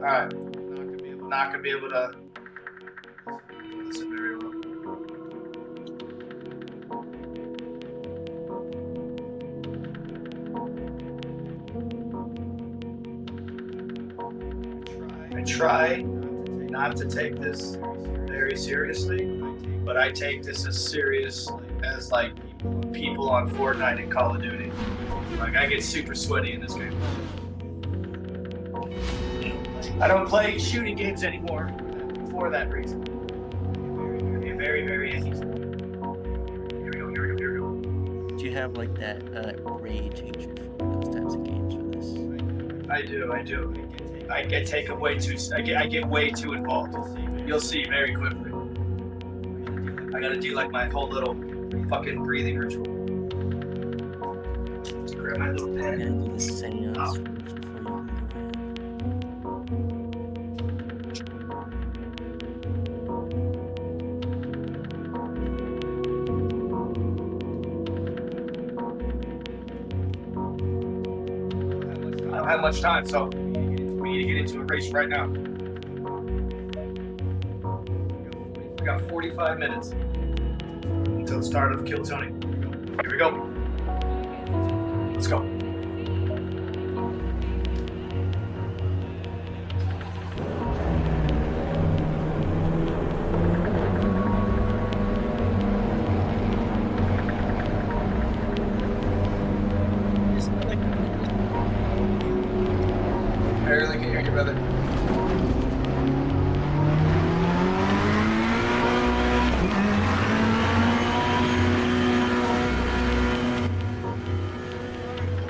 Alright. Not gonna be able to listen very well. I try not to take this very seriously, but I take this as serious as like people on Fortnite and Call of Duty. Like I get super sweaty in this game. I don't play shooting games anymore for that reason. Very, very easy. Here we go. Do you have like that rage hatred for those types of games for this? I do. I get way too involved. You'll see very quickly. I gotta do like my whole little fucking breathing ritual. Just grab my little I'm pen. gonna do the seance Oh. first before you can go in. I don't have much time, so we need to get into a race right now. We got 45 minutes until the start of Kill Tony. Here we go. Let's go. Barely can hear you, brother.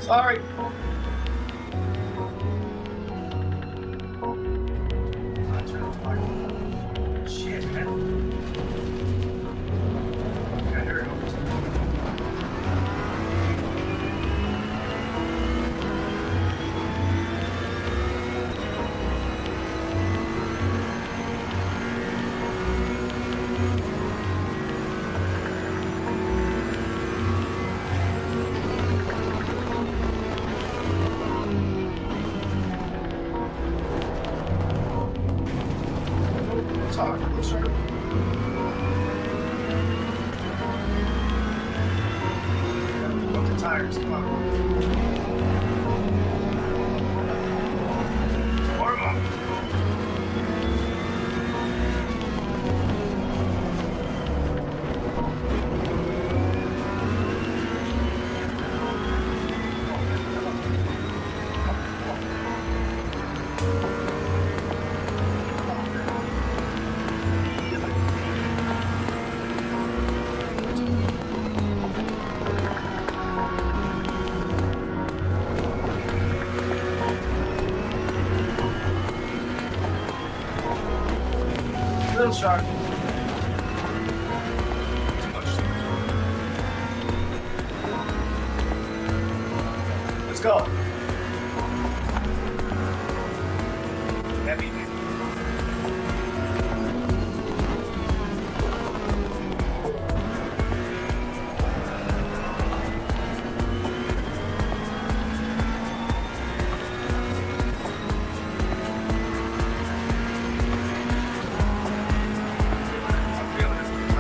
Sorry. Shit, man. Okay, here we go. Sorry. Look the tires, come on. Warm up. Little sharp. Too much. Let's go. Heavy.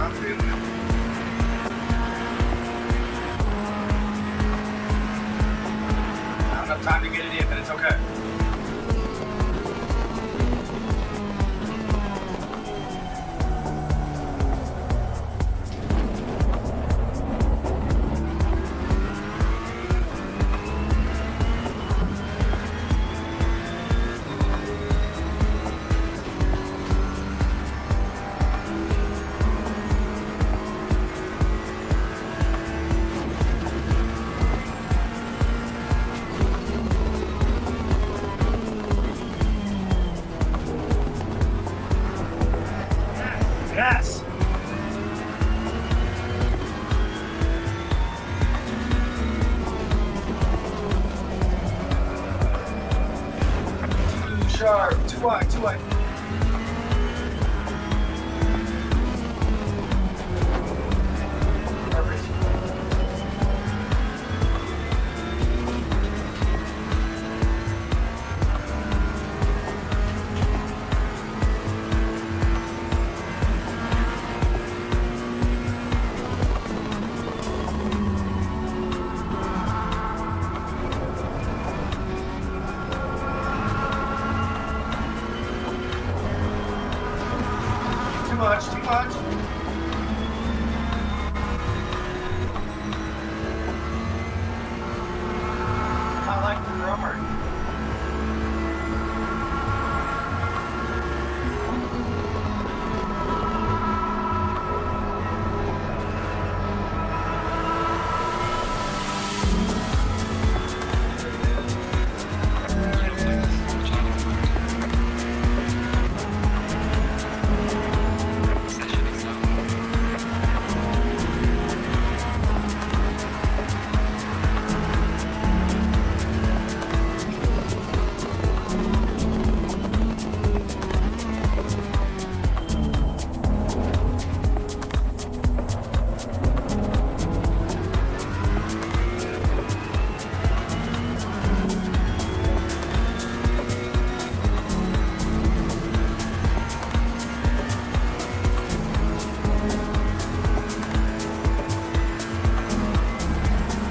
I'm feeling it. Not enough time to get it in, but it's okay. Yes! Too sharp, too wide, too wide. Perfect. much, too much. I like the drummer.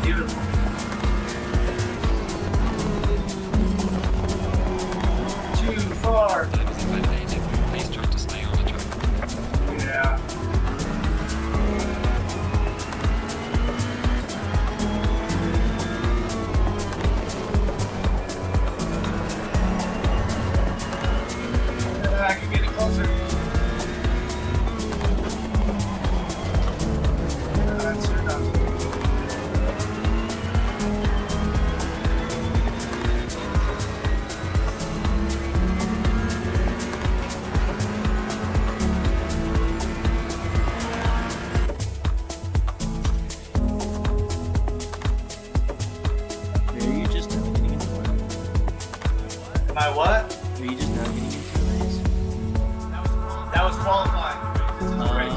Beautiful. Too far. Please try to stay on the track. Yeah. I can get it closer. That's enough. Are you just now getting into it? Am I what? Are you just now getting into the race? That was qualifying. This is great.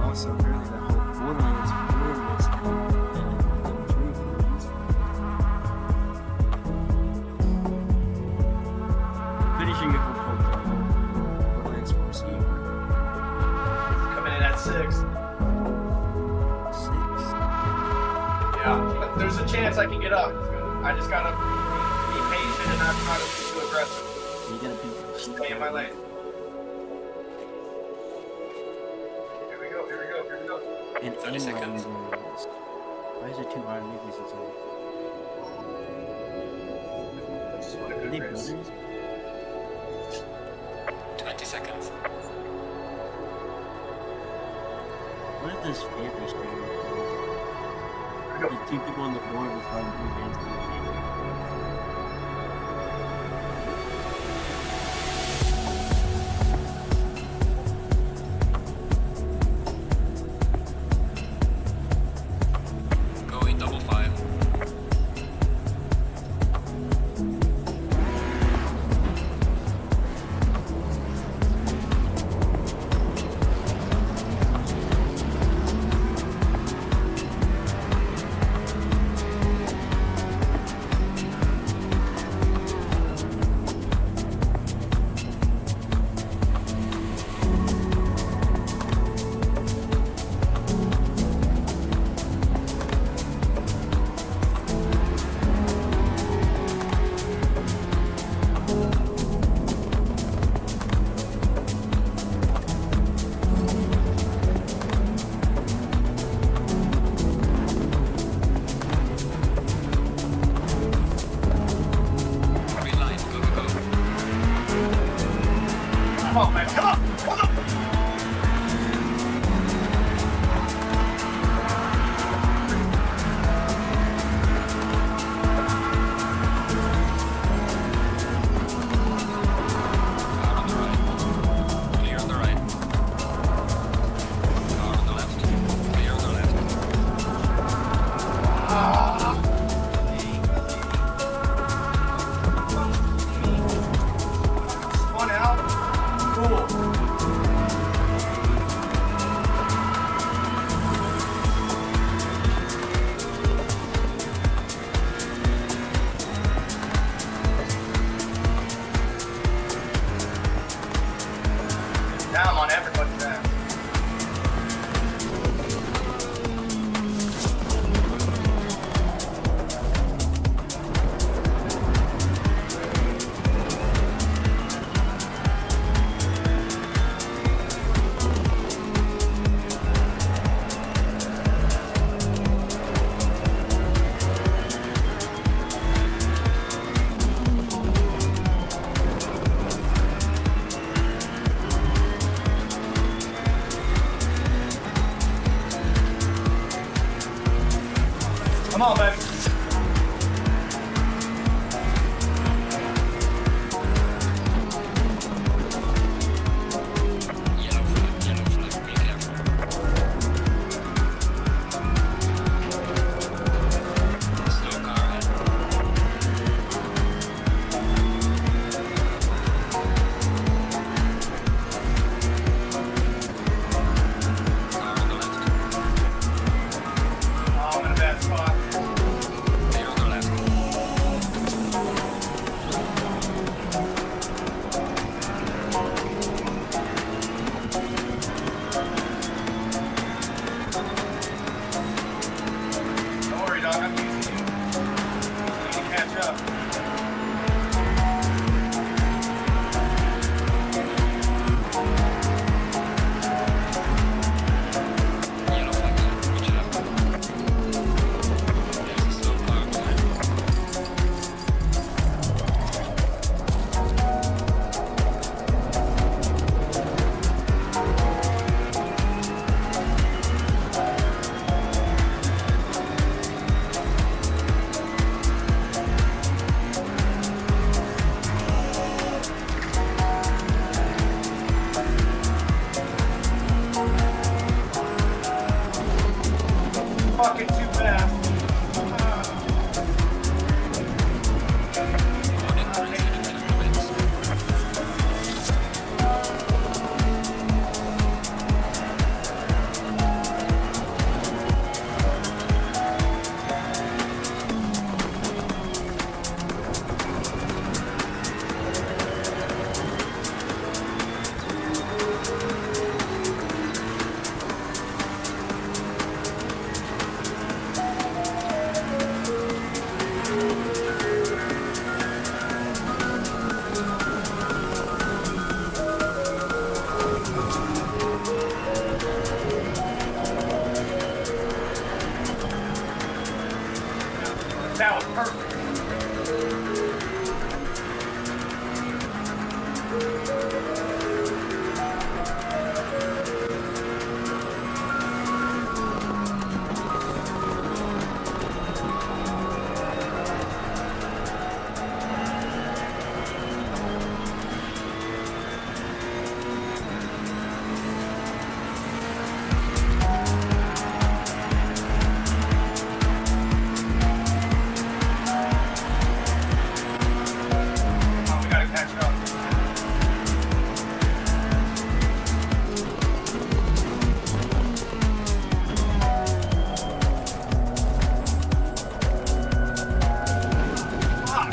Also, apparently that whole 4 lanes forward was finishing it for 4 lanes for C. Coming in at 6. 6. Yeah, but there's a chance I can get up. I just gotta be patient and not try to be too aggressive. You gotta be Stay in my lane. Here we go, here we go, here we go. and 30 seconds. Why is it too hard? Maybe this is all. I just want a Are good they race. brothers? 20 seconds. What if this favors me? Here we go. The 2 people on the board with one who against the game. Go in double file. Come on, baby. Yellow flag, be careful. Slow car ahead. Car on the left. Oh, I'm in a bad spot. Clear on the left. Don't worry, dog. I'm using you. I need to catch up. Yellow flag there. Watch out. There's a slow car behind. Fucking too fast. Warning, precedent 2 minutes. That was perfect. Oh, we gotta catch up. Fuck.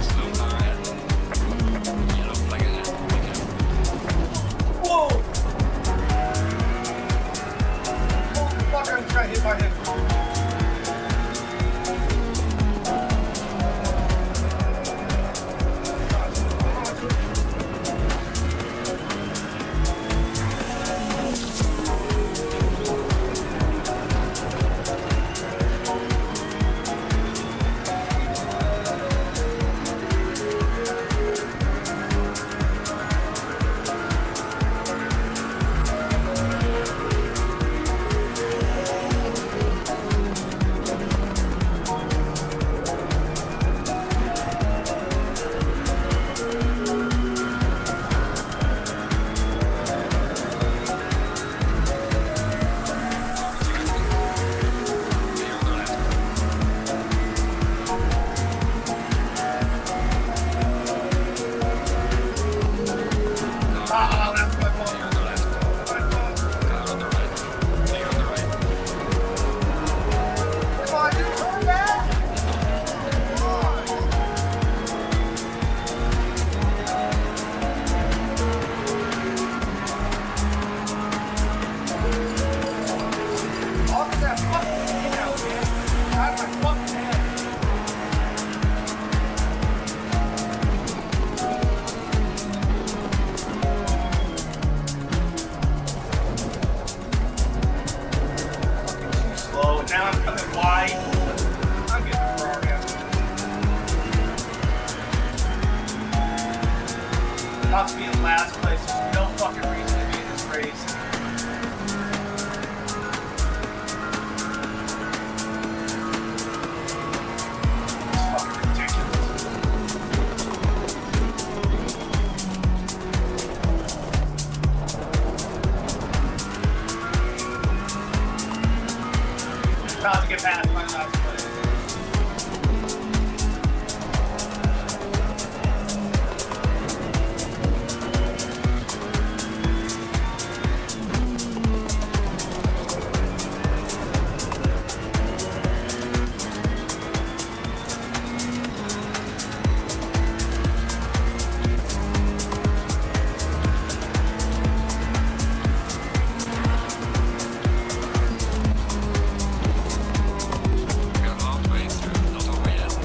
Slow car ahead. Yellow flag ahead. Be careful. Whoa! Holy fuck, I'm trying to hit my head. passed my last play. We are halfway through, not over yet.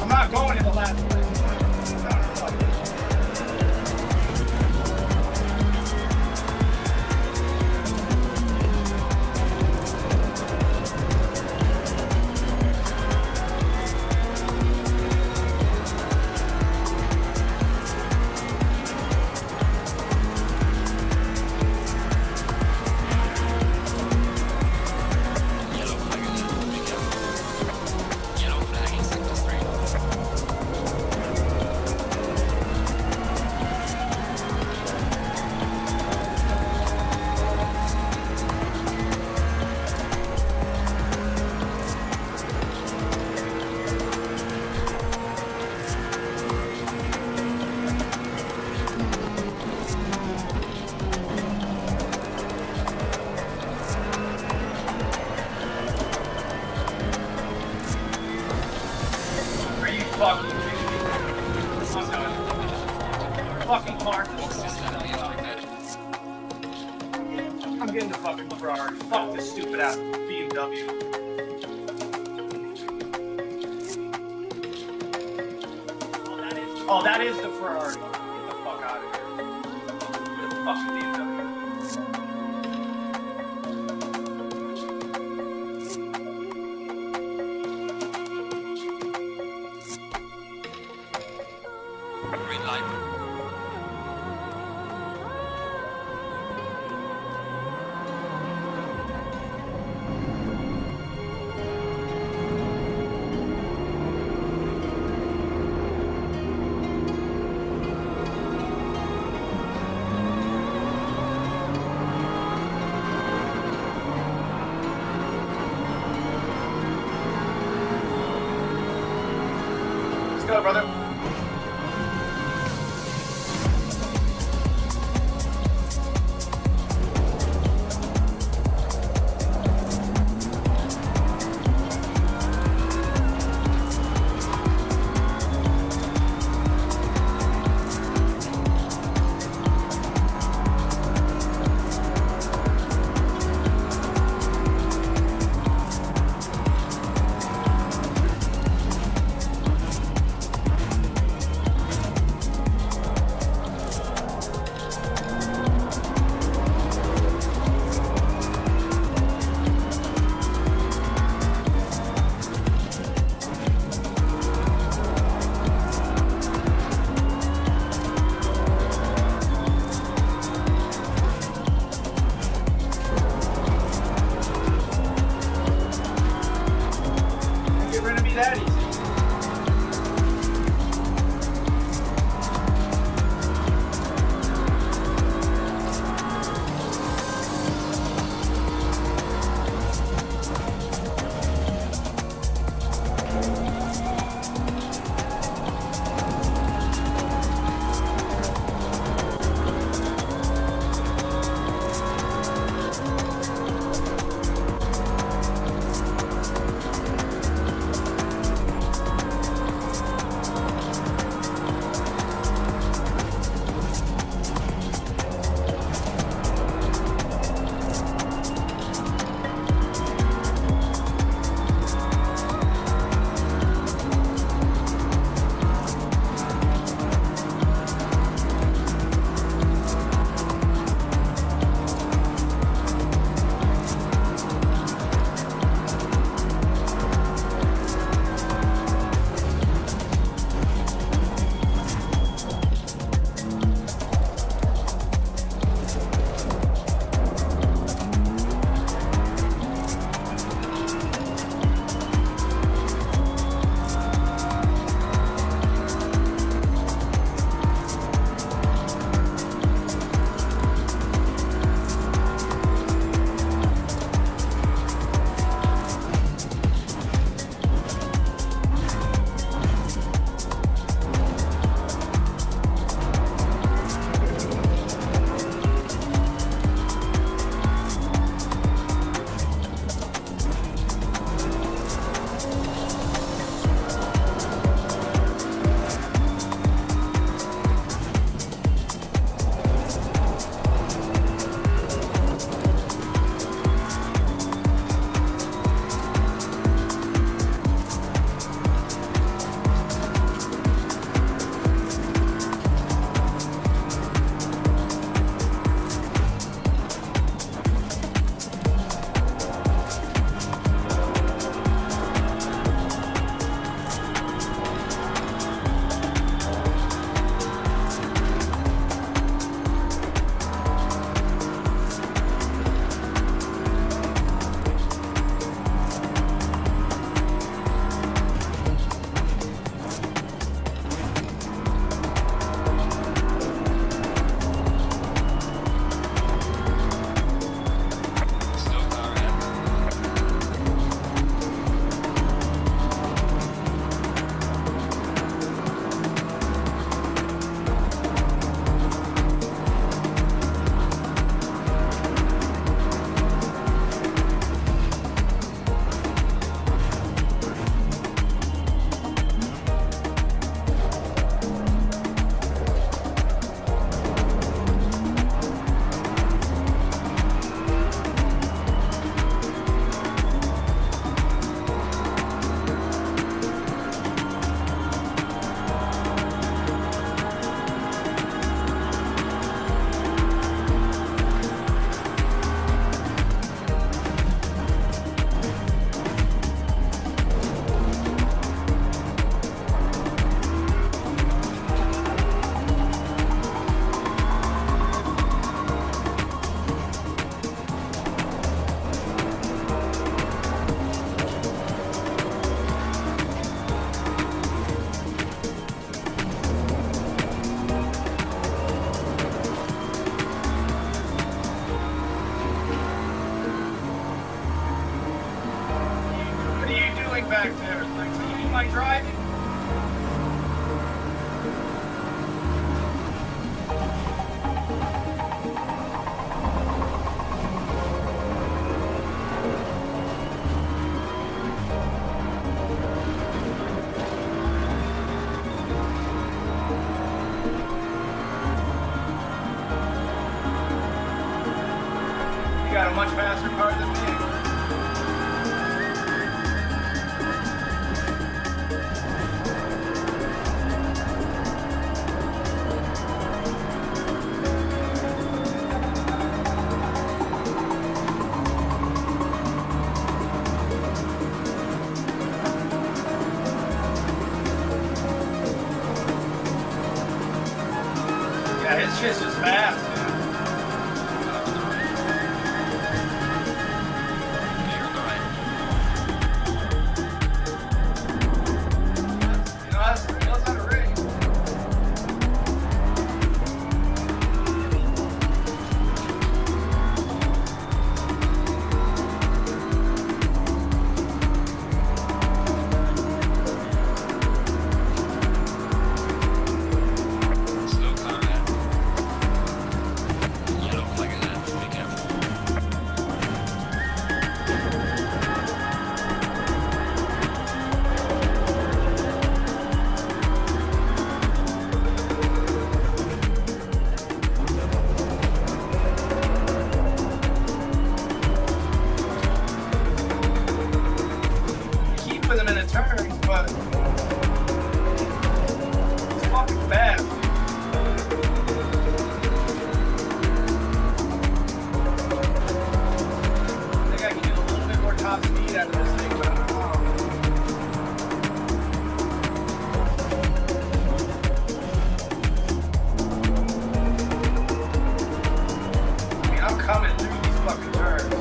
I'm not going in the last place. Yellow flag alert, be careful. Yellow flag in sector 3. Are you fucking kidding me? I'm done. Fucking car. I'm getting the fucking Ferrari. Fuck this stupid ass BMW. Oh, that is the Ferrari. Get the fuck out of here. Get the fucking BMW. Green light. Let's go, brother. that easy. driving back there. Like, do you need my driving? You got a much faster car than me. Yeah, his shit's just fast, dude. He knows how to race. Slow combat. Yellow flag ahead. Be careful. Keeping them in a turn, but it's fucking fast. I think I can get a little bit more top speed out of this thing, but I don't know. I mean, I'm coming through these fucking turns.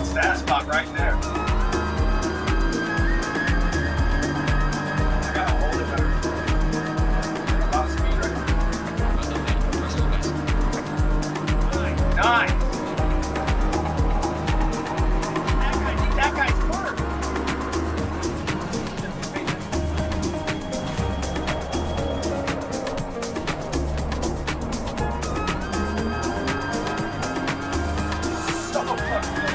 Stat spot right there. I gotta hold it better. A lot of speed right there. Nice. I think that guy's hurt. So fucking good.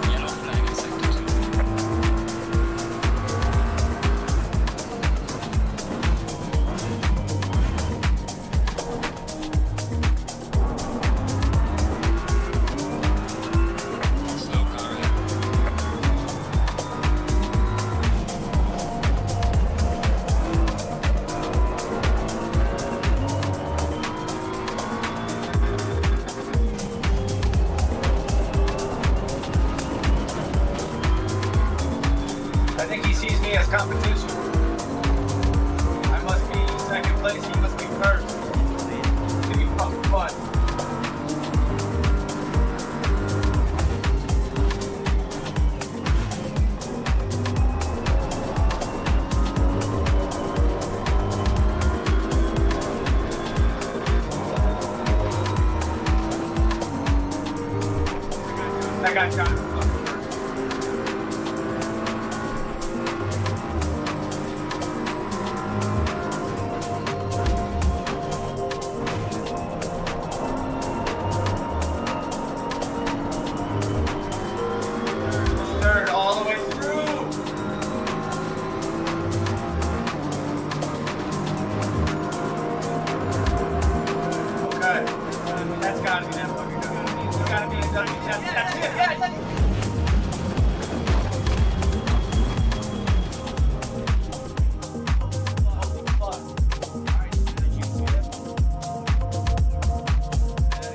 Yellow flag in sector 2. Slow combat. I think he sees me as competition. I must be second place, he must be first. It's gonna be fucking fun. That guy's got it. Third all the way through. Okay. That's gotta be that fucking good. It's gotta be a W. That's it.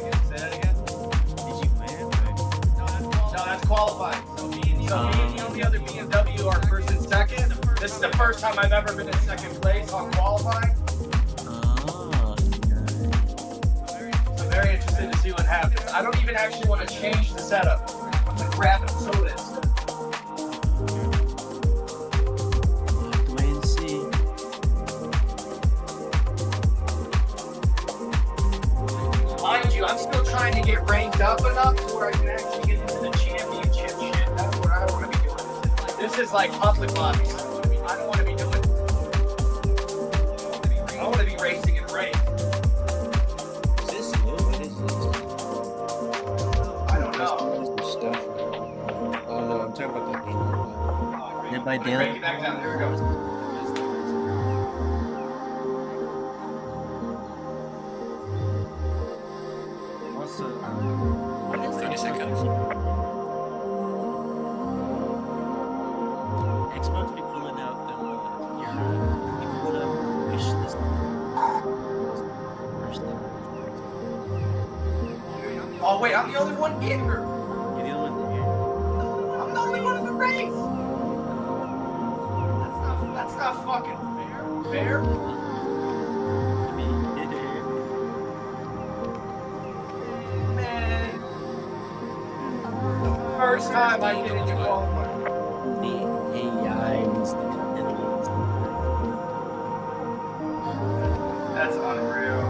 Yeah, Say that again. Did you win? No, that's qualified. So me and the other and BMW are first and second. This is the first time I've ever been in second place on qualifying. I'm very interested to see what happens. I don't even actually want to change the setup. I'm gonna grab a soda instead. Wait and see. Mind you, I'm still trying to get ranked up enough to where I can actually get into the championship shit. That's what I don't want to be doing. This is like public lobbies. I don't want to be doing. I want to be racing in rain. Is this new? What is this? I don't know. This stuff. Oh no, I'm talking about the game. Dead by Break Daylight. it back down. Here we go. Also, what is 30 that? seconds. Xbox be pulling out the your you put up wish list. First thing. Oh wait, I'm the only one in here. You're the only one here. I'm the only one in the race. That's not fucking fair. Fair? Man. First time I get into qualifying. The AIs, the competitors. That's unreal.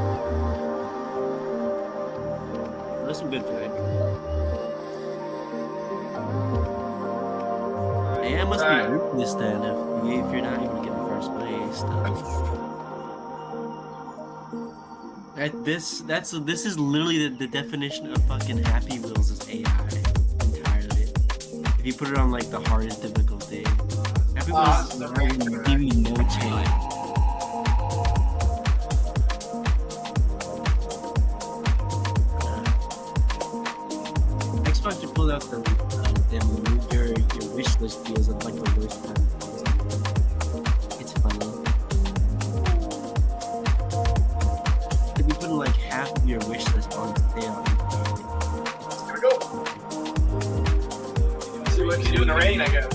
That's some good play. AI must be Right. ruthless then if you're not even getting first place. This is literally the definition of fucking Happy Wheels is AI entirely. If you put it on like the hardest difficulty, Happy Wheels the will racer, give you no chance. Xbox to pull out the your wish list deals at like the worst time possible. It's funny. If you put like half of your wish list on today, Here we go. See what you do in the rain, I guess.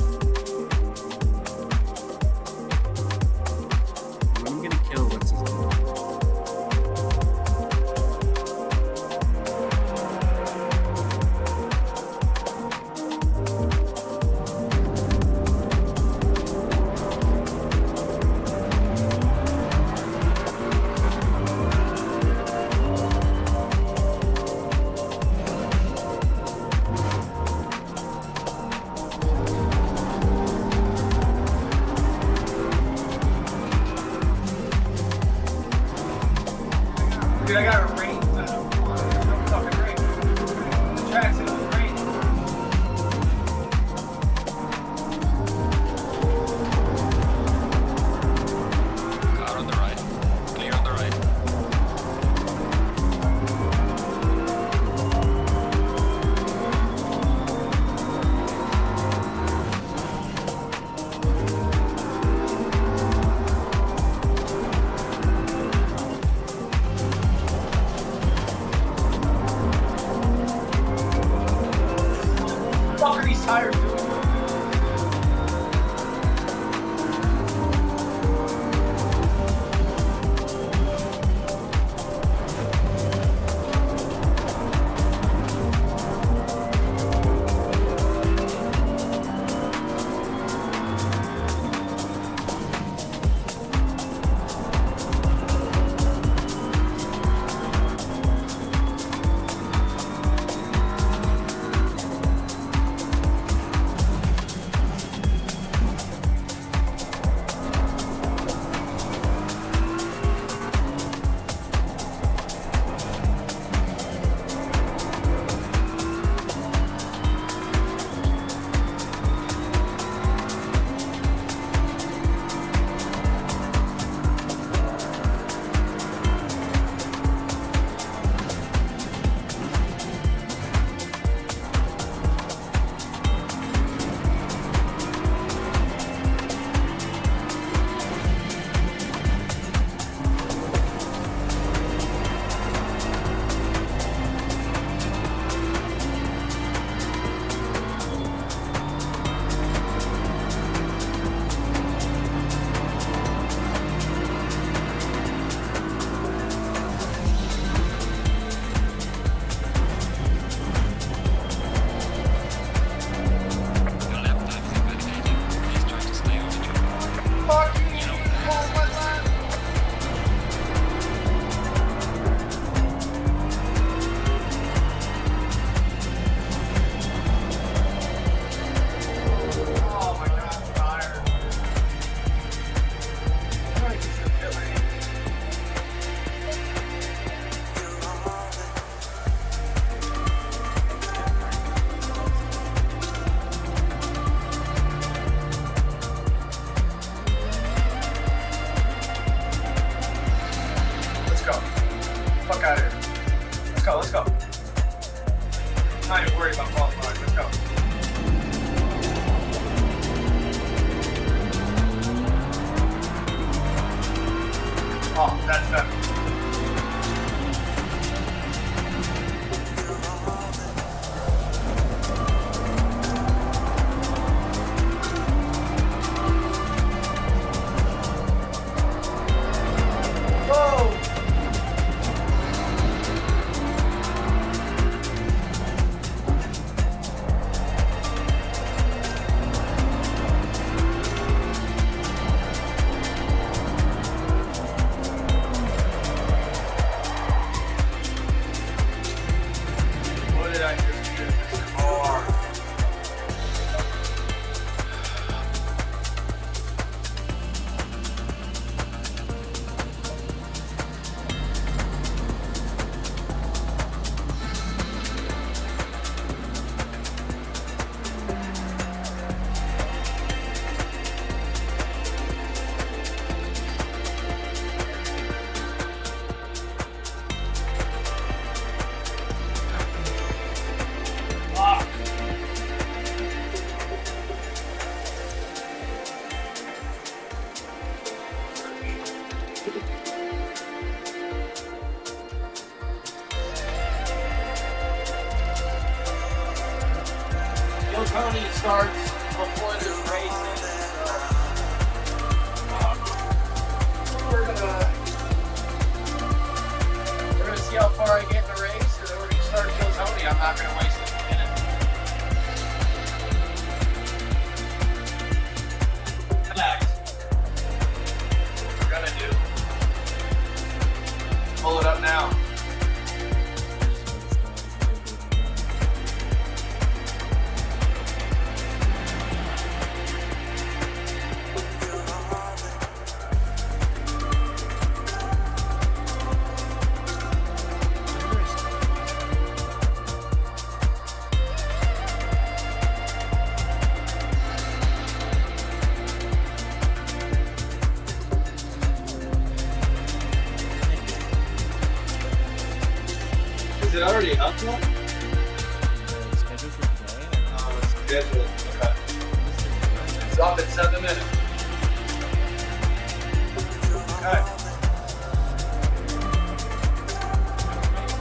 I'm gonna kill what's his name. starts before the race. We're gonna see how far I get in the race, and then we're gonna start Kill Tony. I'm not gonna waste a minute. Next, what we're gonna do. Pull it up now. Is it already up one? Scheduled for today? Oh, it's scheduled. Okay. It's up in 7 minutes. Okay.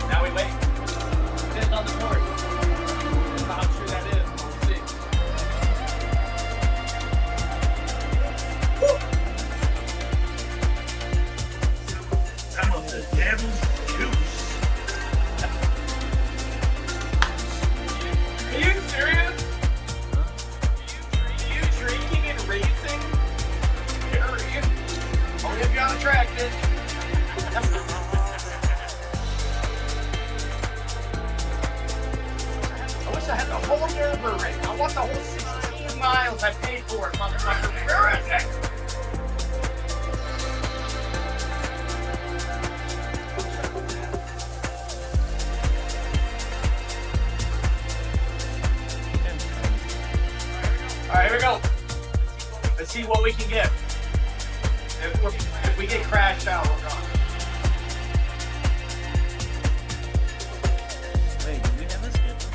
Now we wait. It's on the board. I don't know how true that is. We'll see. Woo! Some of the devil's juice. Are you serious? Are you drinking and racing? Gary. Only if you're on a track, bitch. I wish I had the whole Nürburgring. I want the whole 16 miles I paid for it, motherfucker. Where is it? Alright, here we go. Let's see what we can get. If we get crashed out, we're gone. Wait, do we have a schedule?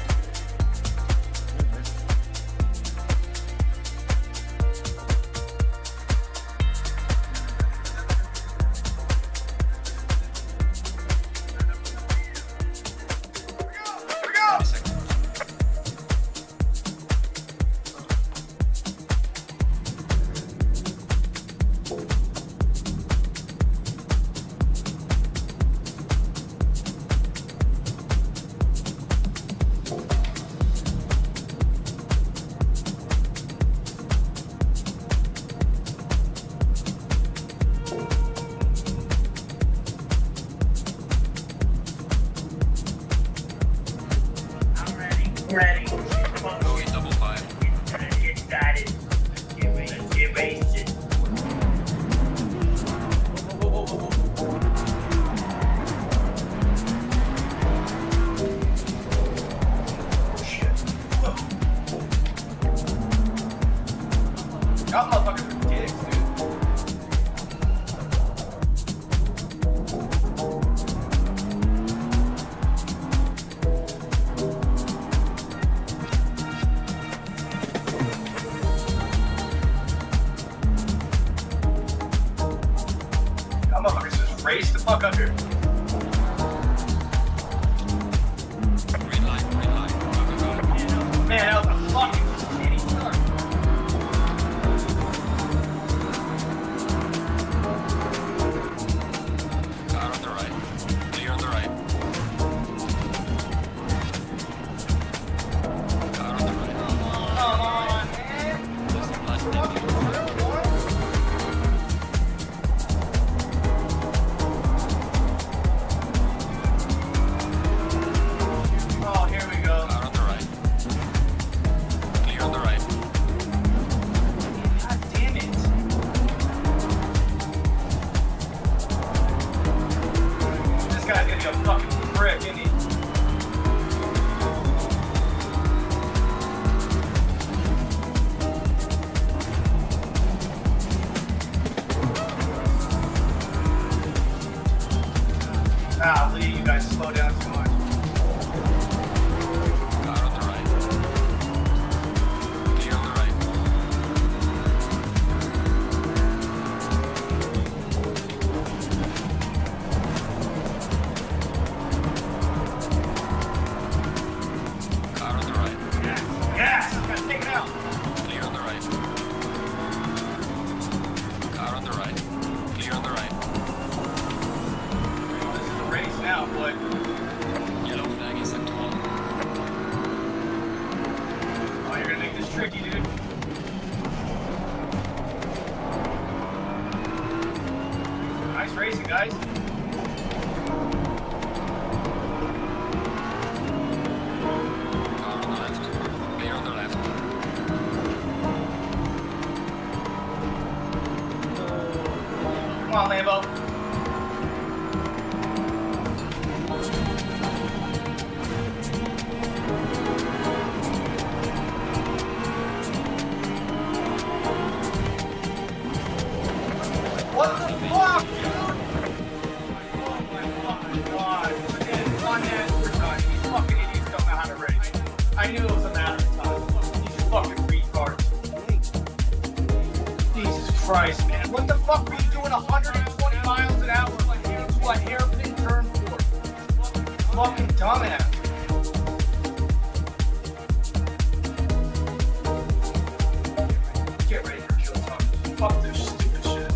Here we go! Ready. Come on. Going double five. Let's get started. Let's get racing. Y'all motherfuckers are dicks, dude. Y'all motherfuckers just race the fuck up here. Green light, green light. Go, go, go. Man, that was a fucking shitty start. Car on the right. Clear on the right. Car on the right. Come on, man. There's some left lane. Oh, here we go. Car on the right. Clear on the right. God damn it. This guy's gonna be a fucking prick, isn't he? guys? Car on the left. Clear on the left. Come on, Lambo. What the fuck, dude? Oh my fucking god. Again, on that, we're done. These fucking idiots don't know how to race. I knew it was a matter of time. These fucking retards. Jesus Christ, man. What the fuck were you doing 120 miles an hour to a hairpin turn for? Fucking dumbass. Get ready for kill time. Fuck this stupid shit.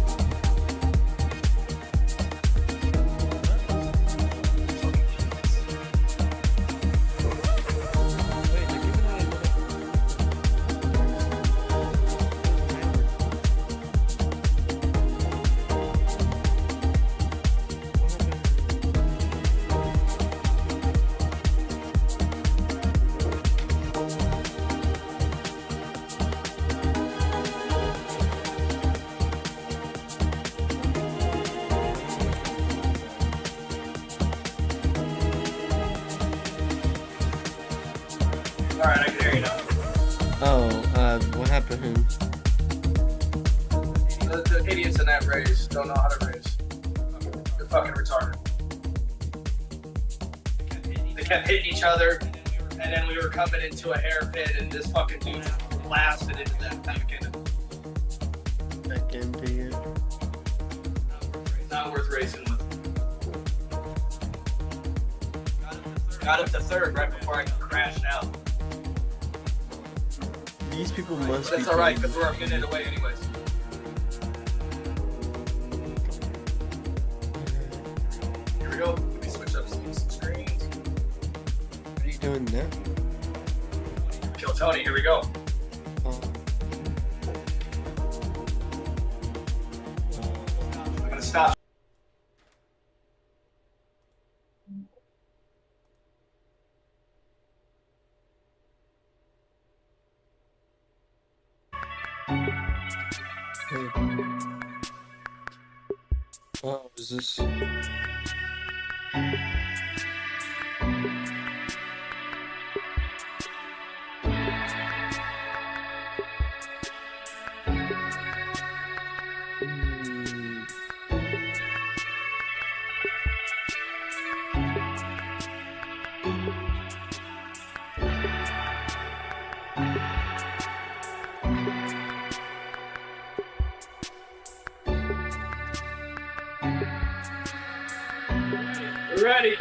Wait, they're giving out Alright, I can hear you now. what happened? The idiots in that race don't know how to race. They're fucking retarded. They kept hitting each other, and then we were coming into a hairpin, and this fucking dude just blasted into that back end. Back into you. Not worth racing with. Got up to third right before I crashed out. These people But must be. it's alright, because we're a minute away anyways. Here we go. Let me switch up some screens. What are you doing now? Kill Tony, here we go. Oh. I'm gonna stop. Oh, is this? We're ready.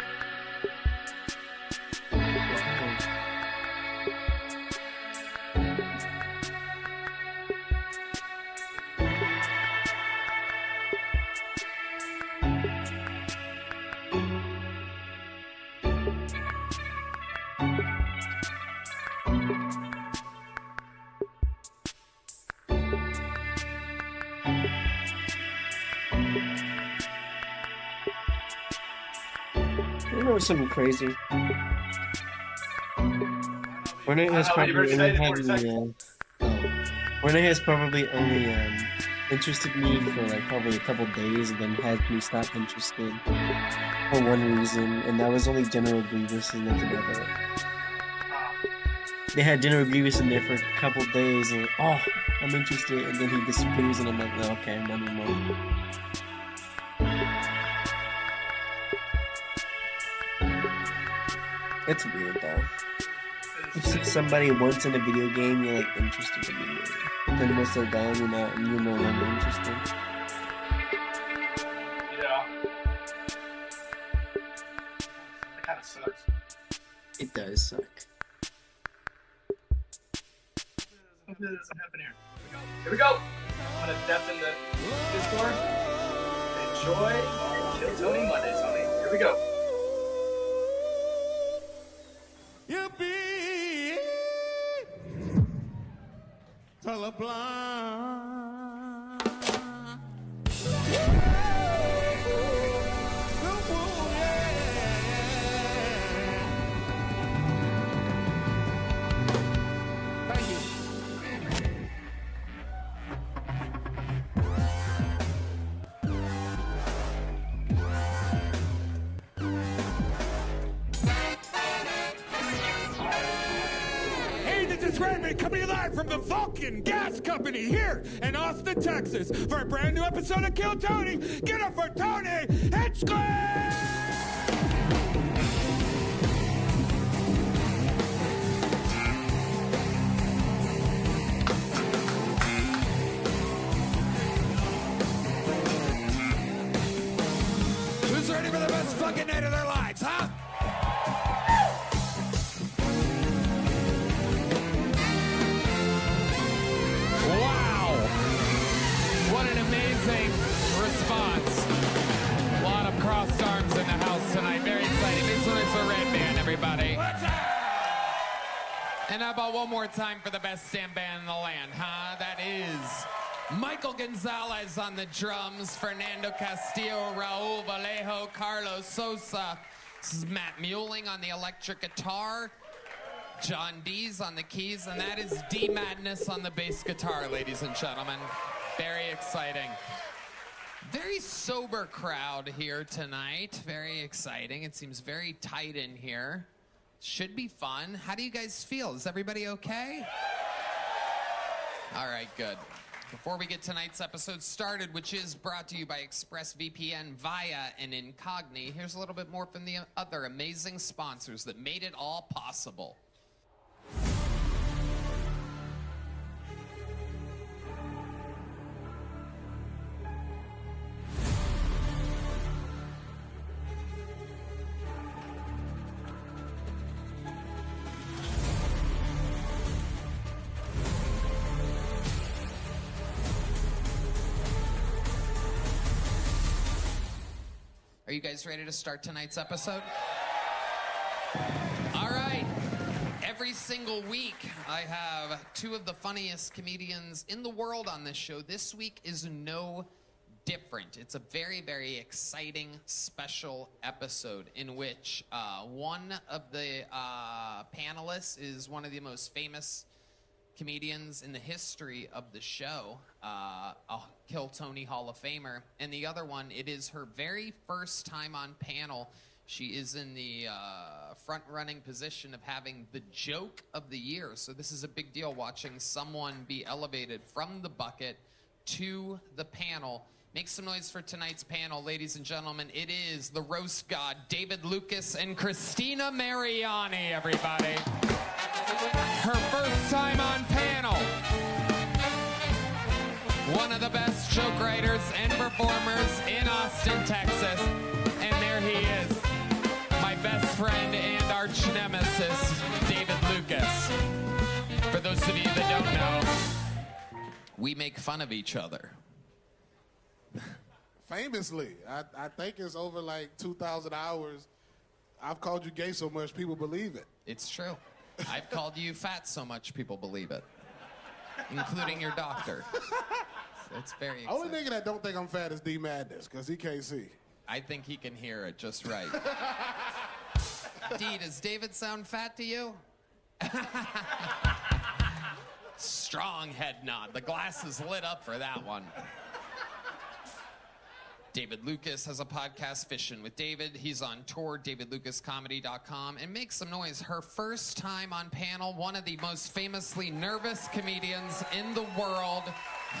You know something crazy? Renee has I don't know what probably you were only saying had for a me. Renee has probably only interested me for like probably a couple days, and then had me stop interested for one reason, and that was only General Grievous and nothing other. They had General Grievous in there for a couple days, and oh, I'm interested, and then he disappears, and I'm like, no, okay, not anymore. It's weird though. You see somebody once in a video game, you're like interested immediately. Then once they're gone, you're no longer interested. Yeah. That kind of sucks. It does suck. Hopefully that doesn't happen here. Here we go. I'm gonna deafen the Discord. Enjoy Kill Tony Monday, Tony. Here we go. You be colorblind. Raymond coming live from the Vulcan Gas Company here in Austin, Texas for a brand new episode of Kill Tony. Get up for Tony Hinchcliffe! Who's ready for the best fucking night of their lives, huh? Wow. What an amazing response. A lot of crossed arms in the house tonight. Very exciting. This one is the Red Band, everybody. And how about one more time for the best stand band in the land, huh? That is Michael Gonzalez on the drums, Fernando Castillo, Raul Vallejo, Carlos Sosa. This is Matt Muelling on the electric guitar, John Dees on the keys, and that is D Madness on the bass guitar, ladies and gentlemen. Very exciting. Very sober crowd here tonight. Very exciting. It seems very tight in here. Should be fun. How do you guys feel? Is everybody okay? All right, good. Before we get tonight's episode started, which is brought to you by ExpressVPN via an Incogni, here's a little bit more from the other amazing sponsors that made it all possible. Are you guys ready to start tonight's episode? All right. Every single week, I have two of the funniest comedians in the world on this show. This week is no different. It's a very, very exciting, special episode in which one of the panelists is one of the most famous comedians in the history of the show, a Kill Tony Hall of Famer, and the other one, it is her very first time on panel. She is in the front-running position of having the joke of the year. So this is a big deal, watching someone be elevated from the bucket to the panel. Make some noise for tonight's panel, ladies and gentlemen. It is the roast god, David Lucas and Christina Mariani, everybody. Her first time on panel. One of the best joke writers and performers in Austin, Texas. And there he is, my best friend and arch nemesis, David Lucas. For those of you that don't know, we make fun of each other. Famously, I think it's over like 2,000 hours. I've called you gay so much people believe it. It's true. I've called you fat so much people believe it, including your doctor. So it's very exciting. Only nigga that don't think I'm fat is D Madness, because he can't see. I think he can hear it just right. D, does David sound fat to you? Strong head nod. The glass is lit up for that one. David Lucas has a podcast, Fishin' with David. He's on tour, davidlucascomedy.com. And make some noise. Her first time on panel, one of the most famously nervous comedians in the world,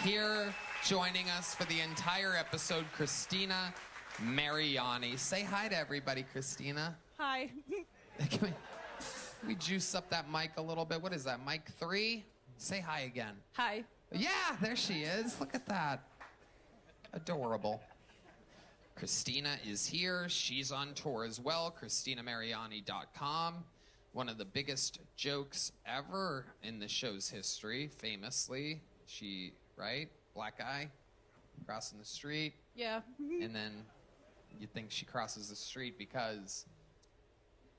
here joining us for the entire episode, Christina Mariani. Say hi to everybody, Christina. Hi. Can we juice up that mic a little bit? What is that, mic 3? Say hi again. Hi. Yeah, there she is. Look at that. Adorable. Christina is here. She's on tour as well. ChristinaMariani.com. One of the biggest jokes ever in the show's history, famously. She, right? Black guy crossing the street. Yeah. And then you think she crosses the street because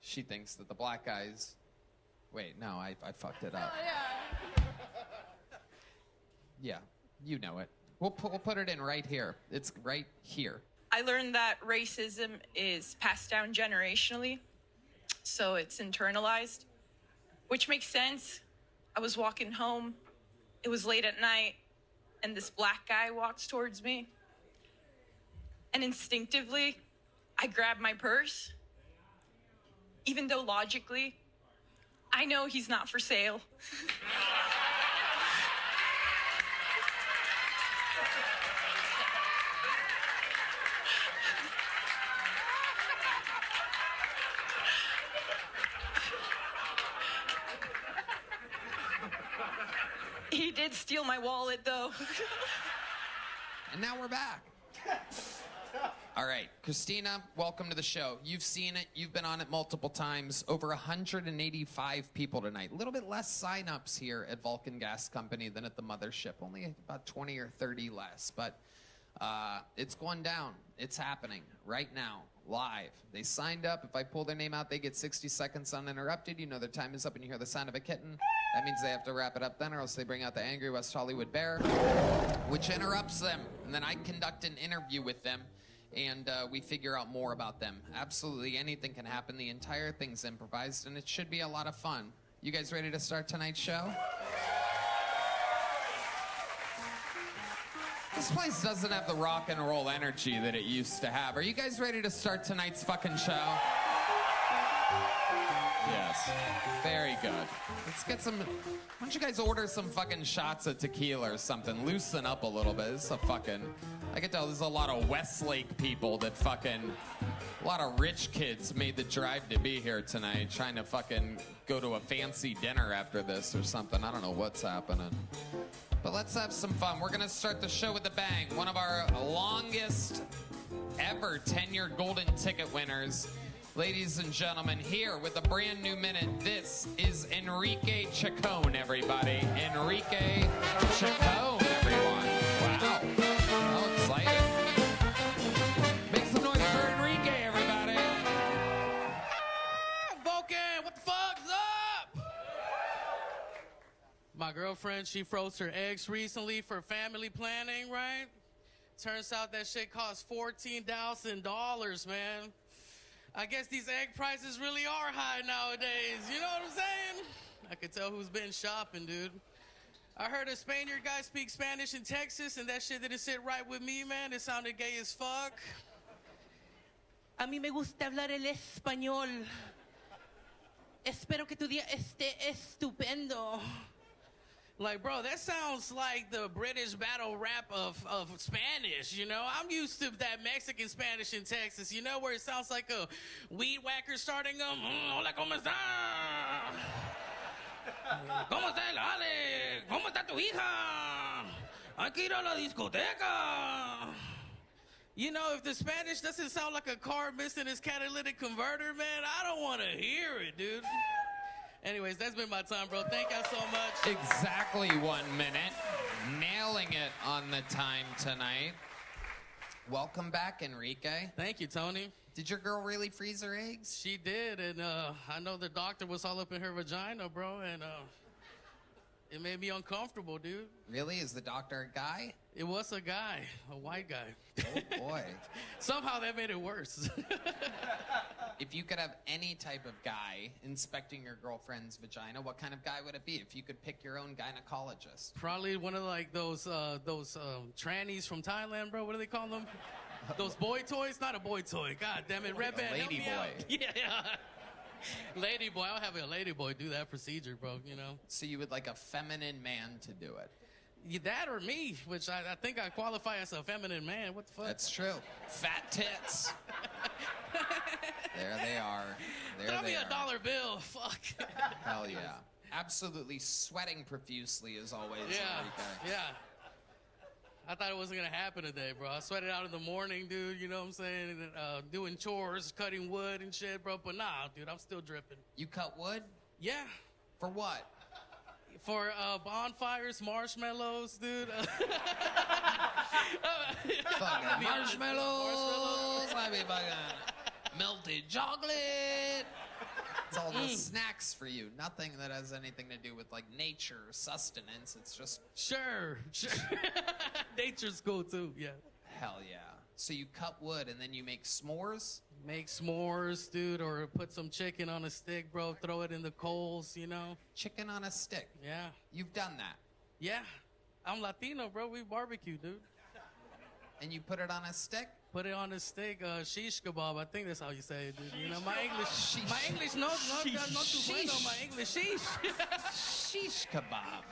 she thinks that the black guy's... Wait, no, I fucked it up. Yeah. Yeah, you know it. We'll put it in right here. It's right here. I learned that racism is passed down generationally, so it's internalized, which makes sense. I was walking home, it was late at night, and this black guy walks towards me. And instinctively, I grab my purse, even though logically, I know he's not for sale. He did steal my wallet, though. And now we're back. All right, Christina, welcome to the show. You've seen it. You've been on it multiple times. Over 185 people tonight. A little bit less sign-ups here at Vulcan Gas Company than at the mothership. Only about 20 or 30 less. But it's going down. It's happening right now, live. They signed up. If I pull their name out, they get 60 seconds uninterrupted. You know their time is up and you hear the sound of a kitten. That means they have to wrap it up then, or else they bring out the angry West Hollywood bear, which interrupts them. And then I conduct an interview with them, and we figure out more about them. Absolutely anything can happen. The entire thing's improvised, and it should be a lot of fun. You guys ready to start tonight's show? This place doesn't have the rock and roll energy that it used to have. Are you guys ready to start tonight's fucking show? Yes. Very good. Let's get some... Why don't you guys order some fucking shots of tequila or something? Loosen up a little bit. This is a fucking... I can tell there's a lot of Westlake people that fucking... A lot of rich kids made the drive to be here tonight, trying to fucking go to a fancy dinner after this or something. I don't know what's happening. But let's have some fun. We're going to start the show with a bang. One of our longest ever tenured golden ticket winners. Ladies and gentlemen, here with a brand new minute, this is Enrique Chacon, everybody. Enrique Chacon, everyone. Wow. How exciting. Make some noise for Enrique, everybody. Vulcan, what the fuck's up? My girlfriend, she froze her eggs recently for family planning, right? Turns out that shit costs $14,000, man. I guess these egg prices really are high nowadays. You know what I'm saying? I could tell who's been shopping, dude. I heard a Spaniard guy speak Spanish in Texas, and that shit didn't sit right with me, man. It sounded gay as fuck. A mí me gusta hablar el español. Espero que tu día esté estupendo. Like, bro, that sounds like the British battle rap of Spanish, you know? I'm used to that Mexican Spanish in Texas, you know, where it sounds like a weed whacker starting them. Hola, ¿cómo está? ¿Cómo está el Ale? ¿Cómo está tu hija? Hay que ir a la discoteca. You know, if the Spanish doesn't sound like a car missing its catalytic converter, man, I don't want to hear it, dude. Anyways, that's been my time, bro. Thank y'all so much. Exactly 1 minute. Nailing it on the time tonight. Welcome back, Enrique. Thank you, Tony. Did your girl really freeze her eggs? She did, and I know the doctor was all up in her vagina, bro, and it made me uncomfortable, dude. Really? Is the doctor a guy? It was a guy, a white guy. Oh, boy. Somehow that made it worse. If you could have any type of guy inspecting your girlfriend's vagina, what kind of guy would it be if you could pick your own gynecologist? Probably one of like those trannies from Thailand, bro. What do they call them? Those boy toys? Not a boy toy. God damn it. Red Band, help me out. Yeah. Lady boy. I'll have a lady boy do that procedure, bro, you know? So you would like a feminine man to do it? That or me, which I think I qualify as a feminine man. What the fuck? That's true. Fat tits. There they are. Throw me a dollar bill. Fuck. Hell yeah. Absolutely sweating profusely as always. Yeah. I thought it wasn't going to happen today, bro. I sweated out in the morning, dude. You know what I'm saying? Doing chores, cutting wood and shit, bro. But nah, dude, I'm still dripping. You cut wood? Yeah. For what? For bonfires, marshmallows, dude. Fucking marshmallows. I mean, fucking melted chocolate. It's all the snacks for you. Nothing that has anything to do with like nature or sustenance. It's just sure. Nature's cool too. Yeah. Hell yeah. So you cut wood and then you make s'mores? Make s'mores, dude, or put some chicken on a stick, bro. Throw it in the coals, you know? Chicken on a stick? Yeah. You've done that? Yeah. I'm Latino, bro. We barbecue, dude. And you put it on a stick? Put it on a steak, shish kebab. I think that's how you say it, dude. You know, my English, no too bueno. My English, sheesh. Shish kebab.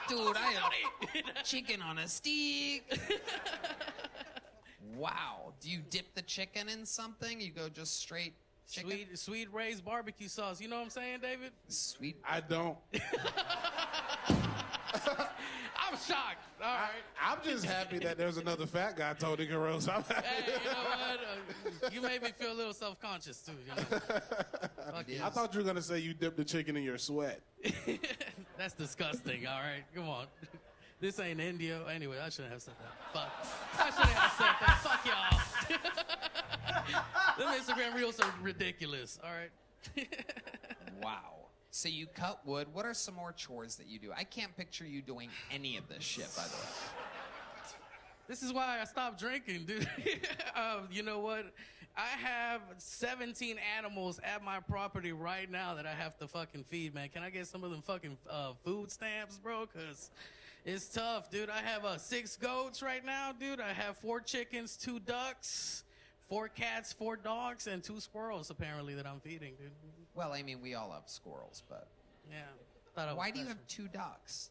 Dude, I have chicken on a stick. Wow. Do you dip the chicken in something? You go just straight chicken? Sweet raised barbecue sauce. You know what I'm saying, David? Sweet. I don't. I'm shocked. All right. I'm just happy that there's another fat guy, Tony Carouse. I'm happy. Hey, you know what? You made me feel a little self-conscious, too. You know? Fuck yes. I thought you were going to say you dipped the chicken in your sweat. That's disgusting, all right? Come on. This ain't India. Anyway, I shouldn't have said that. Fuck. I shouldn't have said that. Fuck y'all. Them Instagram reels are ridiculous, all right? Wow. So you cut wood. What are some more chores that you do? I can't picture you doing any of this shit, by the way. This is why I stopped drinking, dude. You know what? I have 17 animals at my property right now that I have to fucking feed, man. Can I get some of them fucking food stamps, bro? Because it's tough, dude. I have 6 goats right now, dude. I have 4 chickens, 2 ducks, 4 cats, 4 dogs, and 2 squirrels, apparently, that I'm feeding, dude. Well, I mean, we all have squirrels, but... Yeah. Why do you have 2 ducks?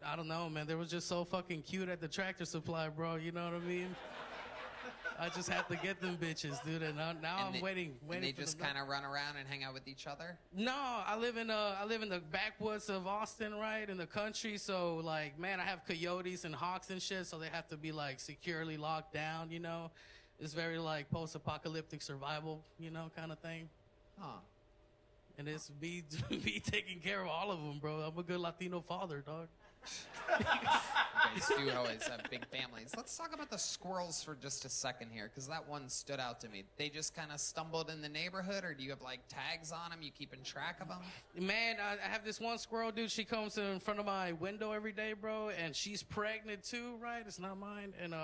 I don't know, man. They were just so fucking cute at the Tractor Supply, bro. You know what I mean? I just had to get them bitches, dude. And now I'm waiting. And they just kind of run around and hang out with each other? No, I live in the backwoods of Austin, right, in the country. So like, man, I have coyotes and hawks and shit. So they have to be like securely locked down. You know, it's very like post-apocalyptic survival, you know, kind of thing. Huh. And it's me taking care of all of them, bro. I'm a good Latino father, dog. You guys do always have big families. Let's talk about the squirrels for just a second here, because that one stood out to me. They just kind of stumbled in the neighborhood, or do you have like tags on them? You keeping track of them? Man, I have this one squirrel, dude. She comes in front of my window every day, bro, and she's pregnant too, right? It's not mine. And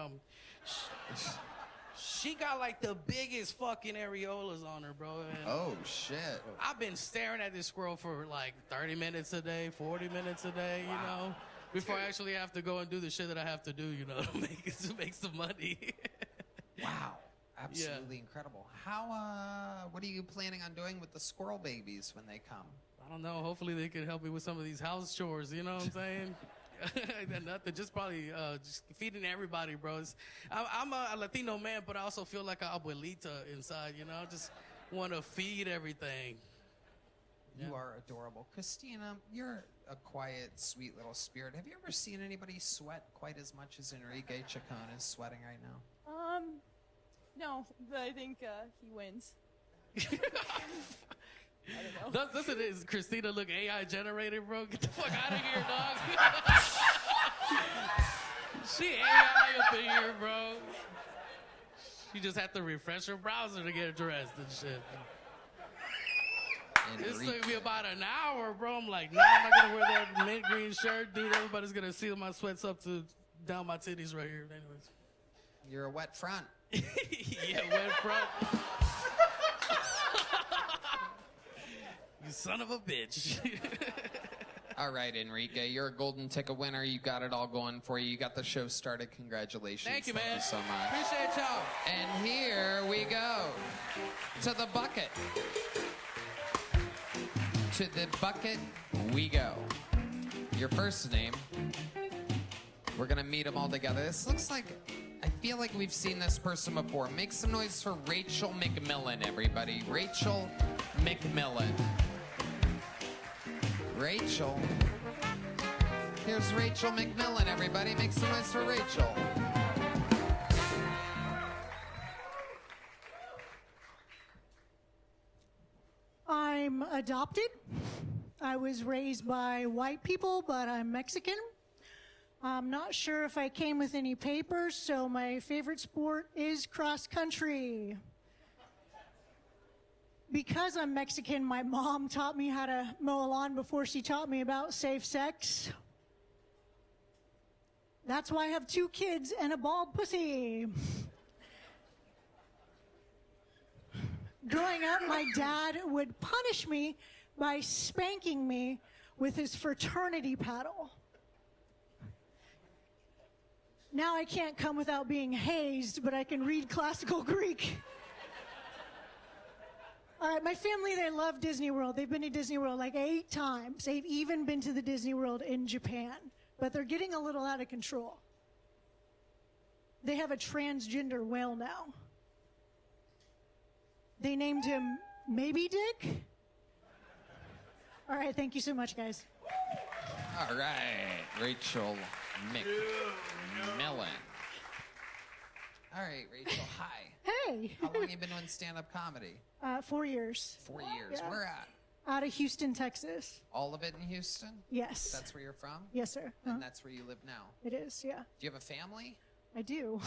she got like the biggest fucking areolas on her, bro. And oh shit! I've been staring at this squirrel for like 30 minutes a day, 40 minutes a day, you know, before I actually have to go and do the shit that I have to do, you know, to make some money. Wow, absolutely incredible. What are you planning on doing with the squirrel babies when they come? I don't know. Hopefully they can help me with some of these house chores. You know what I'm saying? Nothing. Just probably just feeding everybody, bro. I'm a Latino man, but I also feel like an abuelita inside. You know, I just want to feed everything. You are adorable, Christina. You're a quiet, sweet little spirit. Have you ever seen anybody sweat quite as much as Enrique Chacon is sweating right now? No, but I think he wins. I don't know. That's what it is. Christina look AI generated, bro. Get the fuck out of here, dog. She AI up in here, bro. She just had to refresh her browser to get dressed and shit. This took me about an hour, bro. I'm like, nah, I'm not gonna wear that mint green shirt, dude. Everybody's gonna see my sweats up to down my titties right here. Anyways, you're a wet front. Yeah, wet front. You son of a bitch. All right, Enrique, you're a golden ticket winner. You got it all going for you. You got the show started. Congratulations. Thank you, man. Thank you so much. Appreciate y'all. And here we go to the bucket. To the bucket we go. Your first name. We're going to meet them all together. This looks like, I feel like we've seen this person before. Make some noise for Rachel McMillan, everybody. Rachel McMillan. Rachel. Here's Rachel McMillan, everybody. Make some noise for Rachel. I'm adopted. I was raised by white people, but I'm Mexican. I'm not sure if I came with any papers, so my favorite sport is cross country. Because I'm Mexican, my mom taught me how to mow a lawn before she taught me about safe sex. That's why I have 2 kids and a bald pussy. Growing up, my dad would punish me by spanking me with his fraternity paddle. Now I can't come without being hazed, but I can read classical Greek. All right, my family, they love Disney World. They've been to Disney World like 8 times. They've even been to the Disney World in Japan. But they're getting a little out of control. They have a transgender whale now. They named him Maybe Dick. All right, thank you so much, guys. All right, Rachel McMillan. All right, Rachel, hi. Hey. How long have you been doing stand-up comedy? 4 years. 4 years. Yeah. Where at? Out of Houston, Texas. All of it in Houston? Yes. That's where you're from? Yes, sir. And that's where you live now? It is, yeah. Do you have a family? I do.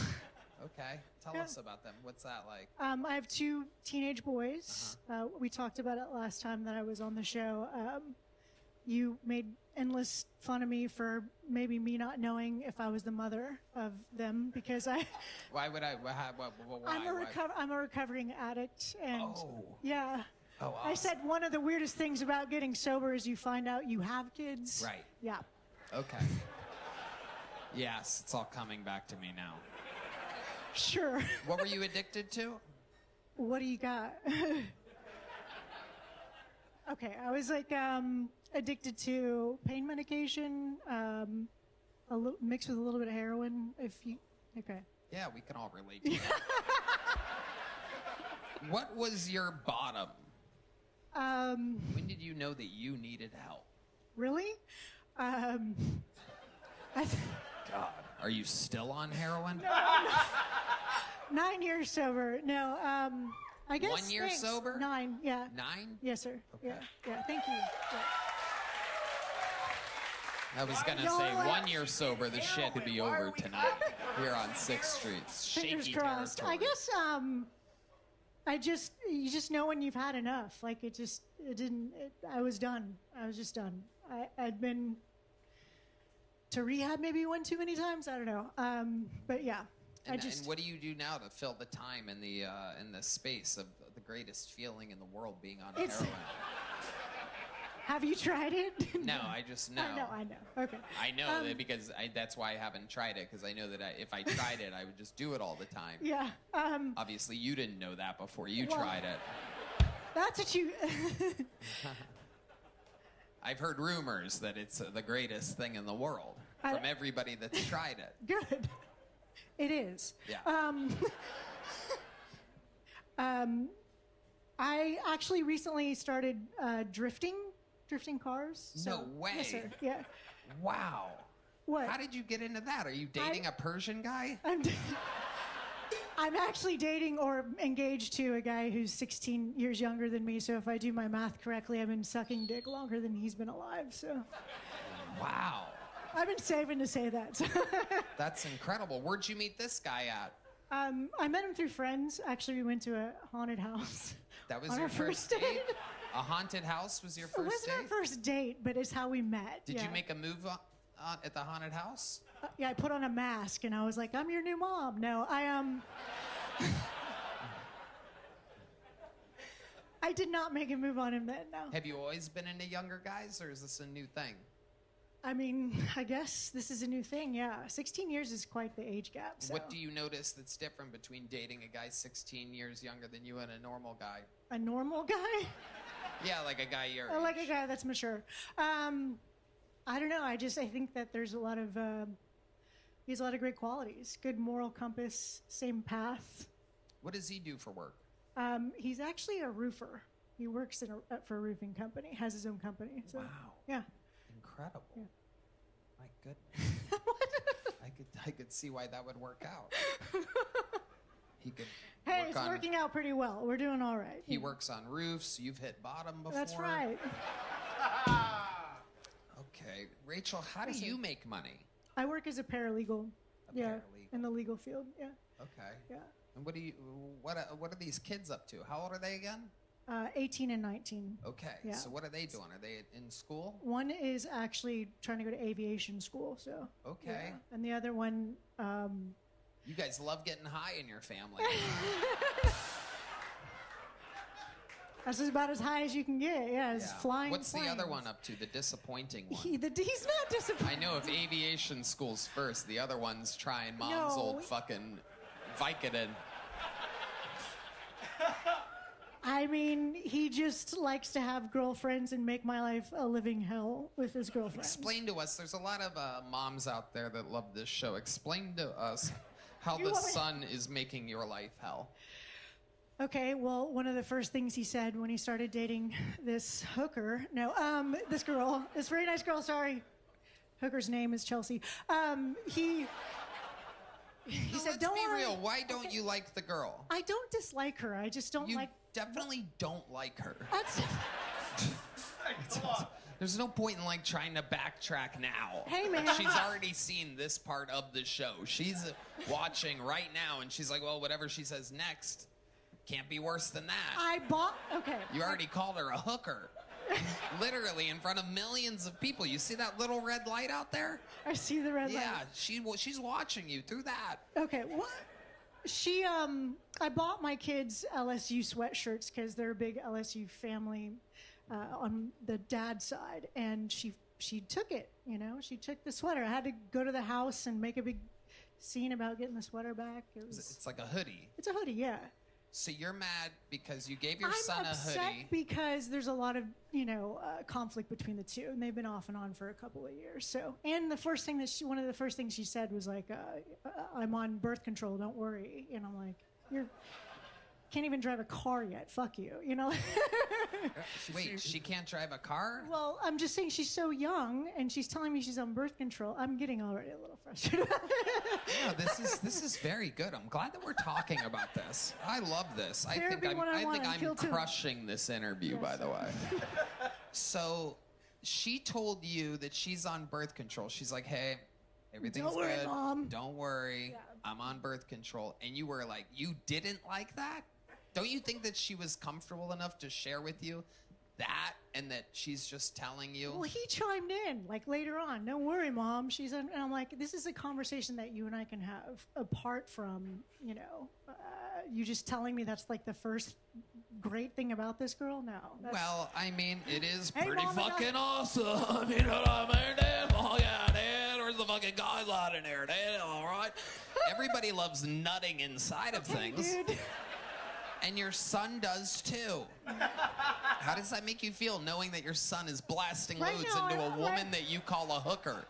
Okay. Tell us about them. What's that like? I have 2 teenage boys. We talked about it last time that I was on the show. You made endless fun of me for maybe me not knowing if I was the mother of them because I. Why would I? Why? I'm a recovering addict, and yeah. Oh, awesome. I said one of the weirdest things about getting sober is you find out you have kids. Right. Yeah. Okay. Yes, it's all coming back to me now. Sure. What were you addicted to? What do you got? Okay, I was like addicted to pain medication, mixed with a little bit of heroin. Okay. Yeah, we can all relate to that. What was your bottom? When did you know that you needed help? Really? God, are you still on heroin? No. 9 years sober. No, I guess. 1 year sober? 9, yeah. 9? Yes, sir. Okay. Yeah, thank you. Yeah. I was gonna say 1 year sober, the shit could be over tonight here on 6th Street. Fingers Shaky crossed. territory. I guess, you just know when you've had enough. Like I was done. I was just done. I'd been to rehab maybe one too many times. I don't know. But yeah. And what do you do now to fill the time in the space of the greatest feeling in the world, being on heroin? Have you tried it? No, I just know. I know. Okay. I know that because that's why I haven't tried it, because I know that if I tried it, I would just do it all the time. Yeah. Obviously, you didn't know that before you tried it. That's what you... I've heard rumors that it's the greatest thing in the world from everybody that's tried it. Good. It is. Yeah. I actually recently started drifting cars. No way. Yes, sir. Yeah. Wow. What? How did you get into that? Are you dating a Persian guy? I'm actually dating or engaged to a guy who's 16 years younger than me. So if I do my math correctly, I've been sucking dick longer than he's been alive. So. Wow. I've been saving to say that. That's incredible. Where'd you meet this guy at? I met him through friends. Actually, we went to a haunted house. That was on your our first date. A haunted house was your first date? It wasn't our first date, but it's how we met. Did you make a move at the haunted house? Yeah, I put on a mask and I was like, I'm your new mom. No, I did not make a move on him then, no. Have you always been into younger guys, or is this a new thing? I mean, I guess this is a new thing, yeah. 16 years is quite the age gap. So. What do you notice that's different between dating a guy 16 years younger than you and a normal guy? A normal guy? Yeah, like a guy your age. Like a guy that's mature. I don't know. I think that there's a lot of he has a lot of great qualities. Good moral compass, same path. What does he do for work? He's actually a roofer. He works for a roofing company. Has his own company. So, wow. Yeah. Incredible. Yeah. My goodness. I could see why that would work out. He could. Hey, it's working out pretty well. We're doing all right. He works on roofs. You've hit bottom before. That's right. Okay, Rachel, how do you make money? I work as a paralegal. Paralegal. In the legal field. Yeah. Okay. Yeah. And what are these kids up to? How old are they again? 18 and 19. Okay. Yeah. So what are they doing? Are they in school? One is actually trying to go to aviation school. So. Okay. Yeah. And the other one. You guys love getting high in your family. That's about as high as you can get. Yeah, it's flying. What's planes. the other one up to? The disappointing one. He's not disappointing. I know if aviation school's first, the other one's trying mom's old fucking Vicodin. I mean, he just likes to have girlfriends and make my life a living hell with his girlfriends. Explain to us, there's a lot of moms out there that love this show. Explain to us how You the want me- sun is making your life hell. Okay, well, one of the first things he said when he started dating this hooker, this girl, this very nice girl, sorry. Hooker's name is Chelsea. He said, let's don't be worry. real. Why don't you like the girl? I don't dislike her. I just don't You like. definitely don't like her. That's. There's no point in like trying to backtrack now. Hey, man. She's already seen this part of the show. She's watching right now, and she's like, well, whatever she says next can't be worse than that. Okay. You already called her a hooker. Literally in front of millions of people. You see that little red light out there? I see the red light. Yeah, she's watching you through that. Okay, what? I bought my kids LSU sweatshirts because they're a big LSU family on the dad's side, and she took it. She took the sweater. I had to go to the house and make a big scene about getting the sweater back. It's like a hoodie. It's a hoodie, yeah. So you're mad because you gave your I'm son a upset hoodie. because there's a lot of conflict between the two, and they've been off and on for a couple of years. So, and one of the first things she said was like, "I'm on birth control. Don't worry." And I'm like, "You can't even drive a car yet. Fuck you." Wait, she can't drive a car? Well, I'm just saying she's so young, and she's telling me she's on birth control. I'm getting already a little frustrated. Yeah, this is very good. I'm glad that we're talking about this. I love this. I think I'm crushing this interview, by the way. So, she told you that she's on birth control. She's like, "Hey, everything's Don't worry, good. Mom. Don't worry. Yeah. I'm on birth control." And you were like, you didn't like that? Don't you think that she was comfortable enough to share with you that, and that she's just telling you? Well, he chimed in like later on. "Don't worry, Mom. And I'm like, this is a conversation that you and I can have apart from, you just telling me that's like the first great thing about this girl. No. Well, I mean, it is Hey, pretty Mom, fucking awesome. You know what I mean, dude? Oh, yeah, dude. Where's the fucking guideline in there, dude? All right. Everybody loves nutting inside of things. Dude. And your son does too. How does that make you feel, knowing that your son is blasting Right loads now, into a I- woman that you call a hooker?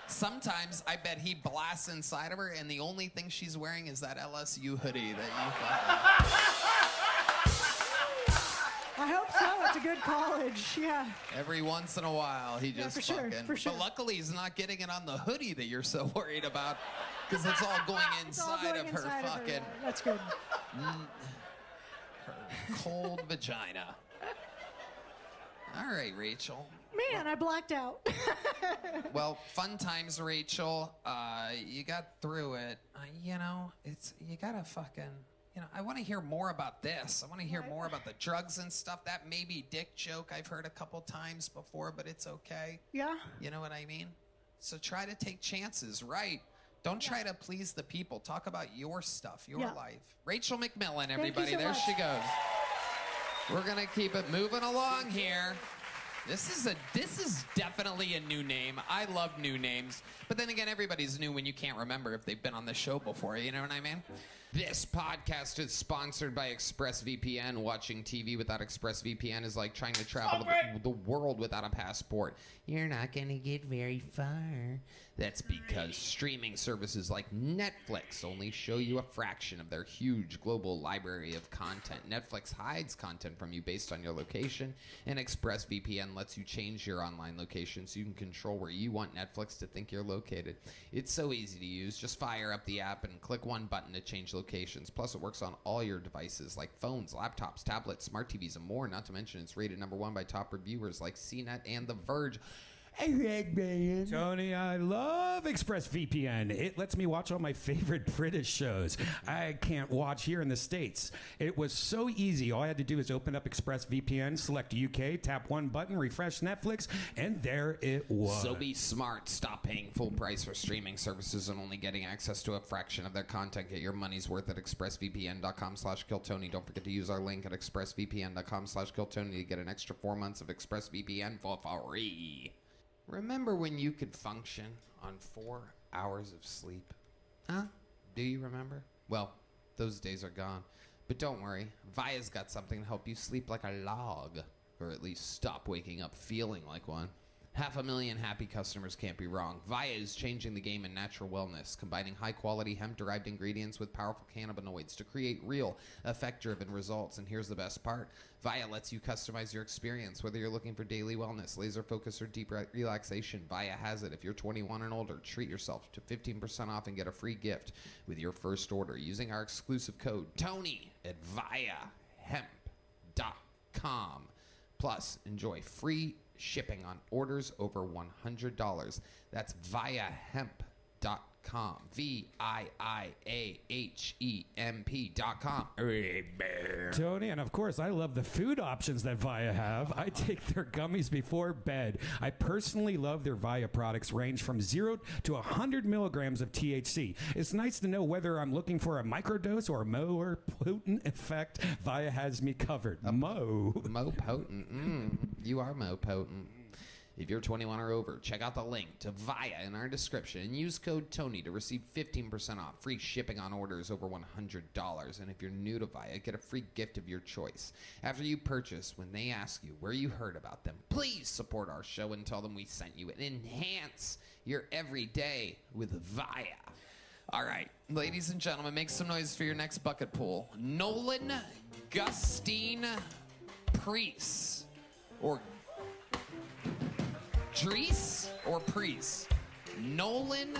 Sometimes I bet he blasts inside of her, and the only thing she's wearing is that LSU hoodie that you fucking... I hope so. It's a good college. Yeah. Every once in a while, he just for sure, fucking... for sure. But luckily, he's not getting it on the hoodie that you're so worried about, because it's all going It's all inside going of her inside of her, fucking... yeah. That's good. Her cold vagina. All right, Rachel. Man, I blacked out. Well, fun times, Rachel. You got through it. You gotta fucking... I want to hear more about this. I want to hear more about the drugs and stuff. That may be dick joke I've heard a couple times before, but it's okay. Yeah. You know what I mean? So try to take chances, right? Don't try to please the people. Talk about your stuff, your life. Rachel McMillan, everybody. so There much. she goes. We're gonna keep it moving along here. This is definitely a new name. I love new names. But then again, everybody's new when you can't remember if they've been on the show before. You know what I mean? This podcast is sponsored by ExpressVPN. Watching TV without ExpressVPN is like trying to travel the world without a passport. You're not going to get very far. That's because streaming services like Netflix only show you a fraction of their huge global library of content. Netflix hides content from you based on your location, and ExpressVPN lets you change your online location so you can control where you want Netflix to think you're located. It's so easy to use. Just fire up the app and click one button to change locations. Plus, it works on all your devices like phones, laptops, tablets, smart TVs, and more. Not to mention, it's rated #1 by top reviewers like CNET and The Verge. Tony, I love ExpressVPN. It lets me watch all my favorite British shows I can't watch here in the States. It was so easy. All I had to do is open up ExpressVPN, select UK, tap one button, refresh Netflix, and there it was. So be smart. Stop paying full price for streaming services and only getting access to a fraction of their content. Get your money's worth at expressvpn.com/killtony. Don't forget to use our link at expressvpn.com/killtony to get an extra 4 months of ExpressVPN for free. Remember when you could function on 4 hours of sleep? Huh? Do you remember? Well, those days are gone. But don't worry, Via's got something to help you sleep like a log. Or at least stop waking up feeling like one. 500,000 happy customers can't be wrong. Via is changing the game in natural wellness, combining high-quality hemp-derived ingredients with powerful cannabinoids to create real, effect-driven results. And here's the best part. Via lets you customize your experience, whether you're looking for daily wellness, laser focus, or deep relaxation. Via has it. If you're 21 and older, treat yourself to 15% off and get a free gift with your first order using our exclusive code TONY at viahemp.com. Plus, enjoy free shipping on orders over $100. That's viahemp.com. VIIAHEMP.com. Tony, and of course, I love the food options that Via have. I take their gummies before bed. I personally love their Via products range from 0 to 100 milligrams of THC. It's nice to know whether I'm looking for a microdose or a more potent effect. Via has me covered. Mo potent. You are mo potent. If you're 21 or over, check out the link to Via in our description and use code TONY to receive 15% off, free shipping on orders over $100. And if you're new to Via, get a free gift of your choice. After you purchase, when they ask you where you heard about them, please support our show and tell them we sent you. And enhance your everyday with Via. All right, ladies and gentlemen, make some noise for your next bucket pool. Nolan Gustine Priest. Or Dries or Priest? Nolan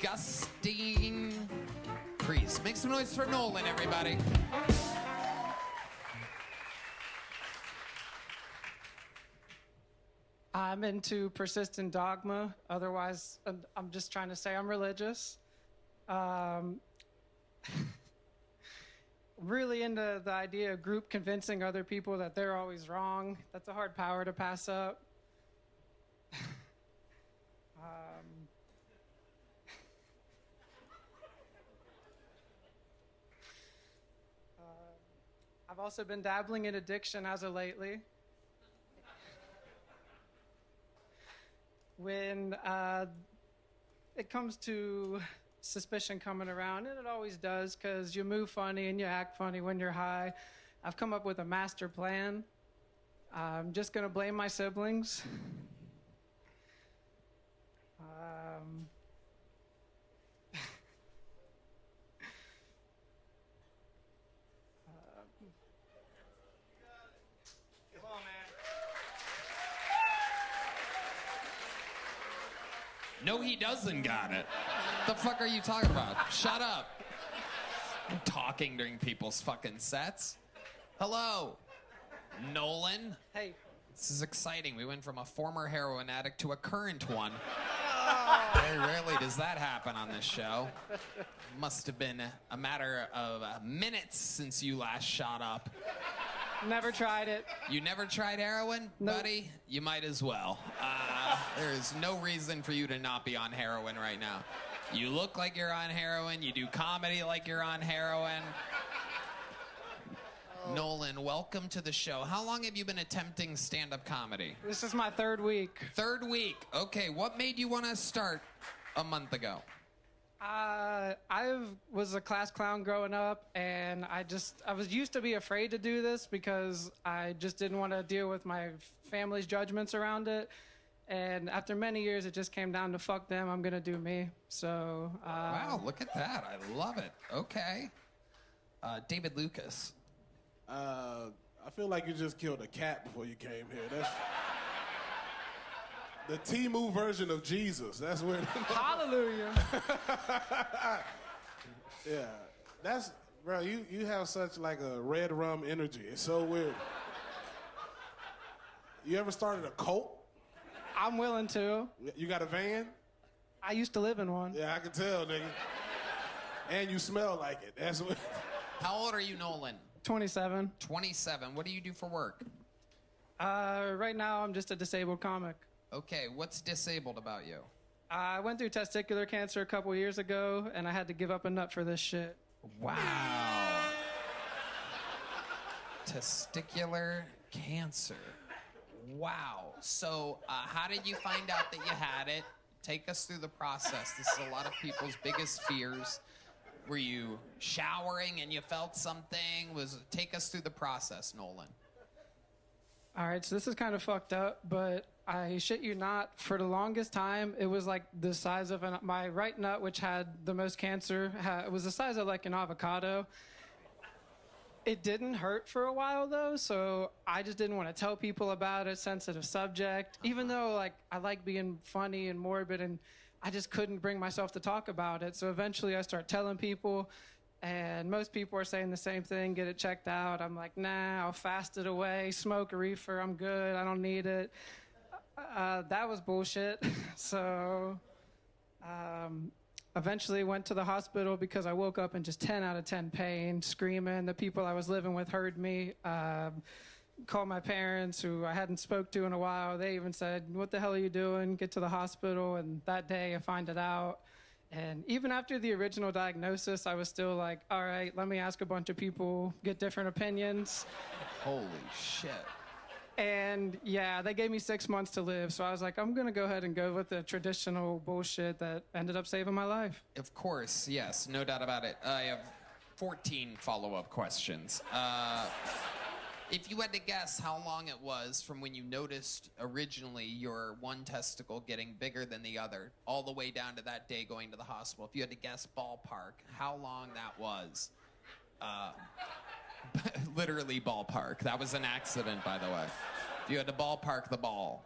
Gustine Priest. Make some noise for Nolan, everybody. I'm into persistent dogma. Otherwise, I'm just trying to say I'm religious. Really into the idea of group convincing other people that they're always wrong. That's a hard power to pass up. I've also been dabbling in addiction as of lately. When it comes to suspicion coming around, and it always does, because you move funny and you act funny when you're high, I've come up with a master plan. I'm just going to blame my siblings. Come on, man. No, he doesn't got it. The fuck are you talking about? Shut up. I'm talking during people's fucking sets. Hello, Nolan. Hey. This is exciting. We went from a former heroin addict to a current one. Very rarely does that happen on this show. Must have been a matter of minutes since you last shot up. Never tried it. You never tried heroin, Nope. buddy? You might as well. There is no reason for you to not be on heroin right now. You look like you're on heroin. You do comedy like you're on heroin. Nolan, welcome to the show. How long have you been attempting stand-up comedy? This is my third week. Third week. Okay, what made you want to start a month ago? I was a class clown growing up, and I was used to be afraid to do this because I just didn't want to deal with my family's judgments around it. And after many years, it just came down to fuck them, I'm gonna do me. So wow, look at that. I love it. Okay. David Lucas. I feel like you just killed a cat before you came here. That's the Temu version of Jesus. That's where. Hallelujah. Yeah, that's bro. You have such like a red rum energy. It's so weird. You ever started a cult? I'm willing to. You got a van? I used to live in one. Yeah, I can tell, nigga. And you smell like it. That's what. How old are you, Nolan? 27. 27. What do you do for work? Right now, I'm just a disabled comic. Okay, what's disabled about you? I went through testicular cancer a couple years ago, and I had to give up a nut for this shit. Wow. Testicular cancer. Wow. So, how did you find out that you had it? Take us through the process. This is a lot of people's biggest fears. Were you showering and you felt something? Take us through the process, Nolan. All right, so this is kind of fucked up, but I shit you not, for the longest time, it was like the size of my right nut, which had the most cancer, it was the size of like an avocado. It didn't hurt for a while though, so I just didn't want to tell people about it, sensitive subject, even though like I like being funny and morbid, and I just couldn't bring myself to talk about it. So eventually I start telling people, and most people are saying the same thing, get it checked out. I'm like, nah, I'll fast it away, smoke a reefer, I'm good, I don't need it. That was bullshit. So eventually went to the hospital because I woke up in just 10 out of 10 pain, screaming. The people I was living with heard me. Called my parents, who I hadn't spoke to in a while. They even said, what the hell are you doing? Get to the hospital. And that day I find it out. And even after the original diagnosis, I was still like, all right, let me ask a bunch of people, get different opinions. Holy shit. And yeah, they gave me 6 months to live. So I was like, I'm going to go ahead and go with the traditional bullshit that ended up saving my life. Of course, yes, no doubt about it. I have 14 follow-up questions. If you had to guess how long it was from when you noticed originally your one testicle getting bigger than the other, all the way down to that day going to the hospital, if you had to guess ballpark, how long that was? Literally ballpark. That was an accident, by the way. If you had to ballpark the ball.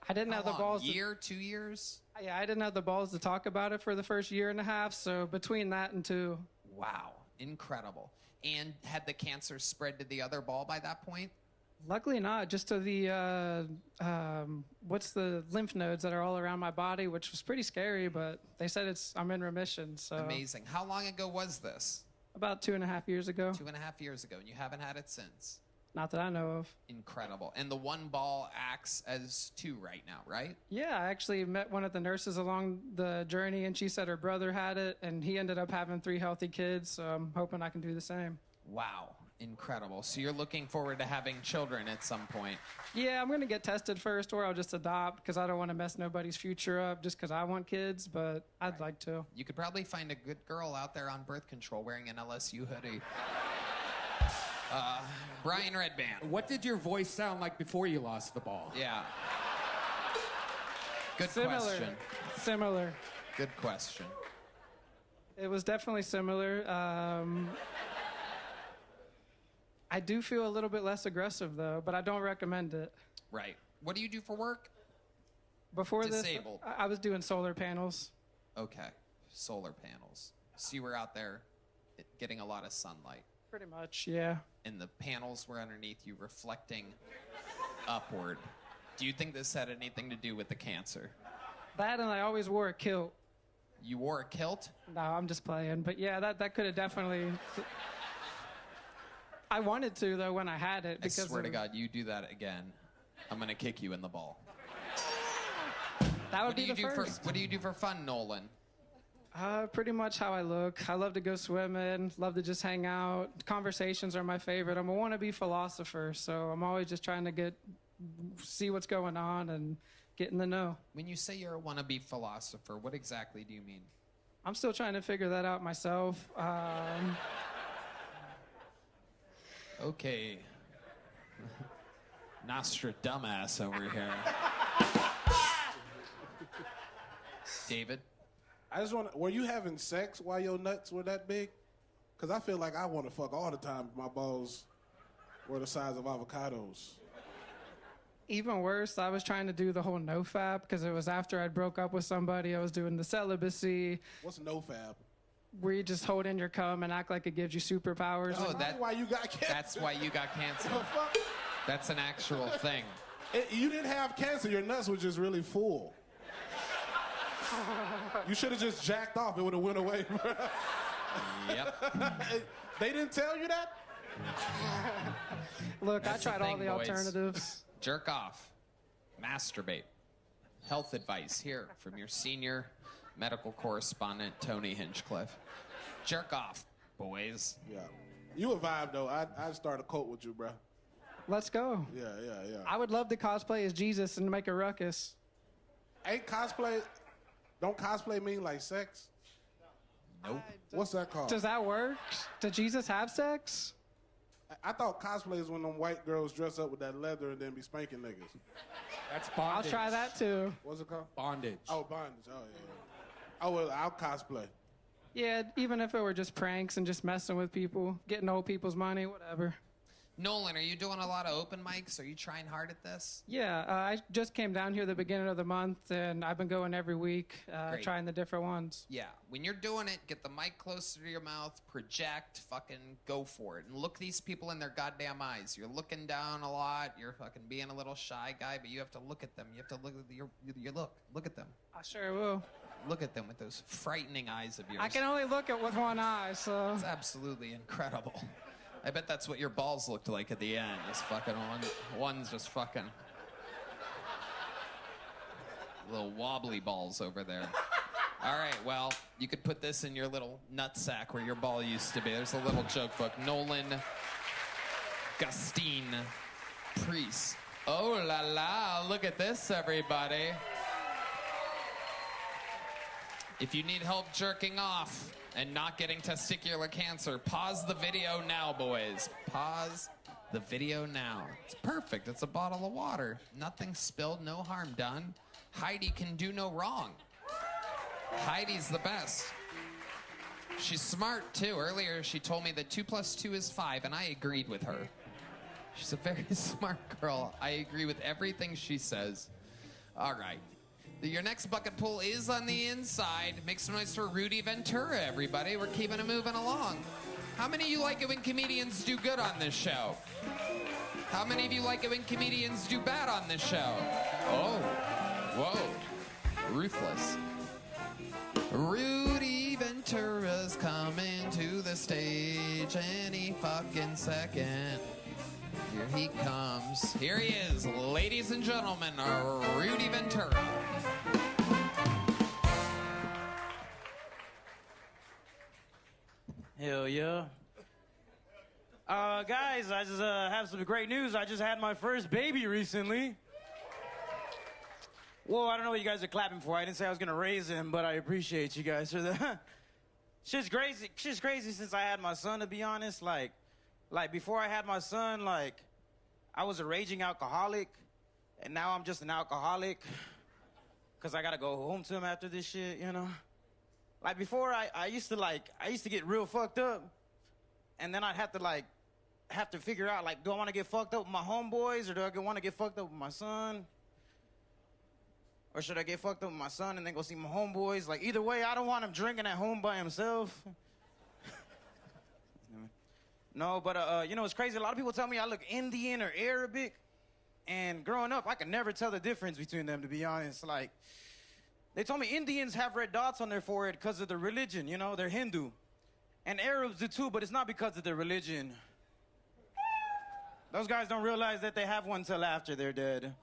I didn't have the balls. Year, 2 years? Yeah, I didn't have the balls to talk about it for the first year and a half. So between that and 2. Wow, incredible. And had the cancer spread to the other ball by that point? Luckily not, just to the, what's the lymph nodes that are all around my body, which was pretty scary, but they said I'm in remission, so. Amazing. How long ago was this? About 2.5 years ago. 2.5 years ago, and you haven't had it since? Not that I know of. Incredible. And the one ball acts as 2 right now, right? Yeah, I actually met one of the nurses along the journey, and she said her brother had it, and he ended up having 3 healthy kids, so I'm hoping I can do the same. Wow, incredible. So you're looking forward to having children at some point? Yeah, I'm going to get tested first, or I'll just adopt, because I don't want to mess nobody's future up just because I want kids, but I'd like to. You could probably find a good girl out there on birth control wearing an LSU hoodie. Brian Redband. What did your voice sound like before you lost the ball? Yeah. Good question. Similar. Good question. It was definitely similar. I do feel a little bit less aggressive, though, but I don't recommend it. Right. What do you do for work? Before Disabled. this, I was doing solar panels. Okay. Solar panels. So you were out there getting a lot of sunlight. Pretty much, yeah. And the panels were underneath you reflecting upward. Do you think this had anything to do with the cancer? That, and I always wore a kilt. You wore a kilt? No, I'm just playing. But yeah, that could have definitely... I wanted to, though, when I had it. Because I swear to God, you do that again, I'm going to kick you in the ball. That would be the first. What do you do for fun, Nolan? Pretty much how I look. I love to go swimming, love to just hang out. Conversations are my favorite. I'm a wannabe philosopher, so I'm always just trying to see what's going on and get in the know. When you say you're a wannabe philosopher, what exactly do you mean? I'm still trying to figure that out myself. Okay. Nostradamus over here. David? I just want to, were you having sex while your nuts were that big? Because I feel like I want to fuck all the time if my balls were the size of avocados. Even worse, I was trying to do the whole no-fab because it was after I broke up with somebody. I was doing the celibacy. What's no-fab? Where you just hold in your cum and act like it gives you superpowers. Oh, that's why you got cancer. That's why you got cancer. The fuck? That's an actual thing. You didn't have cancer. Your nuts were just really full. You should have just jacked off. It would have went away. Yep. They didn't tell you that? Look, That's I tried all thing, the boys. alternatives. Jerk off. Masturbate. Health advice here from your senior medical correspondent, Tony Hinchcliffe. Jerk off, boys. Yeah. You a vibe, though. I'd start a cult with you, bro. Let's go. Yeah. I would love to cosplay as Jesus and make a ruckus. Ain't cosplay... Don't cosplay mean like sex? Nope. What's that called? Does that work? Did Jesus have sex? I thought cosplay is when them white girls dress up with that leather and then be spanking niggas. That's I'll bondage. try that too. What's it called? Bondage. Oh, bondage. Oh, yeah. Oh, well, I'll cosplay. Yeah, even if it were just pranks and just messing with people, getting old people's money, whatever. Nolan, are you doing a lot of open mics? Are you trying hard at this? Yeah, I just came down here the beginning of the month, and I've been going every week, Great. trying the different ones. Yeah. When you're doing it, get the mic closer to your mouth, project, fucking go for it. And look these people in their goddamn eyes. You're looking down a lot. You're fucking being a little shy guy, but you have to look at them. You have to look at your look. Look at them. I sure will. Look at them with those frightening eyes of yours. I can only look at with one eye, so... It's absolutely incredible. I bet that's what your balls looked like at the end. Just fucking one's just fucking little wobbly balls over there. All right, well, you could put this in your little nutsack where your ball used to be. There's a little joke book. Nolan Gustine Priest. Oh la la, look at this, everybody. If you need help jerking off and not getting testicular cancer, pause the video now, boys. Pause the video now. It's perfect. It's a bottle of water. Nothing spilled, no harm done. Heidi can do no wrong. Heidi's the best. She's smart, too. Earlier, she told me that 2 + 2 is 5, and I agreed with her. She's a very smart girl. I agree with everything she says. All right. Your next bucket pull is on the inside. Make some noise for Rudy Ventura, everybody. We're keeping it moving along. How many of you like it when comedians do good on this show? How many of you like it when comedians do bad on this show? Oh, whoa, ruthless. Rudy Ventura's coming to the stage any fucking second. Here he comes. Here he is, ladies and gentlemen, Rudy Ventura. Hell yeah. Guys, I just have some great news. I just had my first baby recently. Whoa, I don't know what you guys are clapping for. I didn't say I was going to raise him, but I appreciate you guys for that. Shit's crazy since I had my son, to be honest. Like before I had my son, like, I was a raging alcoholic, and now I'm just an alcoholic because I got to go home to him after this shit, you know? Like, before, I used to get real fucked up, and then I'd have to figure out, like, do I want to get fucked up with my homeboys, or do I want to get fucked up with my son? Or should I get fucked up with my son and then go see my homeboys? Like, either way, I don't want him drinking at home by himself. No, but, you know, it's crazy. A lot of people tell me I look Indian or Arabic, and growing up, I could never tell the difference between them, to be honest. Like, they told me Indians have red dots on their forehead because of their religion, you know, they're Hindu. And Arabs do too, but it's not because of their religion. Those guys don't realize that they have one till after they're dead.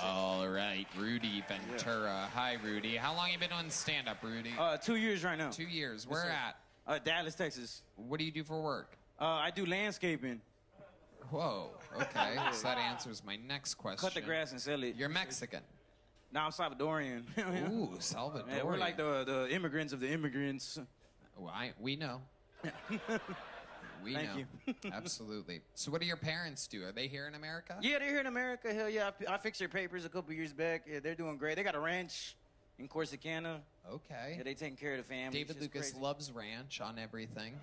All right, Rudy Ventura. Yeah. Hi, Rudy. How long have you been on stand-up, Rudy? 2 years right now. 2 years. Where at? Dallas, Texas. What do you do for work? I do landscaping. Whoa, okay. So that answers my next question. Cut the grass and sell it. You're Mexican. No, I'm Salvadorian. Ooh, Salvadorian. Yeah, we're like the immigrants of the immigrants. Well, we know. We Thank know. you. Absolutely. So what do your parents do? Are they here in America? Yeah, they're here in America. Hell yeah. I fixed their papers a couple years back. Yeah, they're doing great. They got a ranch in Corsicana. Okay. Yeah, they taking care of the family. David Lucas loves ranch on everything.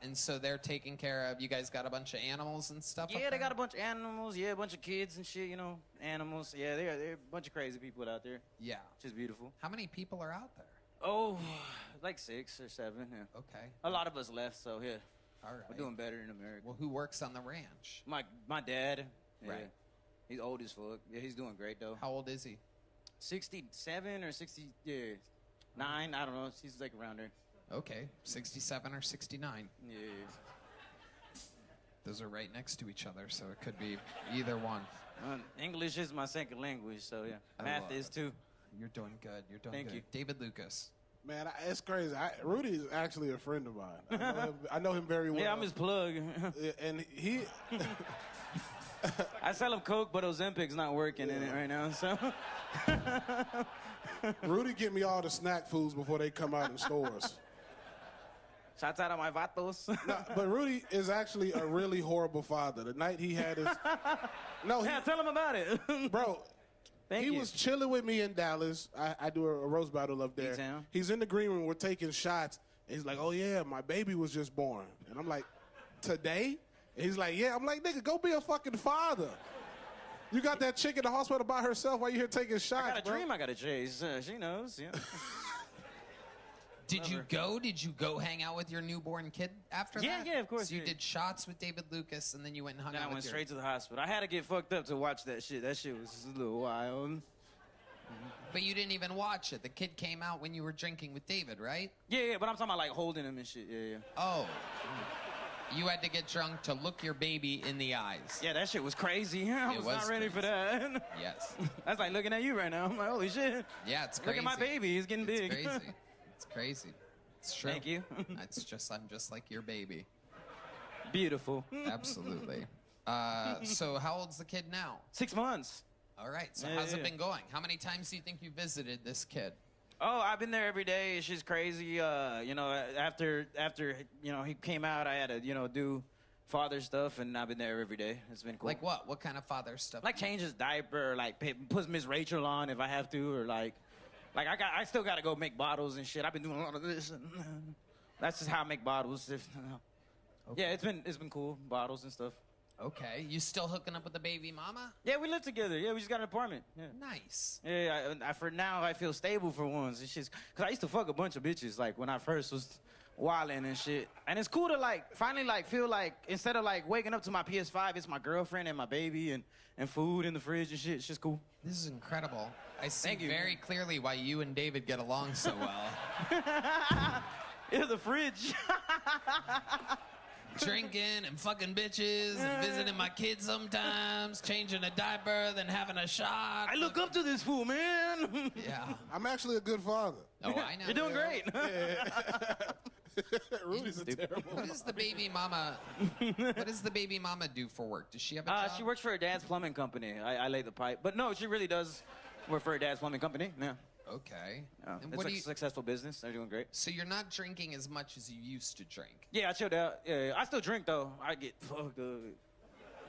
And so they're taking care of, you guys got a bunch of animals and stuff? Yeah, they got a bunch of animals. Yeah, a bunch of kids and shit, you know, animals. Yeah, they're a bunch of crazy people out there. Yeah. Which is beautiful. How many people are out there? Oh, like 6 or 7, yeah. Okay. A lot of us left, so yeah. All right. We're doing better in America. Well, who works on the ranch? My dad. Yeah. Right. He's old as fuck. Yeah, he's doing great though. How old is he? 67 or 60? Yeah, 9. I don't know. He's like around there. Okay, 67 or 69. Yeah. Those are right next to each other, so it could be either one. English is my second language, so yeah. I Math love is it. too. You're doing good. You're doing Thank good. you. David Lucas. Man, it's crazy. Rudy is actually a friend of mine. I know him very well. Yeah, I'm his plug. And he... I sell him Coke, but Ozempic's not working in it right now, so... Rudy get me all the snack foods before they come out in stores. Shots out of my vatos. No, but Rudy is actually a really horrible father. The night he had his... No, yeah, tell him about it. Bro, Thank he you. was chilling with me in Dallas. I do a roast battle up there. E-town. He's in the green room. We're taking shots. And he's like, oh, yeah, my baby was just born. And I'm like, today? And he's like, yeah. I'm like, nigga, go be a fucking father. You got that chick in the hospital by herself while you here taking shots, I got a bro. dream I got to chase. She knows, yeah. Did you go hang out with your newborn kid after Yeah, that? yeah, of course, So you yeah. did shots with David Lucas, and then you went and hung Then out I went with straight to the hospital. I had to get fucked up to watch that shit. That shit was just a little wild. But you didn't even watch it. The kid came out when you were drinking with David, right? Yeah, but I'm talking about like holding him and shit. Yeah. Oh. You had to get drunk to look your baby in the eyes. Yeah, that shit was crazy. I was not ready for that. Yes. That's like looking at you right now. I'm like, holy shit. Yeah, it's Look crazy. at my baby. He's getting big. It's crazy. It's crazy. It's true. Thank you. I'm just like your baby. Beautiful. Absolutely. So how old's the kid now? 6 months. All right. So Yeah, how's it yeah. been going? How many times do you think you visited this kid? Oh, I've been there every day. It's just crazy. You know, after you know he came out, I had to do father stuff, and I've been there every day. It's been cool. Like what? What kind of father stuff? Like change his diaper, like put Miss Rachel on if I have to, or like I still gotta go make bottles and shit. I've been doing a lot of this. And, that's just how I make bottles. Okay. Yeah, it's been cool, bottles and stuff. Okay. You still hooking up with the baby mama? Yeah, we live together. Yeah, we just got an apartment. Yeah. Nice. Yeah, for now I feel stable for once. It's just cause I used to fuck a bunch of bitches like when I first was wilding and shit. And it's cool to like finally like feel like instead of like waking up to my PS5, it's my girlfriend and my baby and food in the fridge and shit. It's just cool. This is incredible. I see Thank you. very clearly why you and David get along so well. Yeah, the fridge. Drinking and fucking bitches and visiting my kids sometimes, changing a diaper, then having a shot. I look up to this fool, man. Yeah. I'm actually a good father. Oh, I know. You're doing great. Rudy's a terrible What does the baby mama? What does the baby mama do for work? Does she have a job? She works for her dad's plumbing company. I lay the pipe. But no, she really does work for her dad's plumbing company. Yeah. Okay. And It's what a do you? successful business. They're doing great. So you're not drinking as much as you used to drink. Yeah, I chilled out. Yeah, I still drink though. I get fucked up.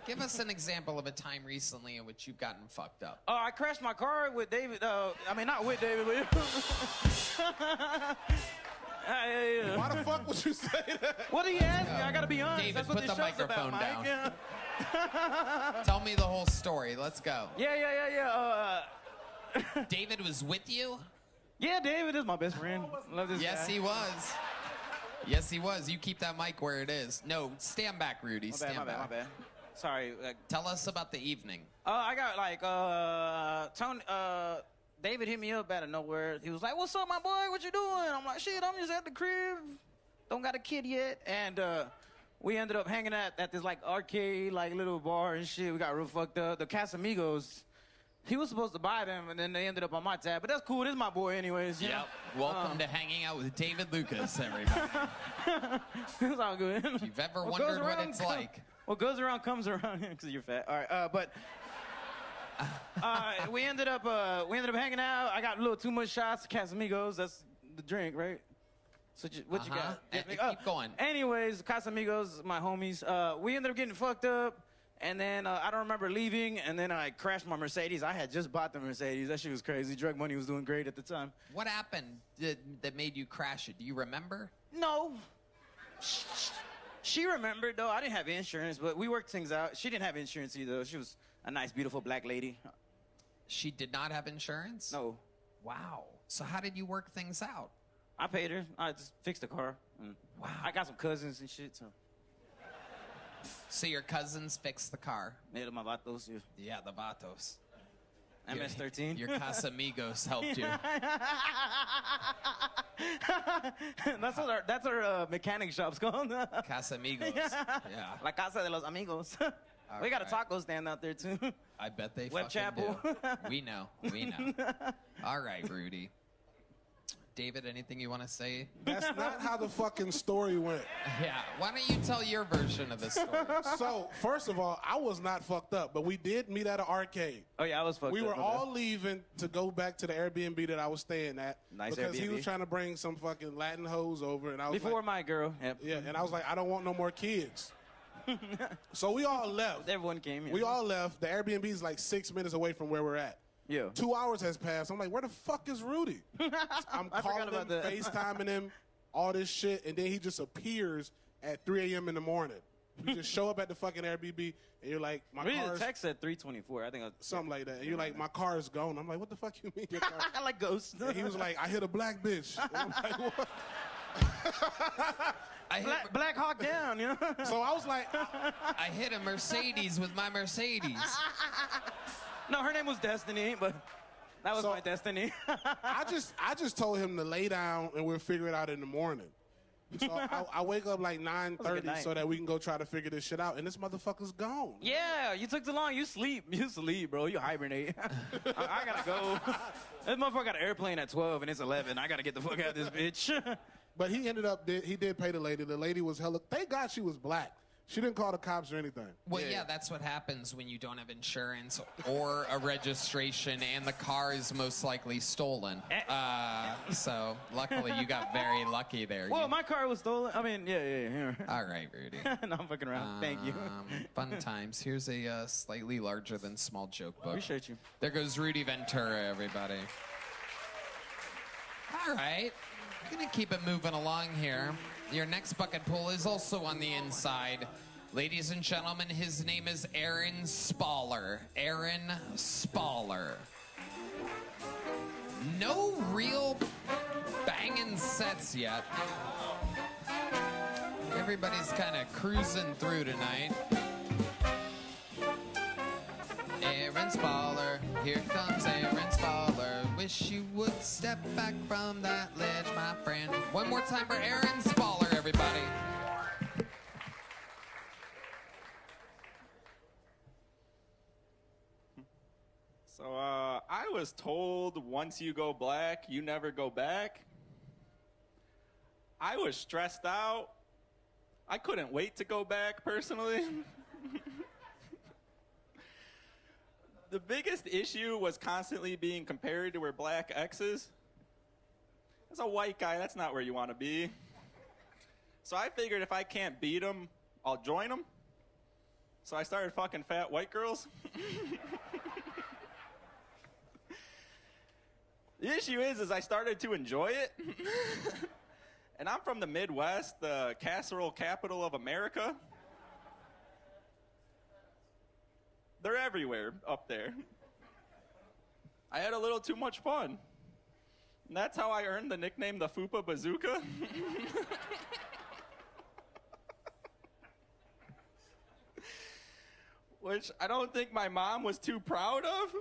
Give us an example of a time recently in which you've gotten fucked up. Oh, I crashed my car with David. I mean, not with David, but. Yeah. Why the fuck would you say that? What do you ask me? I gotta be honest. David, That's what put this the show's about, microphone Mike. down. Yeah. Tell me the whole story. Let's go. Yeah. David was with you? Yeah, David is my best friend. Love this Yes, guy. he was. Yes, he was. You keep that mic where it is. No, stand back, Rudy. My Stand bad, back. my bad. Sorry. Tell us about the evening. I got like Tony. David hit me up out of nowhere. He was like, "What's up, my boy? What you doing?" I'm like, "Shit, I'm just at the crib. Don't got a kid yet." And we ended up hanging out at this like arcade, like little bar and shit. We got real fucked up. The Casamigos. He was supposed to buy them, and then they ended up on my tab. But that's cool. This is my boy, anyways. You Yep. know? Welcome to hanging out with David Lucas, everybody. It's all good. If you've ever What wondered goes what around it's come- like. What goes around comes around because you're fat. All right, but we ended up hanging out. I got a little too much shots. Casamigos, that's the drink, right? So what you got? Keep going. Anyways, Casamigos, my homies. We ended up getting fucked up, and then I don't remember leaving, and then I crashed my Mercedes. I had just bought the Mercedes. That shit was crazy. Drug money was doing great at the time. What happened that made you crash it? Do you remember? No. She remembered, though. I didn't have insurance, but we worked things out. She didn't have insurance either. She was a nice, beautiful black lady. She did not have insurance? No. Wow. So how did you work things out? I paid her. I just fixed the car. Wow. I got some cousins and shit, so. So your cousins fixed the car? Yeah, my vatos. Yeah, the vatos. MS-13. Your Casamigos helped you. that's our mechanic shop's called. Casamigos. Yeah. La Casa de los Amigos. We got a taco stand out there too. I bet they Web fucking Chapel. do. We know. All right, Rudy. David, anything you want to say? That's not how the fucking story went. Yeah. Why don't you tell your version of the story? So, first of all, I was not fucked up, but we did meet at an arcade. Oh, yeah, I was fucked up. We were Okay. all leaving to go back to the Airbnb that I was staying at. Nice because he Airbnb. was trying to bring some fucking Latin hoes over. And I was Before like, my girl. Yep. Yeah, and I was like, I don't want no more kids. So we all left. Everyone came. Yeah. We all left. The Airbnb is like 6 minutes away from where we're at. Yeah. 2 hours has passed. I'm like, where the fuck is Rudy? I'm I calling forgot about him, that. FaceTiming him, all this shit, and then he just appears at 3 a.m. in the morning. You just show up at the fucking Airbnb, and you're like, my Read car's... the text at 3:24. I think something like that. And you're like, my car is gone. I'm like, what the fuck you mean your car? I like ghosts. And he was like, I hit a black bitch. And I'm like, what? Black Hawk down, you know? So I was like... I hit a Mercedes with my Mercedes. No, her name was Destiny, but that was my destiny. I just told him to lay down and we'll figure it out in the morning. So I wake up like 9:30 so that we can go try to figure this shit out, and this motherfucker's gone. Yeah, you took too long. You sleep, bro. You hibernate. I gotta go. This motherfucker got an airplane at 12 and it's 11. I gotta get the fuck out of this bitch. But he ended up, he did pay the lady. The lady was hella, thank God she was black. She didn't call the cops or anything. Well, yeah, that's what happens when you don't have insurance or a registration, and the car is most likely stolen. So, luckily, you got very lucky there. Well, my car was stolen. I mean, yeah. All right, Rudy. No, I'm fucking around. Thank you. Fun times. Here's a slightly larger than small joke book. Appreciate you. There goes Rudy Ventura, everybody. All right. I'm going to keep it moving along here. Your next bucket pull is also on the inside. Ladies and gentlemen, his name is Aaron Spaller. Aaron Spaller. No real banging sets yet. Everybody's kind of cruising through tonight. Aaron Spaller, here comes Aaron Spaller. Wish you would step back from that ledge, my friend. One more time for Aaron Spaller, everybody. So, I was told once you go black, you never go back. I was stressed out. I couldn't wait to go back, personally. The biggest issue was constantly being compared to her black exes. As a white guy, that's not where you want to be. So I figured if I can't beat them, I'll join them. So I started fucking fat white girls. The issue is I started to enjoy it. And I'm from the Midwest, the casserole capital of America. They're everywhere up there. I had a little too much fun. And that's how I earned the nickname the Fupa Bazooka. Which I don't think my mom was too proud of.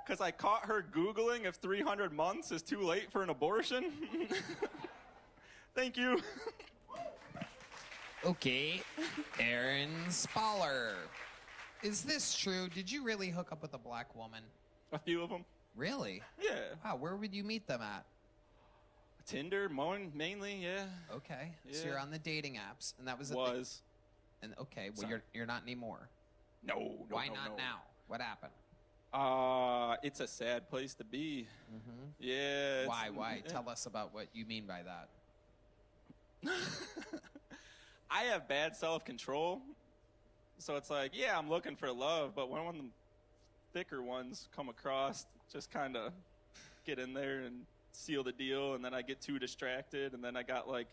Because I caught her Googling if 300 months is too late for an abortion. Thank you. Okay, Aaron Spaller. Is this true? Did you really hook up with a black woman? A few of them. Really? Yeah. Wow, where would you meet them at? Tinder, mainly, yeah. Okay, Yeah. so you're on the dating apps, and that was And okay, well Sorry. you're not anymore. No. Why not now? What happened? It's a sad place to be. Mm-hmm. Yeah. Why? Yeah. Tell us about what you mean by that. I have bad self-control. So it's like, yeah, I'm looking for love, but when the thicker ones come across, just kind of get in there and seal the deal, and then I get too distracted, and then I got like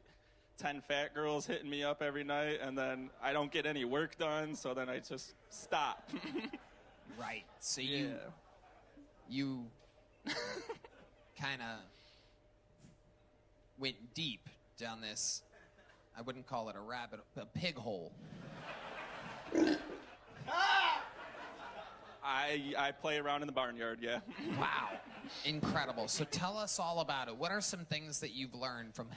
10 fat girls hitting me up every night, and then I don't get any work done, so then I just stop. Right. So you kind of went deep down this I wouldn't call it a pig hole. I play around in the barnyard, yeah. Wow. Incredible. So tell us all about it. What are some things that you've learned from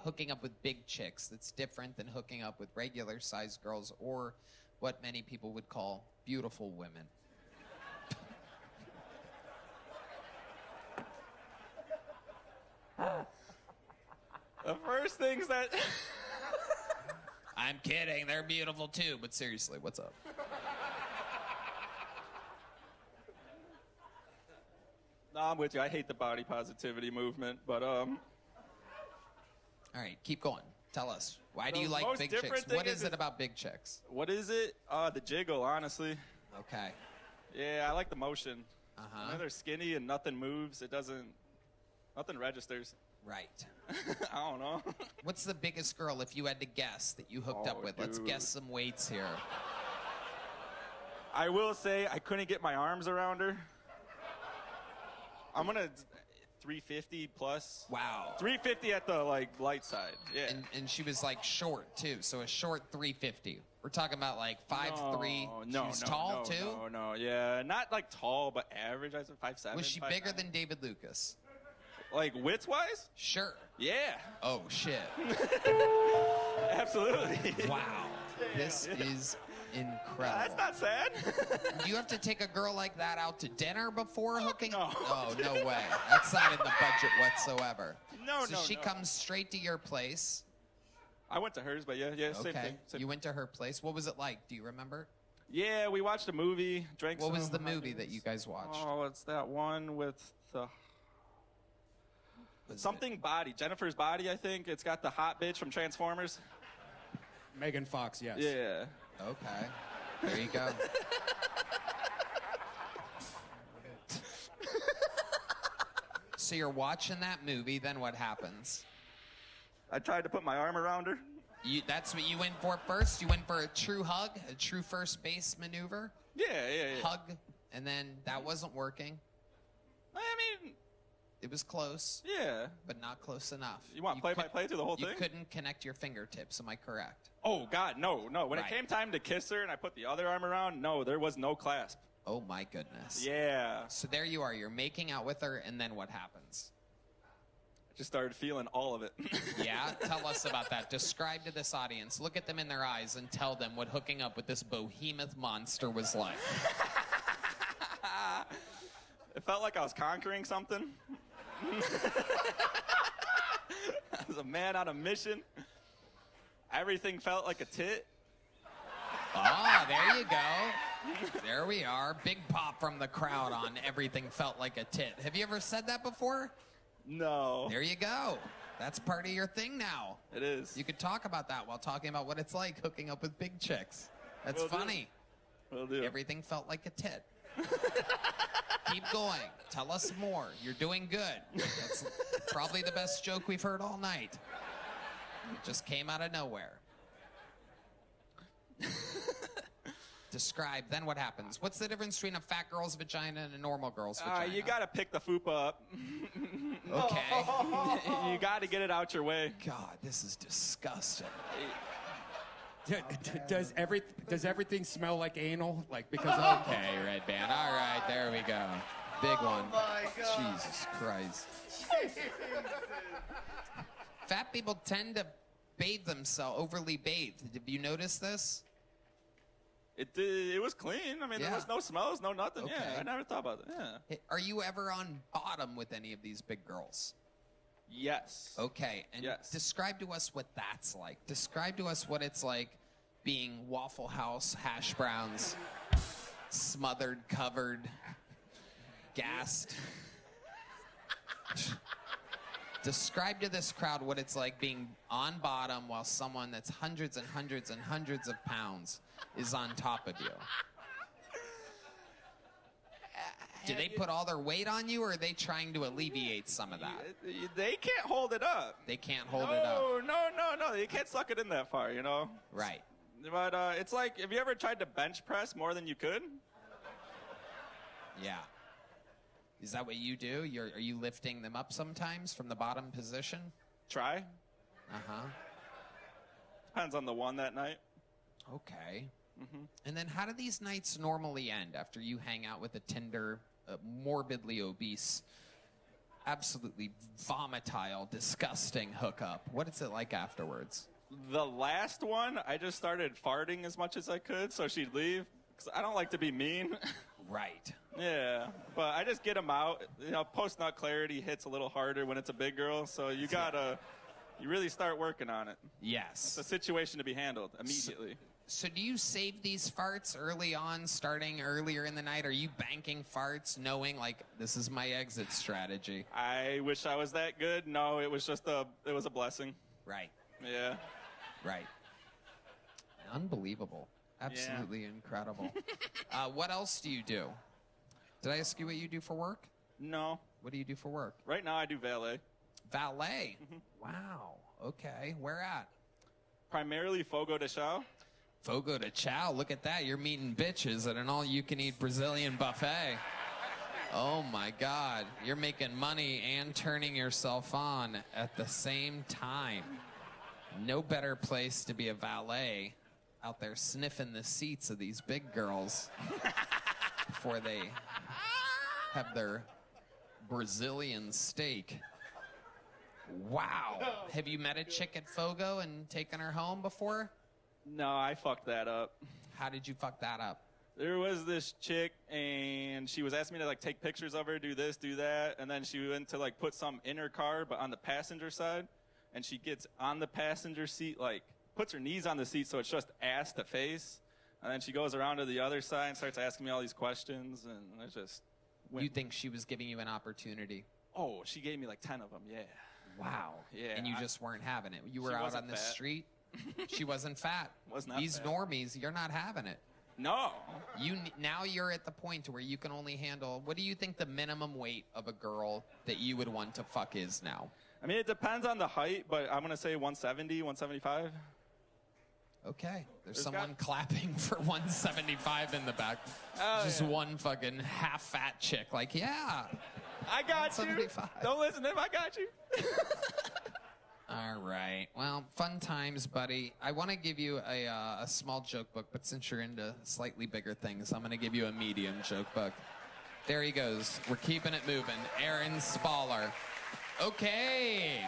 hooking up with big chicks that's different than hooking up with regular sized girls or what many people would call beautiful women? The first things that... I'm kidding. They're beautiful too. But seriously, what's up? No, I'm with you. I hate the body positivity movement, but All right, keep going. Tell us. Why do The you like most big different chicks? thing What is is it about big chicks? what is it? The jiggle, honestly. Okay. Yeah, I like the motion. Uh-huh. When they're skinny and nothing moves, nothing registers. Right. I don't know. What's the biggest girl, if you had to guess, that you hooked up with? Let's dude. guess some weights here. I will say I couldn't get my arms around her. I'm gonna 350 plus. Wow. 350 at the light side. Yeah. And she was like short too, so a short 350. We're talking about like 5'3". No, she was no, tall no, too. No, yeah, not like tall, but average. I said 5'7". Was she 5'9". bigger than David Lucas? Like width wise? Sure. Yeah. Oh shit. Absolutely. Wow. This is incredible. That's not sad. Do you have to take a girl like that out to dinner before hooking? No. Oh, no way. That's not in the budget whatsoever. No, so no, she no. comes straight to your place. I went to hers, but yeah, same Okay. thing. Same. You went to her place. What was it like? Do you remember? Yeah, we watched a movie, drank What was some the hot movie dogs. that you guys watched? Oh, it's that one with the... Something Body. Jennifer's Body, I think. It's got the hot bitch from Transformers. Megan Fox, yes. Yeah. Okay. There you go. So you're watching that movie, then what happens? I tried to put my arm around her. That's what you went for first? You went for a true hug? A true first base maneuver? Yeah. Hug, and then that wasn't working. I mean... It was close. Yeah. But not close enough. You want play-by-play through the whole You thing? couldn't connect your fingertips, am I correct? Oh, God, no. When Right. it came time to kiss her and I put the other arm around, no, there was no clasp. Oh, my goodness. Yeah. So there you are. You're making out with her, and then what happens? I just started feeling all of it. Yeah? Tell us about that. Describe to this audience. Look at them in their eyes and tell them what hooking up with this behemoth monster was like. It felt like I was conquering something. I was a man on a mission. Everything felt like a tit. Ah, there you go. There we are. Big pop from the crowd on everything felt like a tit. Have you ever said that before? No. There you go. That's part of your thing now. It is. You could talk about that while talking about what it's like hooking up with big chicks. That's Will do. funny. Will do. Everything felt like a tit. Keep going. Tell us more. You're doing good. That's probably the best joke we've heard all night. It just came out of nowhere. Describe, then what happens? What's the difference between a fat girl's vagina and a normal girl's vagina? You gotta pick the fupa up. Okay. You gotta get it out your way. God, this is disgusting. Does everything smell like anal? Like because of Okay, Red Band. All right, there we go. Big one. my God. Jesus Christ. Fat people tend to bathe themselves, overly bathed. Have you noticed this? It was clean. I mean, there Yeah. was no smells, no nothing. Okay. Yeah, I never thought about it. Yeah. Hey, are you ever on bottom with any of these big girls? Yes. Okay, and Yes. describe to us what that's like. Describe to us what it's like being Waffle House hash browns, smothered, covered, gassed. Describe to this crowd what it's like being on bottom while someone that's hundreds and hundreds and hundreds of pounds is on top of you. Do they put all their weight on you, or are they trying to alleviate some of that? They can't hold it up. They can't hold it up. No. You can't suck it in that far, you know? Right. But it's like, have you ever tried to bench press more than you could? Yeah. Is that what you do? Are you lifting them up sometimes from the bottom position? Try. Uh-huh. depends on the one that night. Okay. And then how do these nights normally end after you hang out with a Tinder, morbidly obese, absolutely vomitile, disgusting hookup? What is it like afterwards? The last one, I just started farting as much as I could so she'd leave. Because I don't like to be mean. Right. Yeah, but I just get them out. You know, post-nut clarity hits a little harder when it's a big girl, so you really start working on it. Yes. It's a situation to be handled immediately. So do you save these farts early on, starting earlier in the night? Are you banking farts, knowing, like, this is my exit strategy? I wish I was that good. No, it was just it was a blessing. Right. Yeah. Right. Unbelievable. Absolutely incredible. What else do you do? Did I ask you what you do for work? No. What do you do for work? Right now I do valet. Valet? Wow. Okay. Where at? Primarily Fogo de Chao. Fogo de Chao. Look at that. You're meeting bitches at an all-you-can-eat Brazilian buffet. Oh, my God. You're making money and turning yourself on at the same time. No better place to be a valet out there sniffing the seats of these big girls before they have their Brazilian steak. Wow. Have you met a chick at Fogo and taken her home before? No, I fucked that up. How did you fuck that up? There was this chick, and she was asking me to, like, take pictures of her, do this, do that, and then she went to, like, put some in her car, but on the passenger side, and she gets on the passenger seat, like, puts her knees on the seat so it's just ass to face, and then she goes around to the other side and starts asking me all these questions, and it just went. You think she was giving you an opportunity? Oh, she gave me like 10 of them, yeah. Wow. Yeah. And you just weren't having it. You were She out wasn't on the fat. street. She wasn't fat. Was not These fat. normies, you're not having it. No. Now you're at the point where you can only handle. What do you think the minimum weight of a girl that you would want to fuck is now? I mean, it depends on the height, but I'm going to say 170, 175. Okay. There's There's someone clapping for 175 in the back. Oh, Just yeah. one fucking half-fat chick. Like, yeah. I got you. 175. Don't listen to him. I got you. All right. Well, fun times, buddy. I want to give you a small joke book, but since you're into slightly bigger things, I'm going to give you a medium joke book. There he goes. We're keeping it moving. Aaron Spaller. Okay.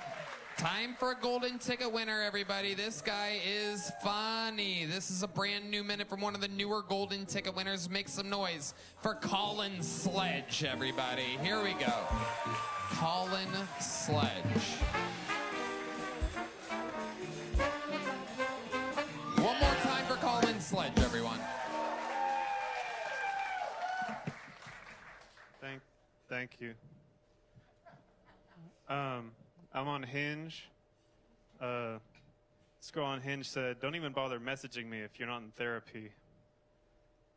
Time for a golden ticket winner, everybody. This guy is funny. This is a brand new minute from one of the newer golden ticket winners. Make some noise for Colin Sledge, everybody. Here we go. Colin Sledge. One more time for Colin Sledge, everyone. Thank you. I'm on Hinge. This girl on Hinge said, "Don't even bother messaging me if you're not in therapy."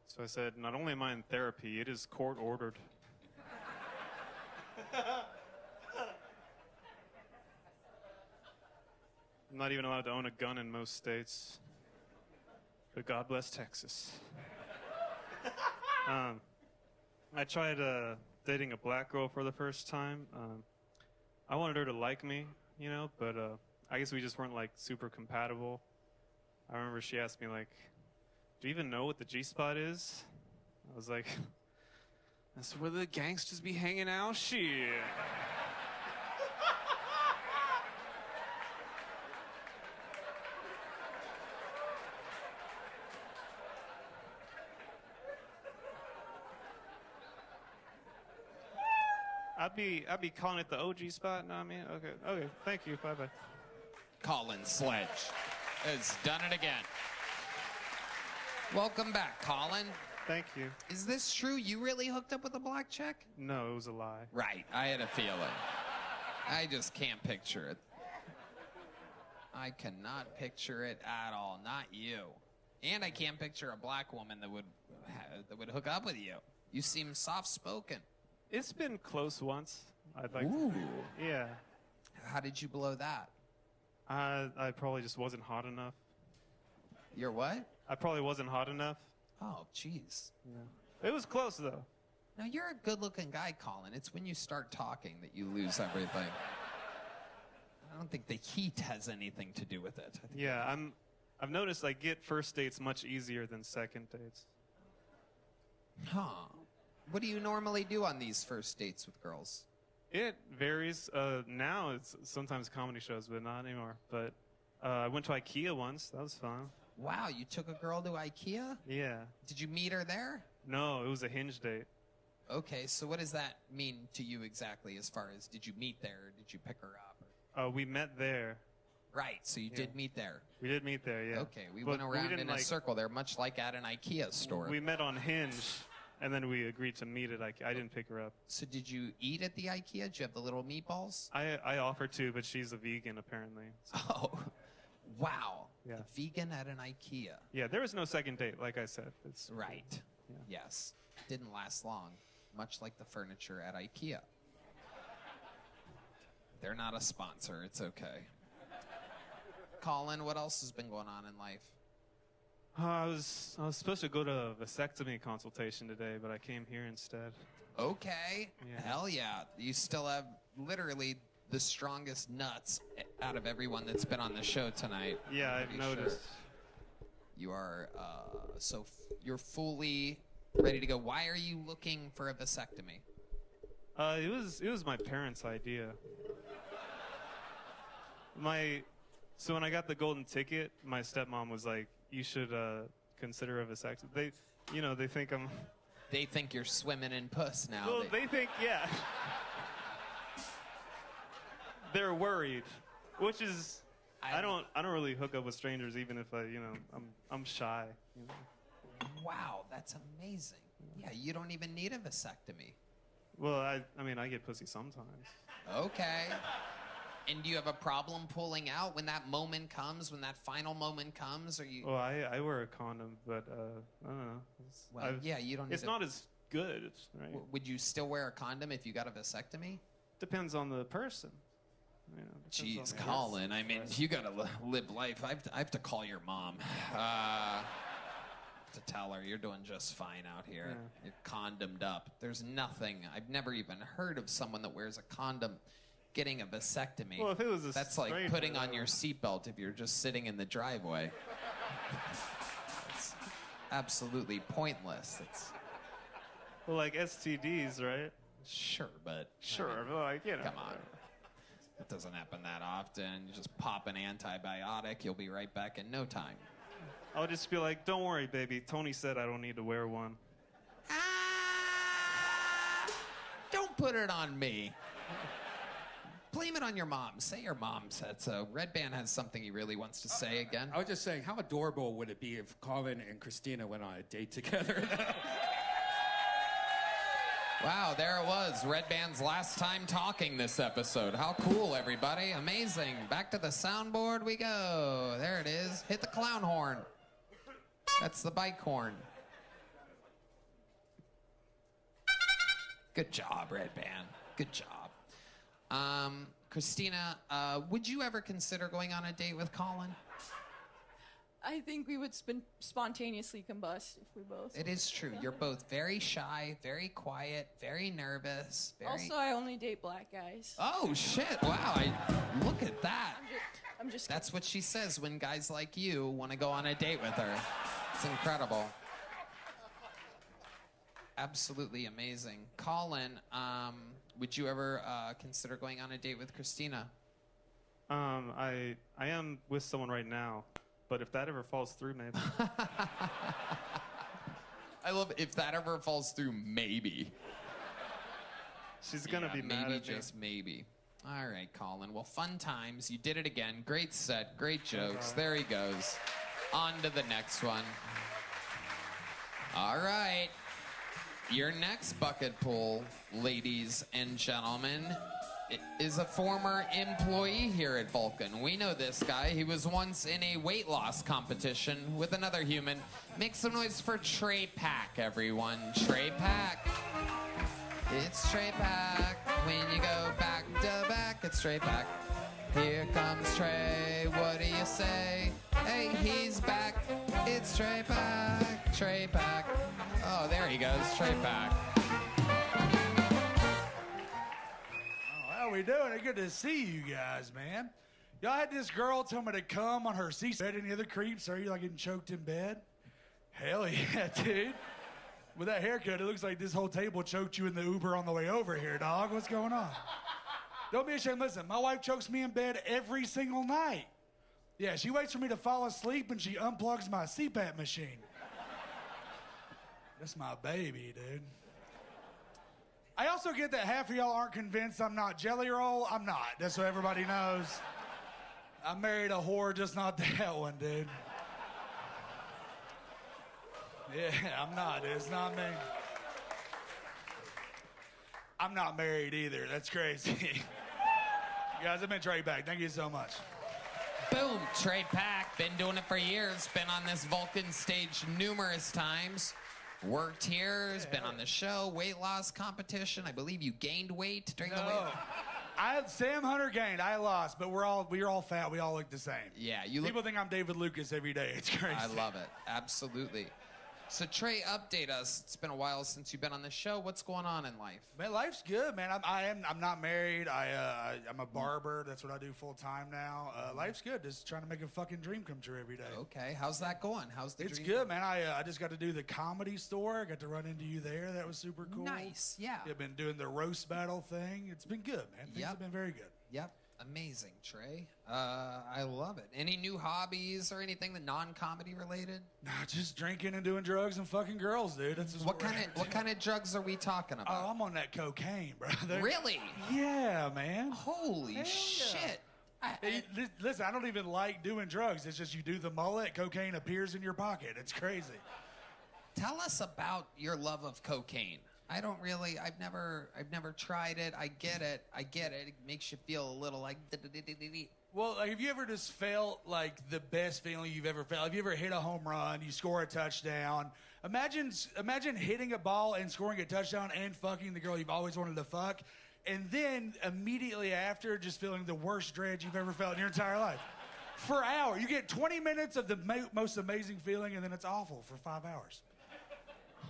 So I said, "Not only am I in therapy, it is court ordered." I'm not even allowed to own a gun in most states. But God bless Texas. I tried dating a black girl for the first time. I wanted her to like me, you know, but I guess we just weren't like super compatible. I remember she asked me like, "Do you even know what the G-spot is?" I was like, "That's where the gangsters be hanging out." Shit. I'd be calling it the OG spot. No, I mean, okay. Thank you. Bye bye. Colin Sledge has done it again. Welcome back, Colin. Thank you. Is this true? You really hooked up with a black chick? No, it was a lie. Right. I had a feeling. I just can't picture it. I cannot picture it at all. Not you. And I can't picture a black woman that would hook up with you. You seem soft-spoken. It's been close once. I'd like Ooh. to. Yeah. How did you blow that? I probably just wasn't hot enough. You're what? I probably wasn't hot enough. Oh, jeez. Yeah. It was close, though. Now, you're a good-looking guy, Colin. It's when you start talking that you lose everything. I don't think the heat has anything to do with it. Yeah, I've noticed I get first dates much easier than second dates. Huh. What do you normally do on these first dates with girls? It varies. Now it's sometimes comedy shows, but not anymore. But I went to IKEA once. That was fun. Wow, you took a girl to IKEA? Yeah. Did you meet her there? No, it was a Hinge date. Okay, so what does that mean to you exactly as far as did you meet there or did you pick her up? We met there. Right, so you did meet there. We did meet there, yeah. Okay, we But went around didn't, in a circle there, much like at an IKEA store. We met on Hinge, and then we agreed to meet at IKEA. I didn't pick her up. So did you eat at the IKEA? Did you have the little meatballs? I offered to, but she's a vegan, apparently. So. Oh, wow. Yeah. A vegan at an IKEA. Yeah, there was no second date, like I said. It's Right. Yeah. Yes. Didn't last long, much like the furniture at IKEA. They're not a sponsor. It's okay. Colin, what else has been going on in life? I was supposed to go to a vasectomy consultation today, but I came here instead. Okay. Yeah. Hell yeah. You still have literally the strongest nuts out of everyone that's been on the show tonight. Yeah, I've noticed. You are, you're fully ready to go. Why are you looking for a vasectomy? It was my parents' idea. So when I got the golden ticket, my stepmom was like, "You should consider a vasectomy." They think I'm. They think you're swimming in puss now. Well, they think, yeah. They're worried, which is I don't really hook up with strangers, even if I'm shy. Wow, that's amazing. Yeah, you don't even need a vasectomy. Well, I mean, I get pussy sometimes. Okay. And do you have a problem pulling out when that moment comes, when that final moment comes? Or you? Well, I wear a condom, but I don't know. You don't need It's not as good, right? Would you still wear a condom if you got a vasectomy? Depends on the person. Jeez, Colin, I mean, you gotta live life. I have to call your mom to tell her you're doing just fine out here. Yeah. You're condomed up. There's nothing. I've never even heard of someone that wears a condom getting a vasectomy. Well, if it was a that's like stranger, putting on your seatbelt if you're just sitting in the driveway. It's absolutely pointless. Well, like STDs, right? Sure, but sure, I mean, but like come on. It doesn't happen that often. You just pop an antibiotic, you'll be right back in no time. I'll just be like, "Don't worry, baby. Tony said I don't need to wear one." Don't put it on me. Blame it on your mom. Say your mom said so. Red Band has something he really wants to say again. I was just saying, how adorable would it be if Colin and Christina went on a date together? Wow, there it was. Red Band's last time talking this episode. How cool, everybody. Amazing. Back to the soundboard we go. There it is. Hit the clown horn. That's the bike horn. Good job, Red Band. Good job. Christina, would you ever consider going on a date with Colin? I think we would spontaneously combust if we both. It is true. You're both very shy, very quiet, very nervous. Also, I only date black guys. Oh, shit. Wow. Look at that. I'm just That's what she says when guys like you want to go on a date with her. It's incredible. Absolutely amazing. Colin, would you ever consider going on a date with Christina? I am with someone right now, but if that ever falls through, maybe. I love if that ever falls through, maybe. She's gonna be mad maybe, at me. just maybe. All right, Colin. Well, fun times. You did it again. Great set. Great jokes. There he goes. On to the next one. All right. Your next bucket pool, ladies and gentlemen, is a former employee here at Vulcan. We know this guy. He was once in a weight loss competition with another human. Make some noise for Trey Pack, everyone. Trey Pack. It's Trey Pack. When you go back to back, it's Trey Pack. Here comes Trey. What do you say? Hey, he's back. It's Trey Pack. Trey Pack. Oh, there he goes. Trey Pack. How we doing? Good to see you guys, man. Y'all had this girl tell me to come on her seat. Any other creeps? Are you like getting choked in bed? Hell yeah, dude. With that haircut, it looks like this whole table choked you in the Uber on the way over here, dog. What's going on? Don't be ashamed. Listen, my wife chokes me in bed every single night. Yeah, she waits for me to fall asleep and she unplugs my CPAP machine. That's my baby, dude. I also get that half of y'all aren't convinced I'm not Jelly Roll. I'm not. That's what everybody knows. I married a whore, just not that one, dude. Yeah, I'm not. It's not me. I'm not married either. That's crazy. Guys, I've been Trey Pack. Thank you so much. Boom, Trey Pack, been doing it for years, been on this Vulcan stage numerous times, worked here, has been on the show, weight loss competition. I believe you gained weight during the weight. Sam Hunter gained, I lost, but we're all fat. We all look the same. Yeah, People think I'm David Lucas every day. It's crazy. I love it. Absolutely. So Trey, update us. It's been a while since you've been on the show. What's going on in life? Man, life's good, man. I'm not married. I'm a barber. That's what I do full time now. Life's good. Just trying to make a fucking dream come true every day. Okay, how's that going? How's the It's dream? good, man. I just got to do the Comedy Store. I got to run into you there. That was super cool. Nice, yeah. I've been doing the roast battle thing. It's been good, man. Things have been very good. Yep. Amazing, Trey. I love it. Any new hobbies or anything that non-comedy related? Nah, just drinking and doing drugs and fucking girls, dude. That's just What kind of drugs are we talking about? Oh, I'm on that cocaine, brother. Really? Yeah, man. Holy Hell yeah. shit. Listen, I don't even like doing drugs. It's just you do the mullet, cocaine appears in your pocket. It's crazy. Tell us about your love of cocaine. I've never tried it. I get it. It makes you feel a little like. Well, like, have you ever just felt like the best feeling you've ever felt? Have you ever hit a home run, you score a touchdown? Imagine hitting a ball and scoring a touchdown and fucking the girl you've always wanted to fuck, and then immediately after just feeling the worst dread you've ever felt in your entire life. For an hour. You get 20 minutes of the most amazing feeling, and then it's awful for 5 hours.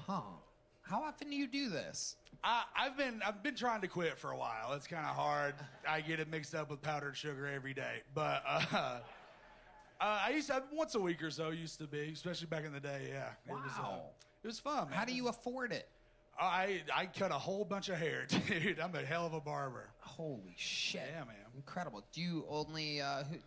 Huh. How often do you do this? I've been trying to quit for a while. It's kind of hard. I get it mixed up with powdered sugar every day. But I used to once a week or so. Used to be, especially back in the day. Yeah. Wow. It was fun, man. How do you afford it? I cut a whole bunch of hair, dude. I'm a hell of a barber. Holy shit. Yeah, man. Incredible. Do you only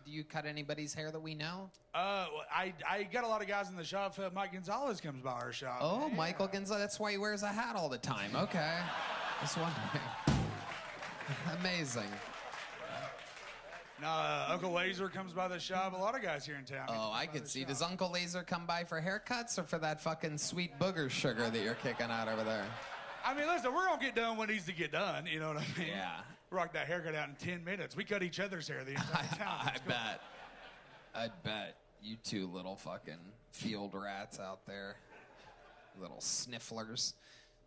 do you cut anybody's hair that we know? I got a lot of guys in the shop. Mike Gonzalez comes by our shop. Oh, yeah. Michael Gonzalez. That's why he wears a hat all the time. Okay. Just wondering. Amazing. Uncle Laser comes by the shop. A lot of guys here in town. Oh, I could see. Does Uncle Laser come by for haircuts or for that fucking sweet booger sugar that you're kicking out over there? I mean, listen, we're going to get done what needs to get done. You know what I mean? Yeah. Rock that haircut out in 10 minutes. We cut each other's hair the entire time. I bet. You two little fucking field rats out there. Little snifflers.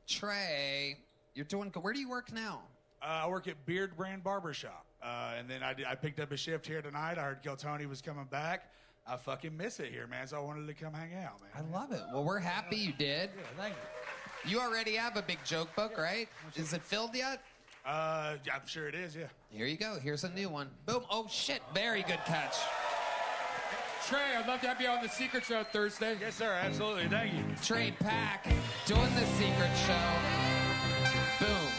Trey, where do you work now? I work at Beard Brand Barbershop. And then I picked up a shift here tonight. I heard Gil Tony was coming back. I fucking miss it here, man. So I wanted to come hang out, man. I love it. Well, we're happy you did. Yeah, thank you. You already have a big joke book, right? Is it filled yet? I'm sure it is, yeah. Here you go. Here's a new one. Boom. Oh, shit. Very good catch. Trey, I'd love to have you on The Secret Show Thursday. Yes, sir. Absolutely. Thank you. Trey Pack doing The Secret Show. Boom.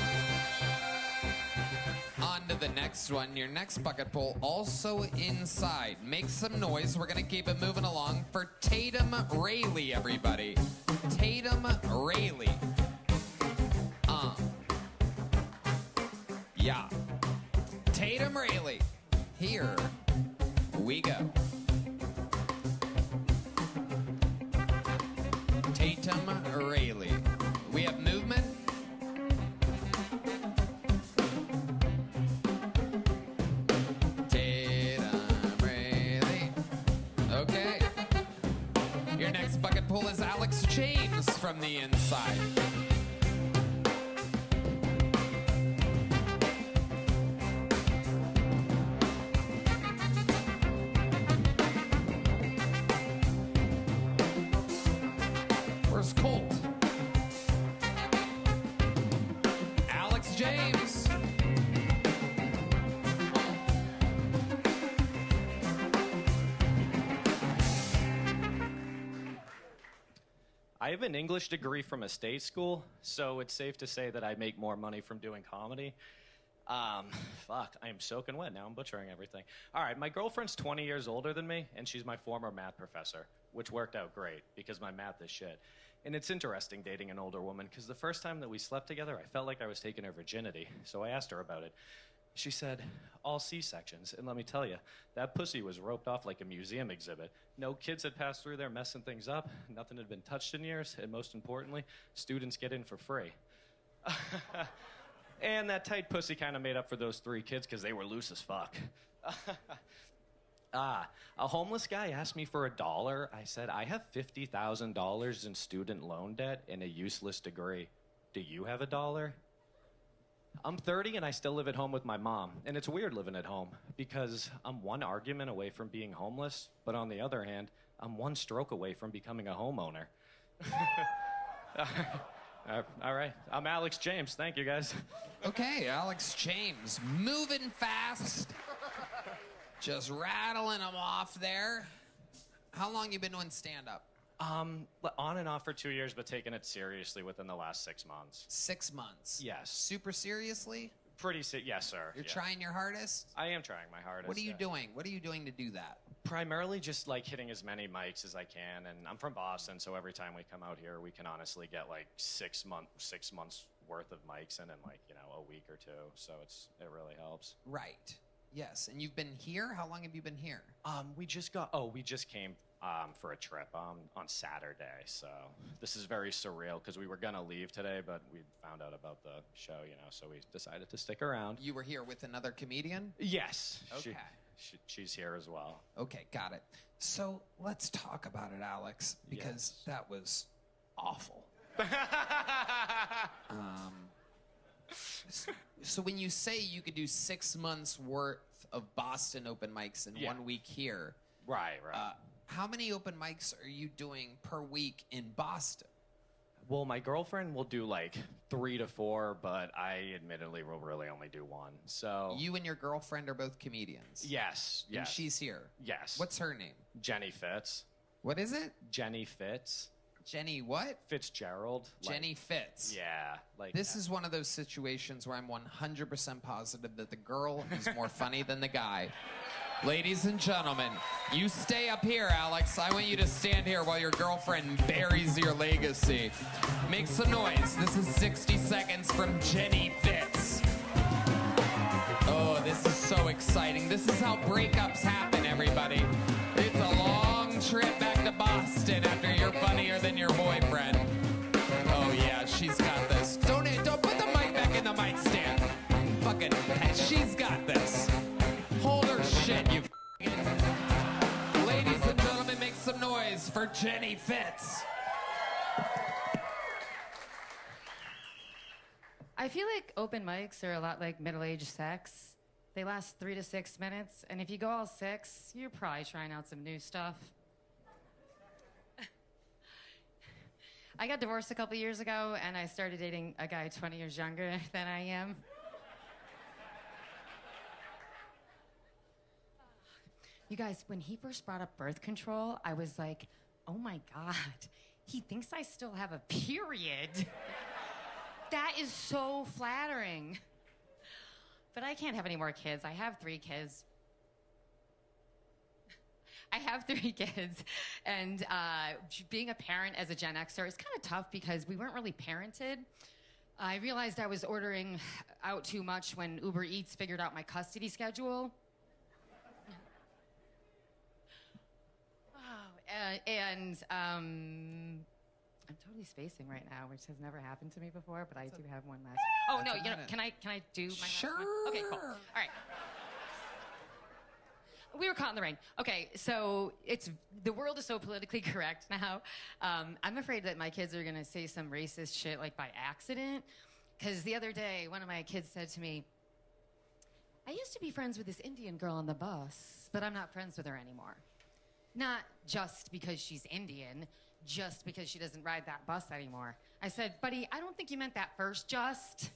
On to the next one. Your next bucket pull, also inside. Make some noise. We're going to keep it moving along for Tatum Rayleigh, everybody. Tatum Rayleigh. Yeah. Tatum Rayleigh. Here we go. Tatum Rayleigh. We have movement. Tatum Rayleigh. Okay. Your next bucket pull is Alex James from the inside. Where's Colt? Alex James. I have an English degree from a state school, so it's safe to say that I make more money from doing comedy. Fuck, I am soaking wet now. I'm butchering everything. All right, my girlfriend's 20 years older than me, and she's my former math professor, which worked out great because my math is shit. And it's interesting dating an older woman because the first time that we slept together, I felt like I was taking her virginity. So I asked her about it. She said, all C-sections. And let me tell you, that pussy was roped off like a museum exhibit. No kids had passed through there messing things up. Nothing had been touched in years. And most importantly, students get in for free. And that tight pussy kind of made up for those 3 kids because they were loose as fuck. A homeless guy asked me for $1. I said, I have $50,000 in student loan debt and a useless degree. Do you have $1? I'm 30 and I still live at home with my mom. And it's weird living at home because I'm one argument away from being homeless, but on the other hand, I'm one stroke away from becoming a homeowner. All right, I'm Alex James. Thank you, guys. Okay, Alex James, moving fast. Just rattling them off there. How long you been doing stand-up? On and off for 2 years, but taking it seriously within the last 6 months. 6 months? Yes. Super seriously? Yes, sir. You're trying your hardest? I am trying my hardest. What are you doing? What are you doing to do that? Primarily just like hitting as many mics as I can, and I'm from Boston, so every time we come out here, we can honestly get like 6 months worth of mics in like, a week or 2. So it really helps. Right. Yes. And you've been here? How long have you been here? We just came for a trip on Saturday. So this is very surreal because we were gonna leave today, but we found out about the show, so we decided to stick around. You were here with another comedian? Yes. Okay. She's here as well. Okay, got it. So let's talk about it, Alex, because that was awful. So when you say you could do 6 months worth of Boston open mics in 1 week here, right. How many open mics are you doing per week in Boston? Well, my girlfriend will do like 3 to 4, but I admittedly will really only do 1. So you and your girlfriend are both comedians? Yes. And she's here? Yes. What's her name? Jenny Fitz. What is it? Jenny Fitz. Jenny what? Fitzgerald. Jenny Fitz. Yeah. This is one of those situations where I'm 100% positive that the girl is more funny than the guy. Ladies and gentlemen, you stay up here, Alex. I want you to stand here while your girlfriend buries your legacy. Make some noise. This is 60 seconds from Jenny Fitz. Oh, this is so exciting. This is how breakups happen, everybody. It's a long trip back to Boston after you're funnier than your boyfriend. Oh, yeah, she's got this. Don't put the mic back in the mic stand. Fucking, she's got this. Hold her shit, you Ladies and gentlemen, make some noise for Jenny Fitz. I feel like open mics are a lot like middle-aged sex. They last 3 to 6 minutes, and if you go all 6, you're probably trying out some new stuff. I got divorced a couple years ago, and I started dating a guy 20 years younger than I am. You guys, when he first brought up birth control, I was like, oh my God, he thinks I still have a period. That is so flattering. But I can't have any more kids. I have 3 kids. And being a parent as a Gen Xer is kind of tough because we weren't really parented. I realized I was ordering out too much when Uber Eats figured out my custody schedule. I'm totally spacing right now, which has never happened to me before, but I do have one last. Oh no, can I do my Sure. last one? Okay, cool. All right. We were caught in the rain. Okay, so the world is so politically correct now. I'm afraid that my kids are gonna say some racist shit like by accident. Because the other day, one of my kids said to me, I used to be friends with this Indian girl on the bus, but I'm not friends with her anymore. Not just because she's Indian, just because she doesn't ride that bus anymore. I said, buddy, I don't think you meant that first just.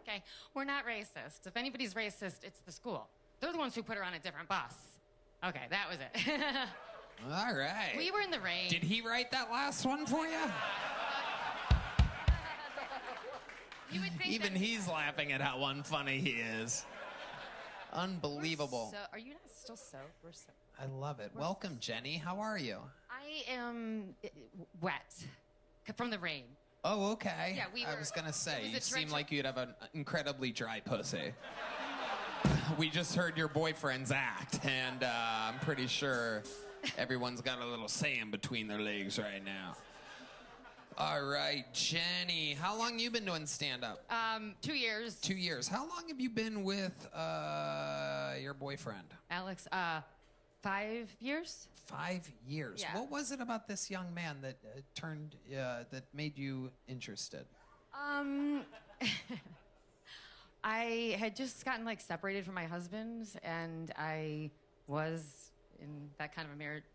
Okay, we're not racist. If anybody's racist, it's the school. They're the ones who put her on a different bus. Okay, that was it. All right. We were in the rain. Did he write that last one for you? You would think Even that- he's laughing at how unfunny he is. Unbelievable. So, are you not still soaked? We're soaked. I love it. Welcome, Jenny. How are you? I am wet from the rain. Oh, okay. Yeah, I was going to say, it was you a seem torrential- like you'd have an incredibly dry pussy. We just heard your boyfriend's act, and I'm pretty sure everyone's got a little sand between their legs right now. All right, Jenny, how long you been doing stand-up? 2 years. 2 years. How long have you been with your boyfriend? Alex, 5 years. 5 years. Yeah. What was it about this young man that that made you interested? I had just gotten separated from my husband, and I was in that kind of a marriage.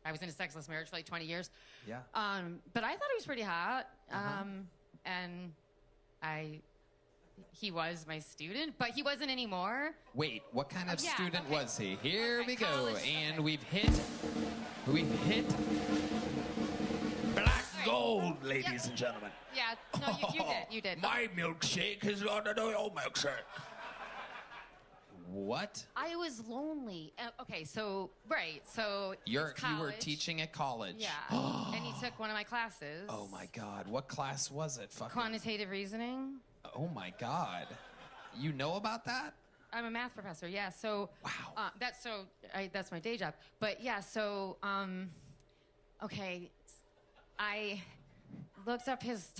I was in a sexless marriage for 20 years. Yeah. But I thought he was pretty hot. And he was my student, but he wasn't anymore. Wait, what kind of Yeah, student okay. was he? Here we go, college, and we've hit black gold, ladies and gentlemen. Yeah, no, you did. My milkshake is not your milkshake. What? I was lonely. Okay, so so You it's were college. teaching at college. Yeah, and he took one of my classes. Oh my God, what class was it? Fucking. Quantitative reasoning. Oh my God, you know about that? I'm a math professor. Yeah, so wow. That's my day job. But yeah, so okay, I looked up his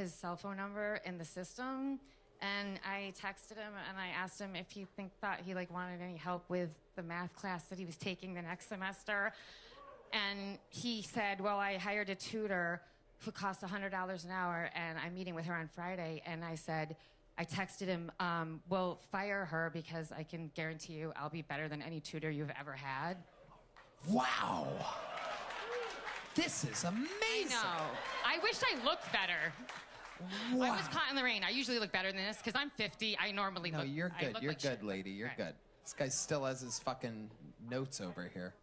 cell phone number in the system. And I texted him and I asked him if he thought he wanted any help with the math class that he was taking the next semester. And he said, well, I hired a tutor who costs $100 an hour and I'm meeting with her on Friday. And I texted him, well, fire her because I can guarantee you I'll be better than any tutor you've ever had. Wow. This is amazing. I know. I wish I looked better. Wow. I was caught in the rain. I usually look better than this because I'm 50. I normally No, look. you're I good. look You're like good, shit. lady. You're Right. good. This guy still has his fucking notes over here.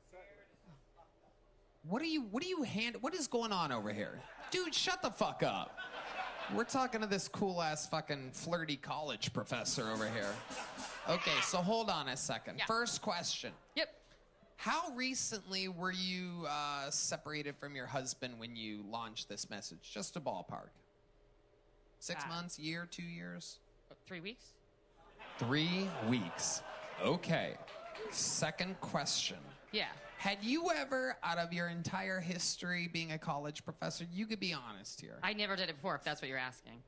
What is going on over here? Dude, shut the fuck up. We're talking to this cool ass fucking flirty college professor over here. Okay, so hold on a second. Yeah. First question. Yep. How recently were you separated from your husband when you launched this message? Just a ballpark. 6 months, year, 2 years? 3 weeks. 3 weeks. Okay. Second question. Yeah. Had you ever, out of your entire history being a college professor, you could be honest here. I never did it before, if that's what you're asking.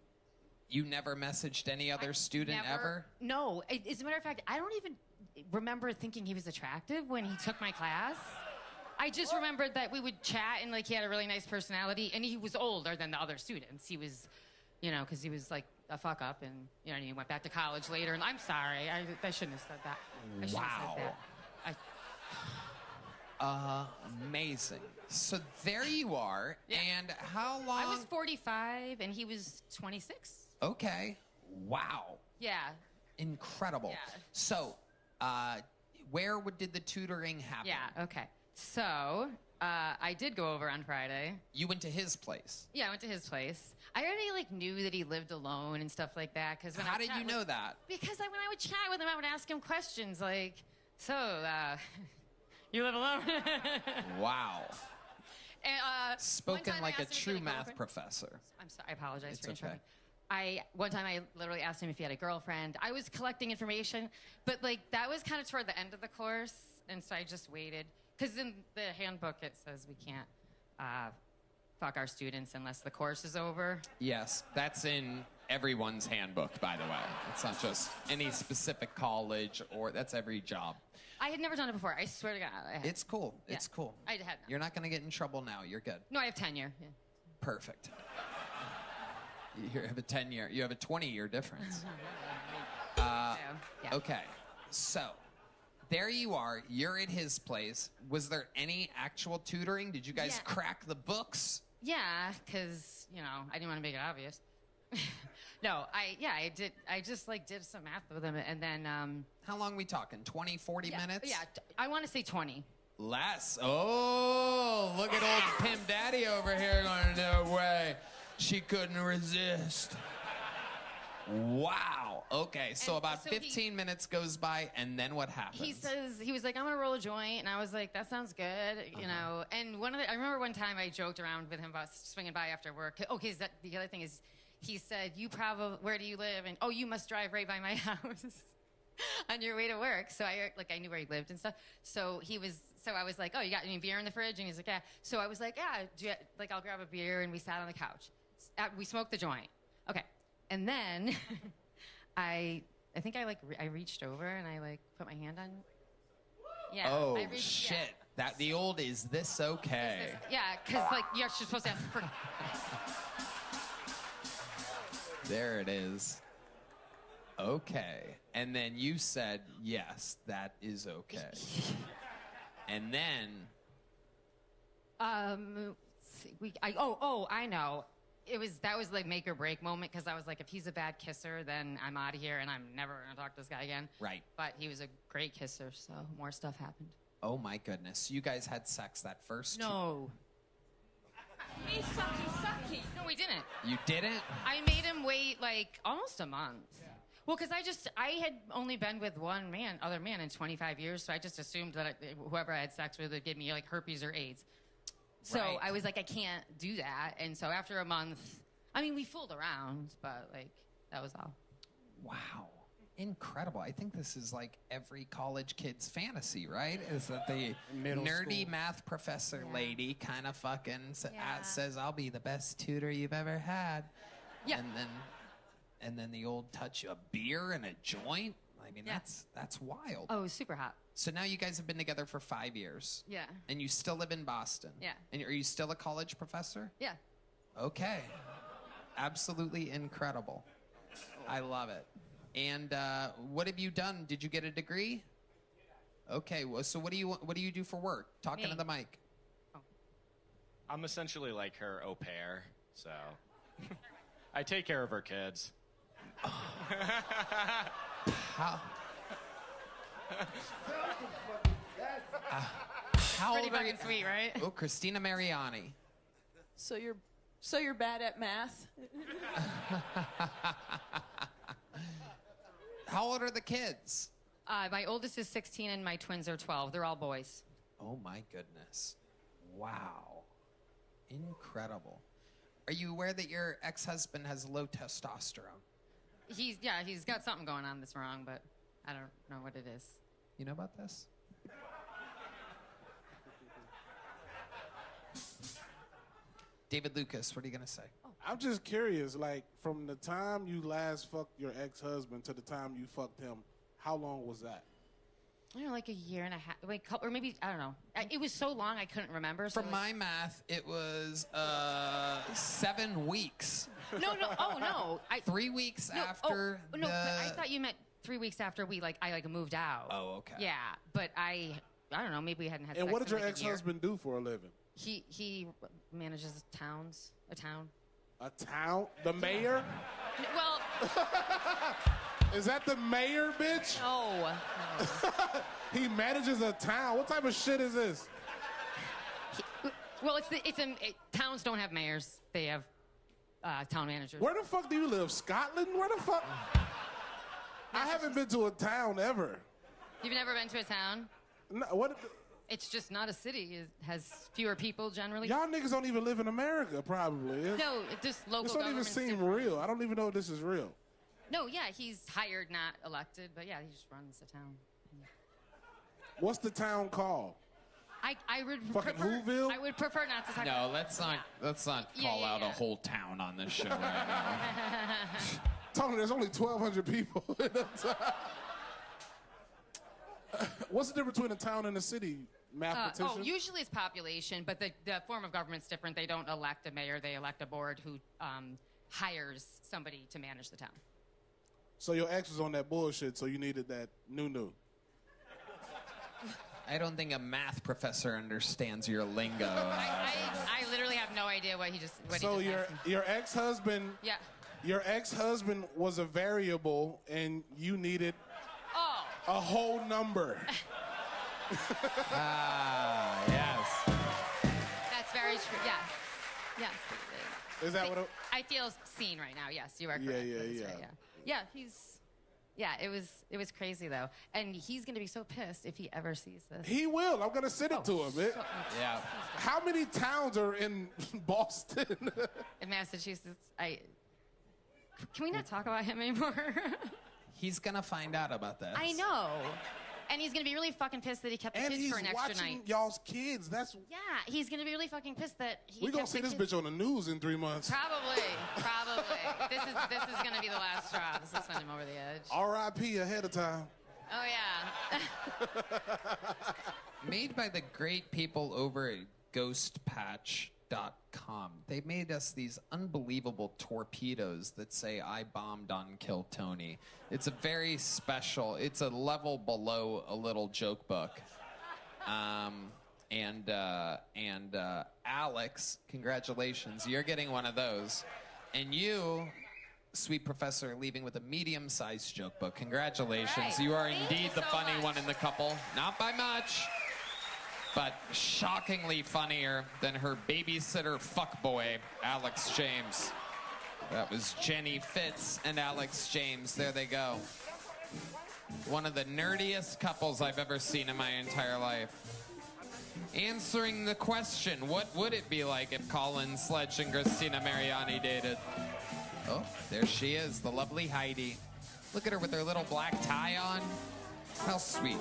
You never messaged any other student ever? No. As a matter of fact, I don't even remember thinking he was attractive when he took my class. I just remembered that we would chat and he had a really nice personality, and he was older than the other students. He was, because he was a fuck up, and and he went back to college later. And I'm sorry, I shouldn't have said that. I shouldn't have said that. Amazing. So there you are. Yeah. And how long? I was 45 and he was 26. Okay. Wow. Yeah. Incredible. Yeah. So, where did the tutoring happen? Yeah. Okay. So I did go over on Friday. You went to his place. Yeah, I went to his place. I already knew that he lived alone and stuff like that. Because How did you know that? Because when I would chat with him, I would ask him questions like, "So, you live alone?" Wow. And, Spoken one time like I a asked him if he true had math girlfriend. professor. I'm sorry. I apologize It's for interrupting. okay. One time I literally asked him if he had a girlfriend. I was collecting information, but that was kind of toward the end of the course, and so I just waited. Because in the handbook it says we can't fuck our students unless the course is over. Yes, that's in everyone's handbook, by the way. It's not just any specific college, or that's every job. I had never done it before. I swear to God. I had. It's cool. Yeah. It's cool. I had not. You're not going to get in trouble now. You're good. No, I have tenure. Yeah. Perfect. You have a 10-year. You have a 20-year difference. Yeah. Okay, so there you are. You're at his place. Was there any actual tutoring? Did you guys Yeah. crack the books? Yeah, because I didn't want to make it obvious. No, I did. I just did some math with him, and then how long we talking? 20, 40 minutes? Yeah, I want to say 20. Less. Oh, look at old Pimp Daddy over here going, no way. She couldn't resist. Wow. Okay, so about 15 minutes goes by, and then what happens? He was like, I'm gonna roll a joint, and I was like, that sounds good, you know. And I remember one time I joked around with him about swinging by after work. Okay, the other thing is, he said, where do you live? And you must drive right by my house on your way to work. So I knew where he lived and stuff. So I was like, you got any beer in the fridge? And he's like, yeah. So I was like, yeah, I'll grab a beer, and we sat on the couch. We smoked the joint. Okay. And then I think I reached over and I put my hand on. Yeah. Oh, I reached, shit. Yeah. That the old is this okay? Yeah, because you're supposed to ask for. There it is. Okay. And then you said, yes, that is okay. And then. I know. That was like make or break moment, because I was like, if he's a bad kisser, then I'm out of here and I'm never gonna talk to this guy again. Right. But he was a great kisser, so more stuff happened. Oh my goodness. You guys had sex that first? No. He's sucky. No, we didn't. You didn't? I made him wait almost a month. Yeah. Well, because I had only been with one other man in 25 years, so I just assumed that whoever I had sex with would give me herpes or AIDS. So Right. I was like, I can't do that. And so after a month, we fooled around, but that was all. Wow. Incredible. I think this is like every college kid's fantasy, right? Is that the nerdy school. math professor lady kind of fucking says, I'll be the best tutor you've ever had. Yeah. And then the old touch a beer and a joint. That's wild. Oh, it was super hot. So now you guys have been together for 5 years. Yeah. And you still live in Boston. Yeah. And are you still a college professor? Yeah. Okay. Absolutely incredible. I love it. And what have you done? Did you get a degree? Okay. Well, so what do you do for work? Talk into the mic. I'm essentially like her au pair, so I take care of her kids. How Pretty old are you? fucking sweet, right? Oh, Christina Mariani. So you're bad at math? How old are the kids? My oldest is 16 and my twins are 12. They're all boys. Oh my goodness. Wow. Incredible. Are you aware that your ex-husband has low testosterone? He's got something going on that's wrong, but I don't know what it is. You know about this? David Lucas, what are you going to say? I'm just curious, from the time you last fucked your ex-husband to the time you fucked him, how long was that? I don't know, like a year and a half, or maybe, I don't know. It was so long I couldn't remember. So From my math, it was 7 weeks. No, oh no. 3 weeks after No, but I thought you meant 3 weeks after I moved out. Oh, okay. Yeah, but I don't know, maybe we hadn't had And sex what did in your like a year. ex-husband do for a living? He manages a town. A town? The mayor? Well, is that the mayor, bitch? No. He manages a town. What type of shit is this? Well, towns don't have mayors. They have town managers. Where the fuck do you live? Scotland? Where the fuck? I haven't been to a town ever. You've never been to a town? No, what? It's just not a city. It has fewer people generally. Y'all niggas don't even live in America, probably. No, just local This don't even government's seem different. real. I don't even know if this is real. No, yeah, he's hired, not elected, but yeah, he just runs the town. What's the town called? I would Fucking prefer, Whoville? I would prefer not to talk No, about let's not Yeah, call yeah, out yeah. a whole town on this show right now. Tony, there's only 1,200 people in the town. What's the difference between a town and a city, mathematician? Usually it's population, but the form of government's different. They don't elect a mayor. They elect a board who hires somebody to manage the town. So your ex was on that bullshit, so you needed that new. I don't think a math professor understands your lingo. I literally have no idea what he just So asked me. your ex-husband, Yeah. your ex-husband was a variable, and you needed Oh. a whole number. Yes. That's very true. Yes. Yes. Is that what? I feel seen right now. Yes, you are Yeah, correct. yeah, That's yeah. right, yeah. Yeah, it was crazy though, and he's gonna be so pissed if he ever sees this. He will. I'm gonna send it to him, man. Yeah. How many towns are in Boston? In Massachusetts, can we not talk about him anymore? He's gonna find out about this. I know, and he's gonna be really fucking pissed that he kept the And kids he's for an extra watching night. y'all's kids. That's Yeah, he's gonna be really fucking pissed that he we gonna kept see the this kids. bitch on the news in 3 months. Probably. This is gonna be the last straw. This will send him over the edge. R.I.P. ahead of time. Oh yeah. Made by the great people over at ghostpatch.com. They made us these unbelievable torpedoes that say I bombed on Kill Tony. It's a very special, it's a level below a little joke book. Alex, congratulations, you're getting one of those. And you, sweet professor, are leaving with a medium-sized joke book. Congratulations. Right. You are Thank indeed you the so funny much. one in the couple. Not by much, but shockingly funnier than her babysitter fuckboy, Alex James. That was Jenny Fitz and Alex James. There they go. One of the nerdiest couples I've ever seen in my entire life. Answering the question, what would it be like if Colin Sledge and Christina Mariani dated? Oh, there she is, the lovely Heidi. Look at her with her little black tie on. How sweet.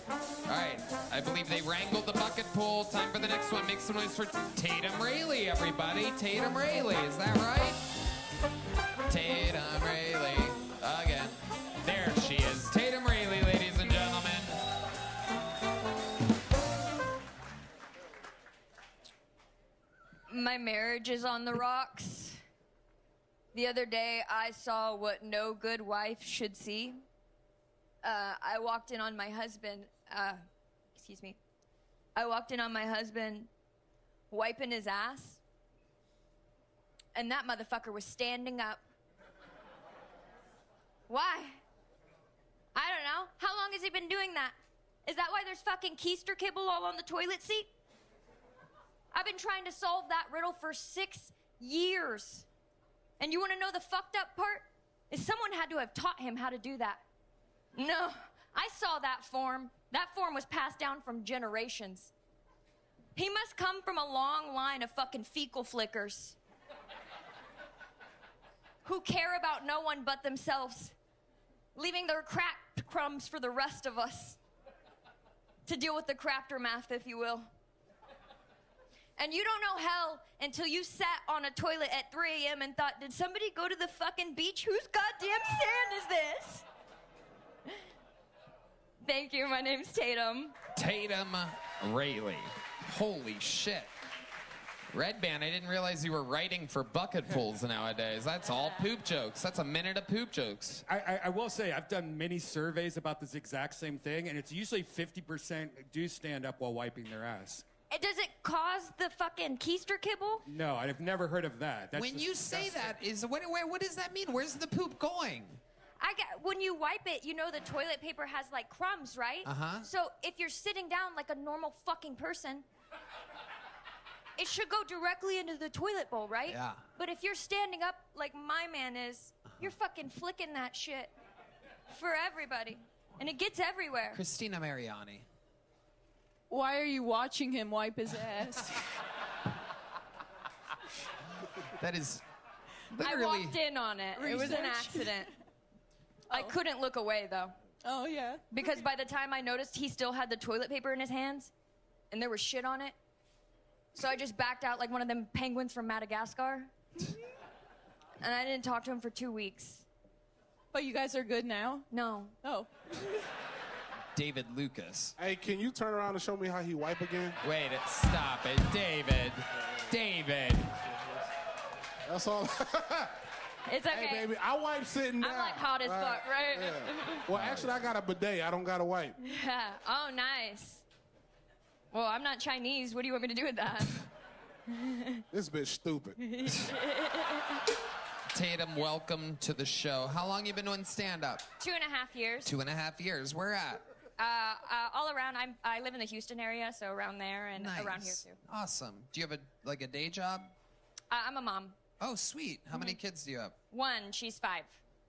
All right, I believe they wrangled the bucket pool. Time for the next one. Make some noise for Tatum Rayleigh, everybody. Tatum Rayleigh, is that right? Tatum Rayleigh, again. There she is. Tatum Rayleigh, ladies and gentlemen. My marriage is on the rocks. The other day, I saw what no good wife should see. I walked in on my husband, I walked in on my husband wiping his ass, and that motherfucker was standing up. Why? I don't know. How long has he been doing that? Is that why there's fucking keister kibble all on the toilet seat? I've been trying to solve that riddle for 6 years. And you want to know the fucked up part? Is someone had to have taught him how to do that. No, I saw that form. That form was passed down from generations. He must come from a long line of fucking fecal flickers who care about no one but themselves, leaving their cracked crumbs for the rest of us to deal with the craftermath, if you will. And you don't know hell until you sat on a toilet at 3 a.m. and thought, did somebody go to the fucking beach? Whose goddamn sand is this? Thank you, my name's Tatum. Tatum Rayleigh. Holy shit. Red Band, I didn't realize you were writing for bucket pools nowadays. That's all poop jokes. That's a minute of poop jokes. I will say, I've done many surveys about this exact same thing, and it's usually 50% do stand up while wiping their ass. Does it cause the fucking keister kibble? No, I've never heard of that. That's When you say that, what does that mean? Where's the poop going? When you wipe it, you know the toilet paper has like crumbs, right? Uh-huh. So if you're sitting down like a normal fucking person, it should go directly into the toilet bowl, right? Yeah. But if you're standing up like my man is, you're fucking flicking that shit for everybody. And it gets everywhere. Christina Mariani. Why are you watching him wipe his ass? That is I literally... walked in on it. It was an Research. accident. I couldn't look away, though. Oh, yeah. Because by the time I noticed, he still had the toilet paper in his hands, and there was shit on it. So I just backed out like one of them penguins from Madagascar. And I didn't talk to him for 2 weeks. But you guys are good now? No. Oh. David Lucas. Hey, can you turn around and show me how he wipe again? Wait, stop it. David. David. That's all. It's okay. Hey, baby, I wipe sitting down. I'm like hot as fuck, right? Yeah. Well, actually, I got a bidet. I don't got to wipe. Yeah. Oh, nice. Well, I'm not Chinese. What do you want me to do with that? This bitch stupid. Tatum, welcome to the show. How long you been doing stand-up? 2.5 years. 2.5 years. Where at? All around. I live in the Houston area, so around there and around here Nice. too. Awesome. Do you have a day job? I'm a mom. Oh, sweet. How many kids do you have? One. She's 5.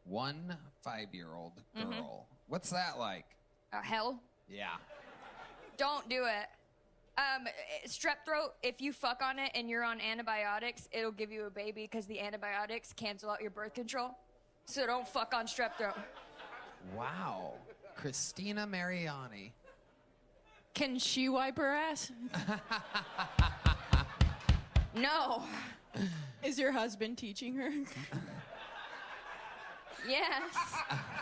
1 5-year-old girl. What's that like? Hell. Yeah. Don't do it. Strep throat, if you fuck on it and you're on antibiotics, it'll give you a baby because the antibiotics cancel out your birth control. So don't fuck on strep throat. Wow. Christina Mariani. Can she wipe her ass? No. Is your husband teaching her? Yes.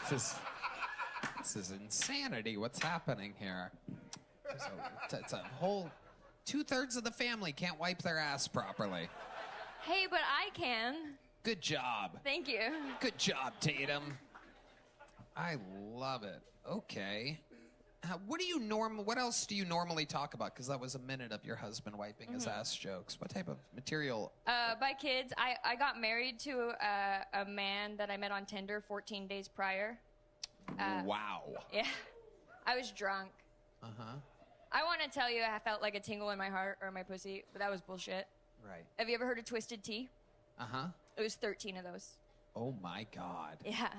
This is insanity. What's happening here? It's a whole 2/3 of the family can't wipe their ass properly. Hey, but I can. Good job. Thank you. Good job, Tatum. I love it. Okay. What else do you normally talk about? Because that was a minute of your husband wiping his ass jokes. What type of material? By kids, I got married to a man that I met on Tinder 14 days prior. Wow. Yeah. I was drunk. Uh-huh. I want to tell you I felt like a tingle in my heart or my pussy, but that was bullshit. Right. Have you ever heard of Twisted Tea? Uh-huh. It was 13 of those. Oh, my God. Yeah.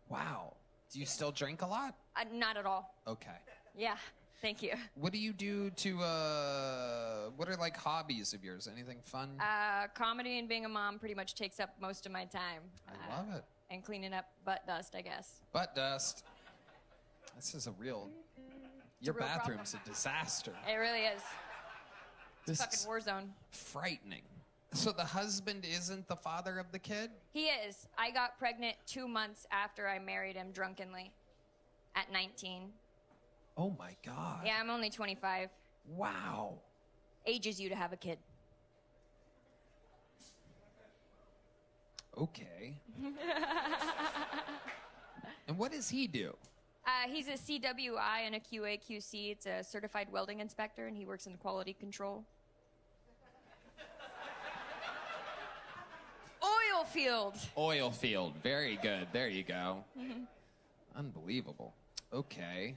Wow. Do you still drink a lot? Not at all. Okay. Yeah. Thank you. What do you do to, what are, like, hobbies of yours? Anything fun? Comedy and being a mom pretty much takes up most of my time. I love it. And cleaning up butt dust, I guess. Butt dust. This is a real... Your real bathroom's problem. a disaster. It really is. This It's a fucking is war zone. frightening. So the husband isn't the father of the kid? He is. I got pregnant 2 months after I married him drunkenly at 19. Oh, my God. Yeah, I'm only 25. Wow. Ages you to have a kid. Okay. And what does he do? He's a CWI and a QA/QC. It's a certified welding inspector, and he works in quality control. Oil field. Oil field. Very good. There you go. Unbelievable. Okay.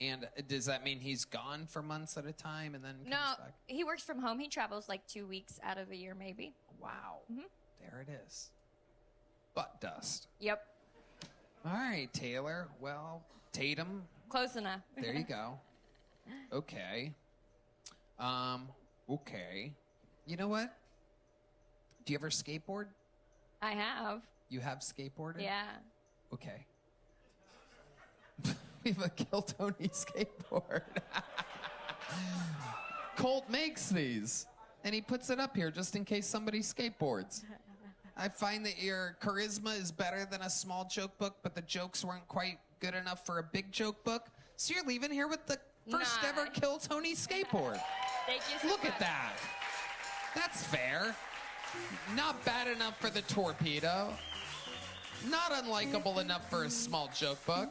And does that mean he's gone for months at a time and then comes No, back? he works from home. He travels like 2 weeks out of the year, maybe. Wow. There it is. Butt dust. Yep. All right, Taylor. Well, Tatum. Close enough. There you go. Okay. Okay. You know what? Do you ever skateboard? I have. You have skateboarded? Yeah. Okay. We have a Kill Tony skateboard. Colt makes these, and he puts it up here just in case somebody skateboards. I find that your charisma is better than a small joke book, but the jokes weren't quite good enough for a big joke book. So you're leaving here with the first Nah. ever Kill Tony skateboard. Thank you so Look much. at that. That's fair. Not bad enough for the torpedo. Not unlikable enough for a small joke book.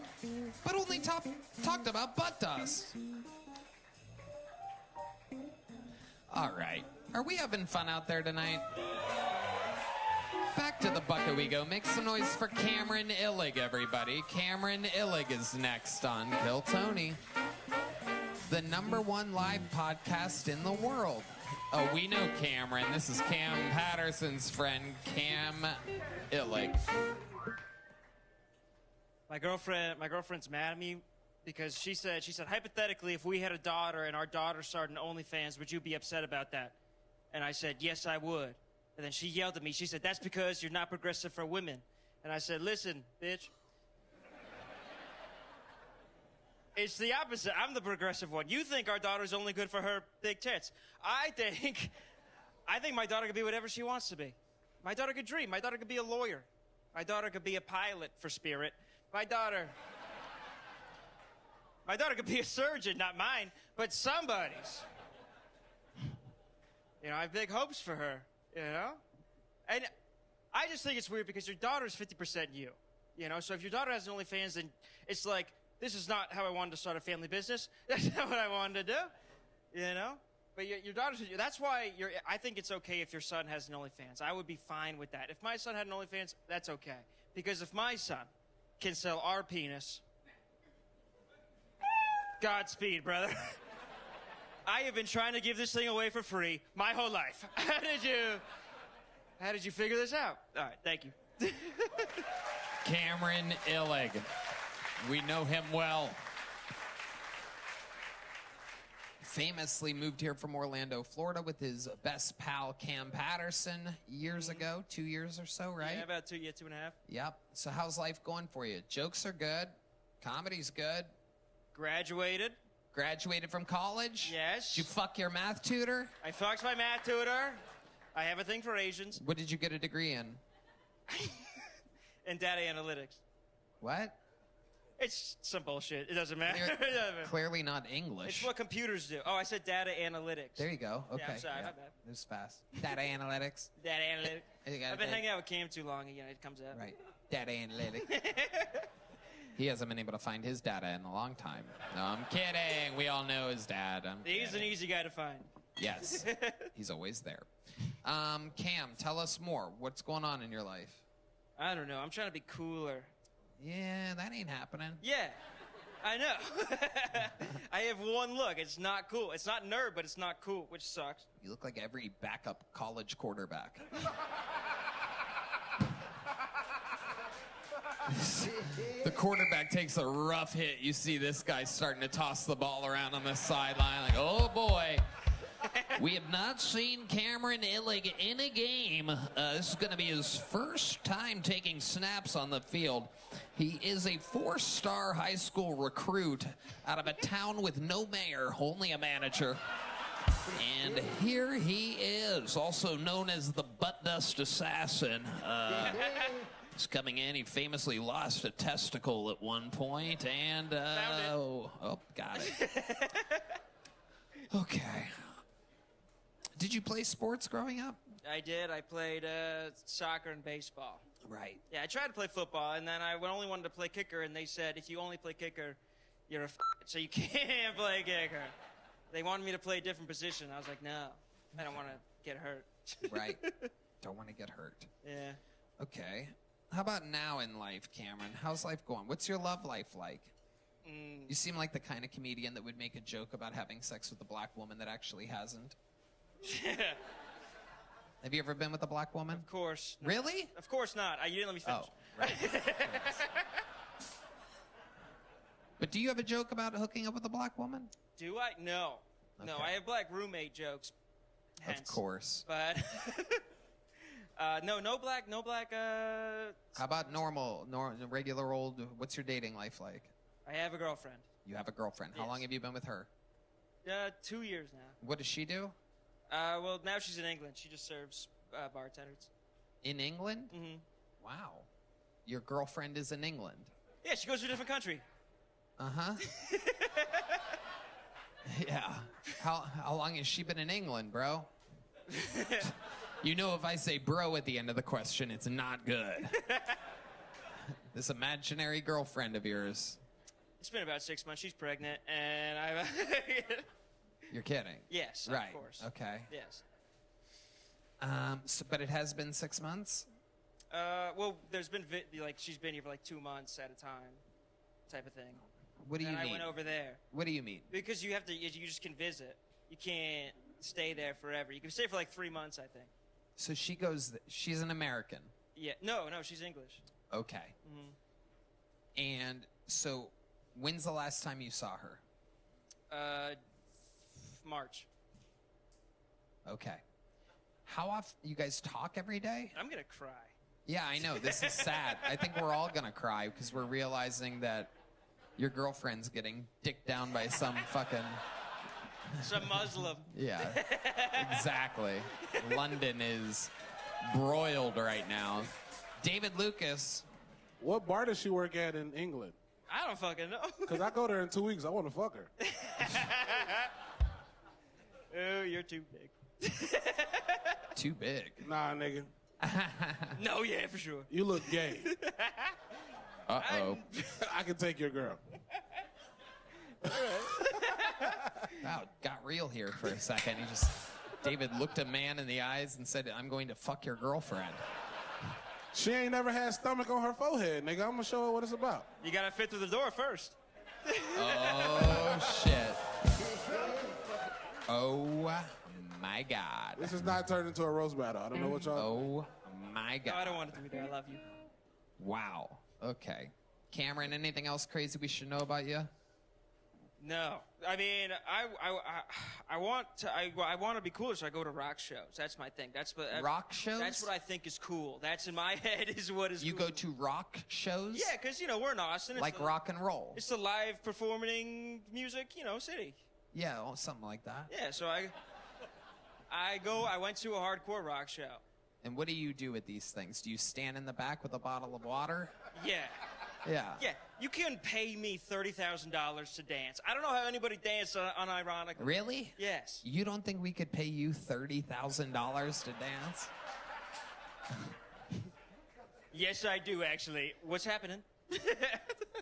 But only talked about butt dust. All right. Are we having fun out there tonight? Back to the bucket we go. Make some noise for Cameron Illig, everybody. Cameron Illig is next on Kill Tony. The #1 live podcast in the world. Oh, we know Cameron. This is Cam Patterson's friend, Cam Illig. My girlfriend's mad at me because she said, hypothetically, if we had a daughter and our daughter started an OnlyFans, would you be upset about that? And I said, yes, I would. And then she yelled at me. She said, that's because you're not progressive for women. And I said, listen, bitch. It's the opposite. I'm the progressive one. You think our daughter's only good for her big tits. I think my daughter could be whatever she wants to be. My daughter could dream. My daughter could be a lawyer. My daughter could be a pilot for Spirit. My daughter could be a surgeon, not mine, but somebody's. You know, I have big hopes for her, you know? And I just think it's weird because your daughter's 50% you, you know? So if your daughter has an OnlyFans, then it's like, this is not how I wanted to start a family business. That's not what I wanted to do, you know? But your daughter's, that's why I think it's okay if your son has an OnlyFans. I would be fine with that. If my son had an OnlyFans, that's okay. Because if my son can sell our penis Godspeed, brother. I have been trying to give this thing away for free my whole life. How did you figure this out? All right, thank you. Cameron Illig. We know him well. Famously moved here from Orlando, Florida with his best pal Cam Patterson years ago, 2 years or so, right? Yeah, about 2 and a half. Yep. So how's life going for you? Jokes are good. Comedy's good. Graduated. Graduated from college? Yes. Did you fuck your math tutor? I fucked my math tutor. I have a thing for Asians. What did you get a degree in? In data analytics. What? It's some bullshit. It doesn't matter. Clearly not English. It's what computers do. Oh, I said data analytics. There you go. Okay. Yeah, I'm sorry. Yeah. My bad. It was fast. Data analytics. Data analytics. I've been hanging out with Cam too long. You know, it comes out. Right. Data analytics. He hasn't been able to find his data in a long time. No, I'm kidding. We all know his dad. He's an easy guy to find. Yes. He's always there. Cam, tell us more. What's going on in your life? I don't know. I'm trying to be cooler. Yeah, that ain't happening. Yeah, I know. I have one look. It's not cool. It's not nerd, but it's not cool, which sucks. You look like every backup college quarterback. The quarterback takes a rough hit. You see this guy starting to toss the ball around on the sideline like, oh boy. We have not seen Cameron Illig in a game. This is going to be his first time taking snaps on the field. He is a 4-star high school recruit out of a town with no mayor, only a manager. And here he is, also known as the Butt Dust Assassin. He's coming in. He famously lost a testicle at one point, and got it. Okay. Did you play sports growing up? I did. I played soccer and baseball. Right. Yeah, I tried to play football, and then I only wanted to play kicker, and they said, if you only play kicker, you're a so you can't play kicker. They wanted me to play a different position. I was like, no, I don't want to get hurt. Right. Don't want to get hurt. Yeah. Okay. How about now in life, Cameron? How's life going? What's your love life like? You seem like the kind of comedian that would make a joke about having sex with a black woman that actually hasn't. Have you ever been with a black woman? Of course. No. Really? Of course not. You didn't let me finish. Oh, right. But do you have a joke about hooking up with a black woman? Do I? No. Okay. No, I have black roommate jokes. Hence. Of course. But no black. How about normal, regular old? What's your dating life like? I have a girlfriend. You have a girlfriend. How long have you been with her? 2 years now. What does she do? Well, now she's in England. She just serves bartenders. In England? Mm-hmm. Wow. Your girlfriend is in England? Yeah, she goes to a different country. Uh-huh. Yeah. How long has she been in England, bro? You know, if I say bro at the end of the question, it's not good. This imaginary girlfriend of yours. It's been about 6 months. She's pregnant, and I. You're kidding? Yes, right. Of course. Okay. Yes. But it has been 6 months? Well, there's been she's been here for like 2 months at a time, type of thing. What do you mean? I went over there. What do you mean? Because you just can visit. You can't stay there forever. You can stay for like 3 months, I think. So she's an American? Yeah. No, she's English. Okay. Mm-hmm. And so, when's the last time you saw her? March. Okay. How often you guys talk every day? I'm gonna cry. Yeah, I know. This is sad. I think we're all gonna cry because we're realizing that your girlfriend's getting dicked down by some fucking... Some Muslim. Yeah, exactly. London is broiled right now. David Lucas. What bar does she work at in England? I don't fucking know. Because I go there in 2 weeks. I want to fuck her. Oh, you're too big. Too big? Nah, nigga. No, yeah, for sure. You look gay. Uh-oh. I can take your girl. Wow, got real here for a second. David looked a man in the eyes and said, I'm going to fuck your girlfriend. She ain't never had stomach on her forehead, nigga. I'm going to show her what it's about. You got to fit through the door first. Oh, shit. Oh, my God. This is not turned into a roast battle. I don't know what y'all. Oh, my God. No, I don't want it to be there. I love you. Wow. Okay. Cameron, anything else crazy we should know about you? No, I mean, I want to be cooler, so I go to rock shows. That's my thing. Rock shows? That's what I think is cool. That's in my head is what is. You cool. go to rock shows? Yeah, because we're in Austin. It's Like rock and roll. It's the live performing music, city. Yeah, well, something like that. Yeah, so I went to a hardcore rock show. And what do you do at these things? Do you stand in the back with a bottle of water? Yeah. Yeah. Yeah, you can pay me $30,000 to dance. I don't know how anybody dances unironically. Really? Yes. You don't think we could pay you $30,000 to dance? Yes, I do, actually. What's happening?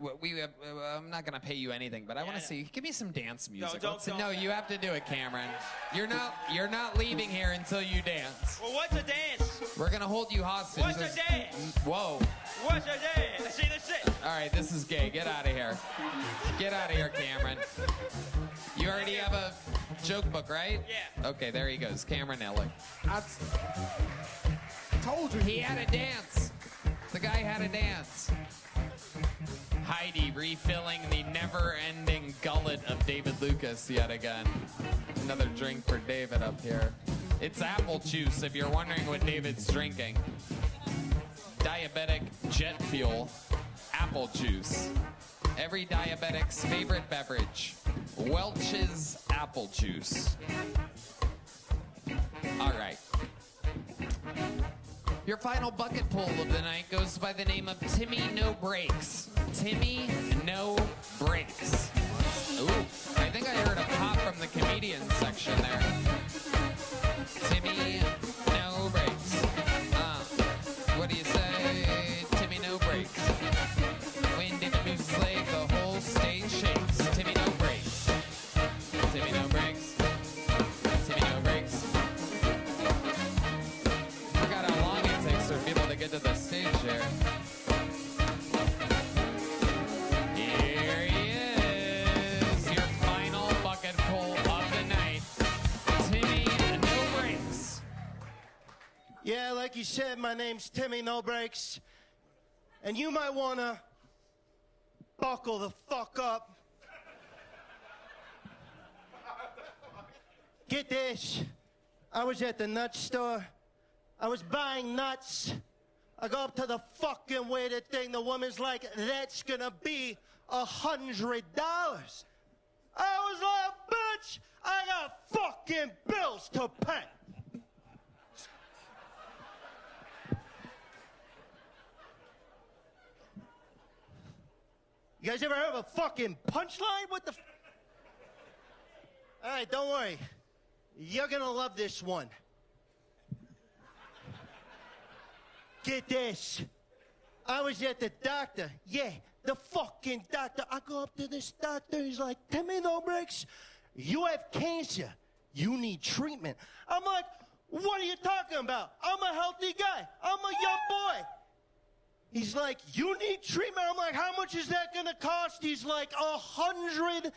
I'm not gonna pay you anything, but I want to see. Give me some dance music. don't. No, you have to do it, Cameron. You're not leaving here until you dance. Well, what's a dance? We're gonna hold you hostage. What's a dance? Whoa. What's a dance? See, that's it. All right, this is gay. Get out of here. Get out of here, Cameron. You already have a joke book, right? Yeah. Okay, there he goes, Cameron Ellick. I told you. He had a dance. The guy had a dance. Heidi refilling the never-ending gullet of David Lucas yet again. Another drink for David up here. It's apple juice, if you're wondering what David's drinking. Diabetic jet fuel, apple juice. Every diabetic's favorite beverage, Welch's apple juice. All right. Your final bucket pull of the night goes by the name of Timmy No Brakes. Timmy No Brakes. Ooh, I think I heard a pop from the comedian section there. Timmy No Brakes. What do you say? Timmy No Brakes. When David moves his leg, the whole stage shakes. Timmy No Brakes. Timmy No Brakes. Timmy No Brakes. Forgot how long it takes for people to get to the stage here. Here he is, your final bucket pull of the night. Timmy No Brakes. Yeah, like you said, my name's Timmy No Brakes. And you might want to buckle the fuck up. Get this. I was at the nut store. I was buying nuts. I go up to the fucking weighted thing. The woman's like, that's gonna be $100. I was like, bitch, I got fucking bills to pay. You guys ever heard of a fucking punchline? What the All right, don't worry. You're gonna love this one. Get this. I was at the doctor. Yeah, the fucking doctor. I go up to this doctor. He's like, Timmy No Brakes, you have cancer. You need treatment. I'm like, what are you talking about? I'm a healthy guy. I'm a young boy. He's like, you need treatment? I'm like, how much is that going to cost? He's like, $100.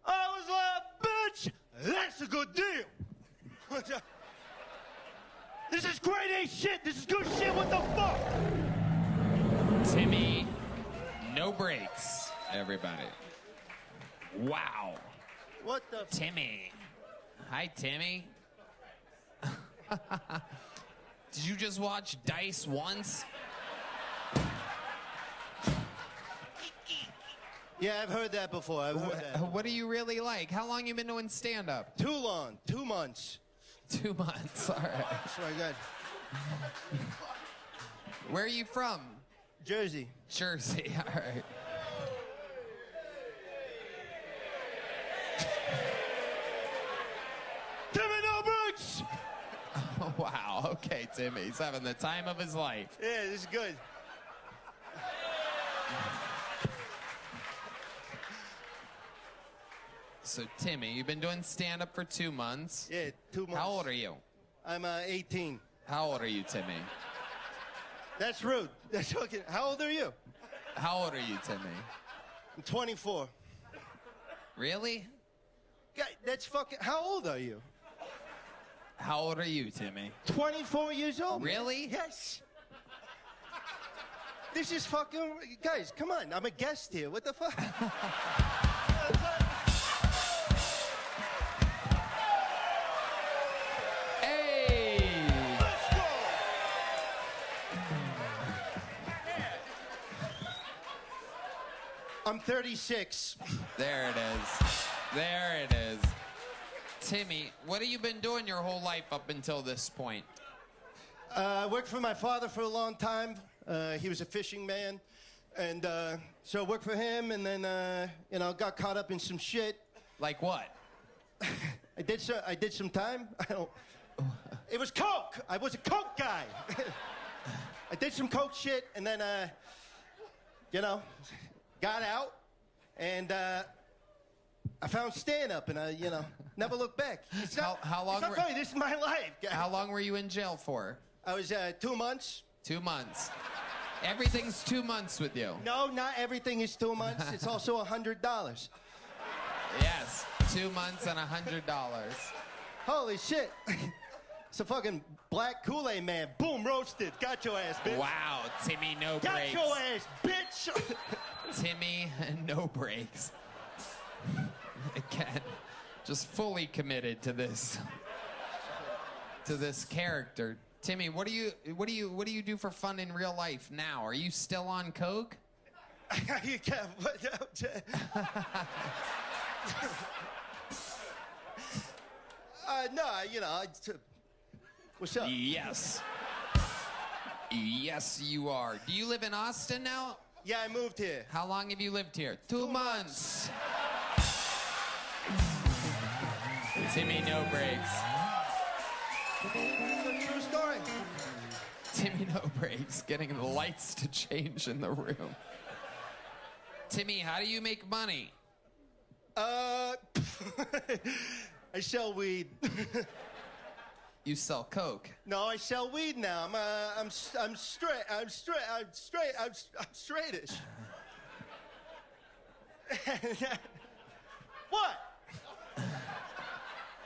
I was like, bitch, that's a good deal. This is grade A shit. This is good shit. What the fuck? Timmy No Brakes, everybody. Wow. What the? Timmy. Hi, Timmy. Did you just watch Dice once? Yeah, I've heard that before. I've heard that. What do you really like? How long you been doing stand-up? Too long. 2 months. 2 months, all right. That's what I got. Where are you from? Jersey. Jersey, all right. Timmy No Brakes! Oh, wow, okay, Timmy. He's having the time of his life. Yeah, this is good. So, Timmy, you've been doing stand-up for 2 months. Yeah, 2 months. How old are you? I'm 18. How old are you, Timmy? That's rude. That's okay. How old are you? How old are you, Timmy? I'm 24. Really? God, that's fucking... How old are you? How old are you, Timmy? 24 years old. Really? Yes. This is fucking... Guys, come on. I'm a guest here. What the fuck? Hey! Let's go! I'm 36. There it is. There it is. Timmy, what have you been doing your whole life up until this point? I worked for my father for a long time. He was a fishing man. And so I worked for him and then, got caught up in some shit. Like what? I did some time. It was coke. I was a coke guy. I did some coke shit and then, got out and I found stand-up and I, never looked back. It's not, how long it's not funny. This is my life, guys. How long were you in jail for? I was 2 months. 2 months. Everything's 2 months with you. No, not everything is 2 months. It's also $100. Yes, 2 months and $100. Holy shit. It's a fucking black Kool-Aid man. Boom, roasted. Got your ass, bitch. Wow, Timmy, no Got breaks. your ass, bitch. Timmy, no breaks. Again, just fully committed to this character. Timmy, what do you do for fun in real life now? Are you still on coke? You can't. What's up? Yes. Yes, you are. Do you live in Austin now? Yeah, I moved here. How long have you lived here? 2 months. Timmy, no breaks. True story. Timmy, no breaks. Getting the lights to change in the room. Timmy, how do you make money? I sell weed. You sell coke. No, I sell weed now. I'm straight. I'm straightish. What?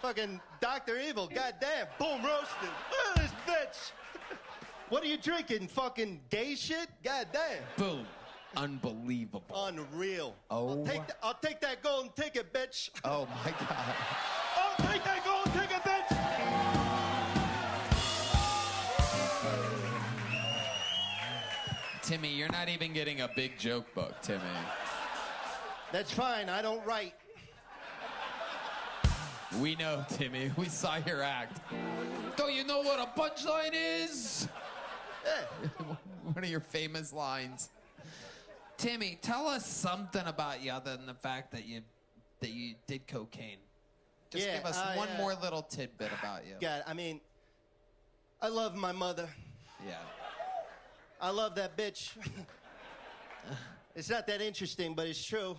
Fucking Dr. Evil, goddamn. Boom, roasted. Look at this bitch. What are you drinking? Fucking gay shit? Goddamn. Boom. Unbelievable. Unreal. Oh. I'll take that golden ticket, bitch. Oh my God. I'll take that golden ticket, bitch. Timmy, you're not even getting a big joke book, Timmy. That's fine. I don't write. We know, Timmy. We saw your act. Don't you know what a punchline is? One of your famous lines. Timmy, tell us something about you other than the fact that you did cocaine. Just give us one more little tidbit about you. God, I mean, I love my mother. Yeah. I love that bitch. It's not that interesting, but it's true.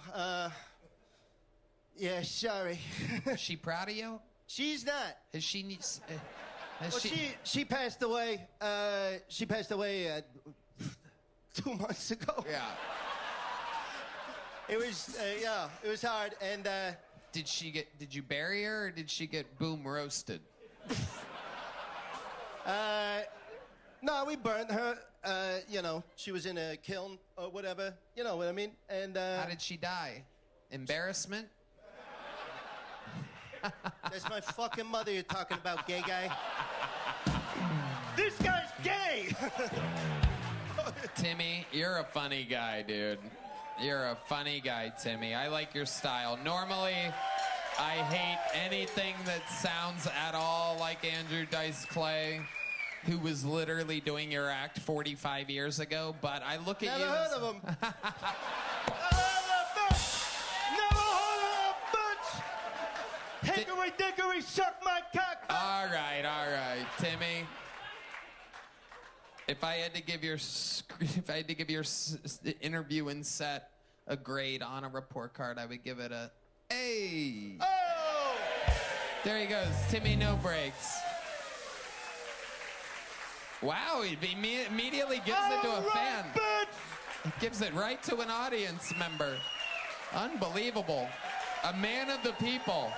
Yeah, sorry. Is she proud of you? She's not. Has she? She passed away. She passed away 2 months ago. Yeah. It was it was hard. And did you bury her or did she get boom roasted? No, we burned her. She was in a kiln or whatever. You know what I mean? And how did she die? Embarrassment? That's my fucking mother you're talking about, gay guy. This guy's gay! Timmy, you're a funny guy, dude. You're a funny guy, Timmy. I like your style. Normally, I hate anything that sounds at all like Andrew Dice Clay, who was literally doing your act 45 years ago, but I look at you... Never heard of him. Hickory dickory, suck my cock. All right, Timmy. If I had to give your interview and set a grade on a report card, I would give it a A. Oh! There he goes, Timmy No Breaks. Wow, he immediately gives it to a fan. Bitch! Gives it right to an audience member. Unbelievable. A man of the people.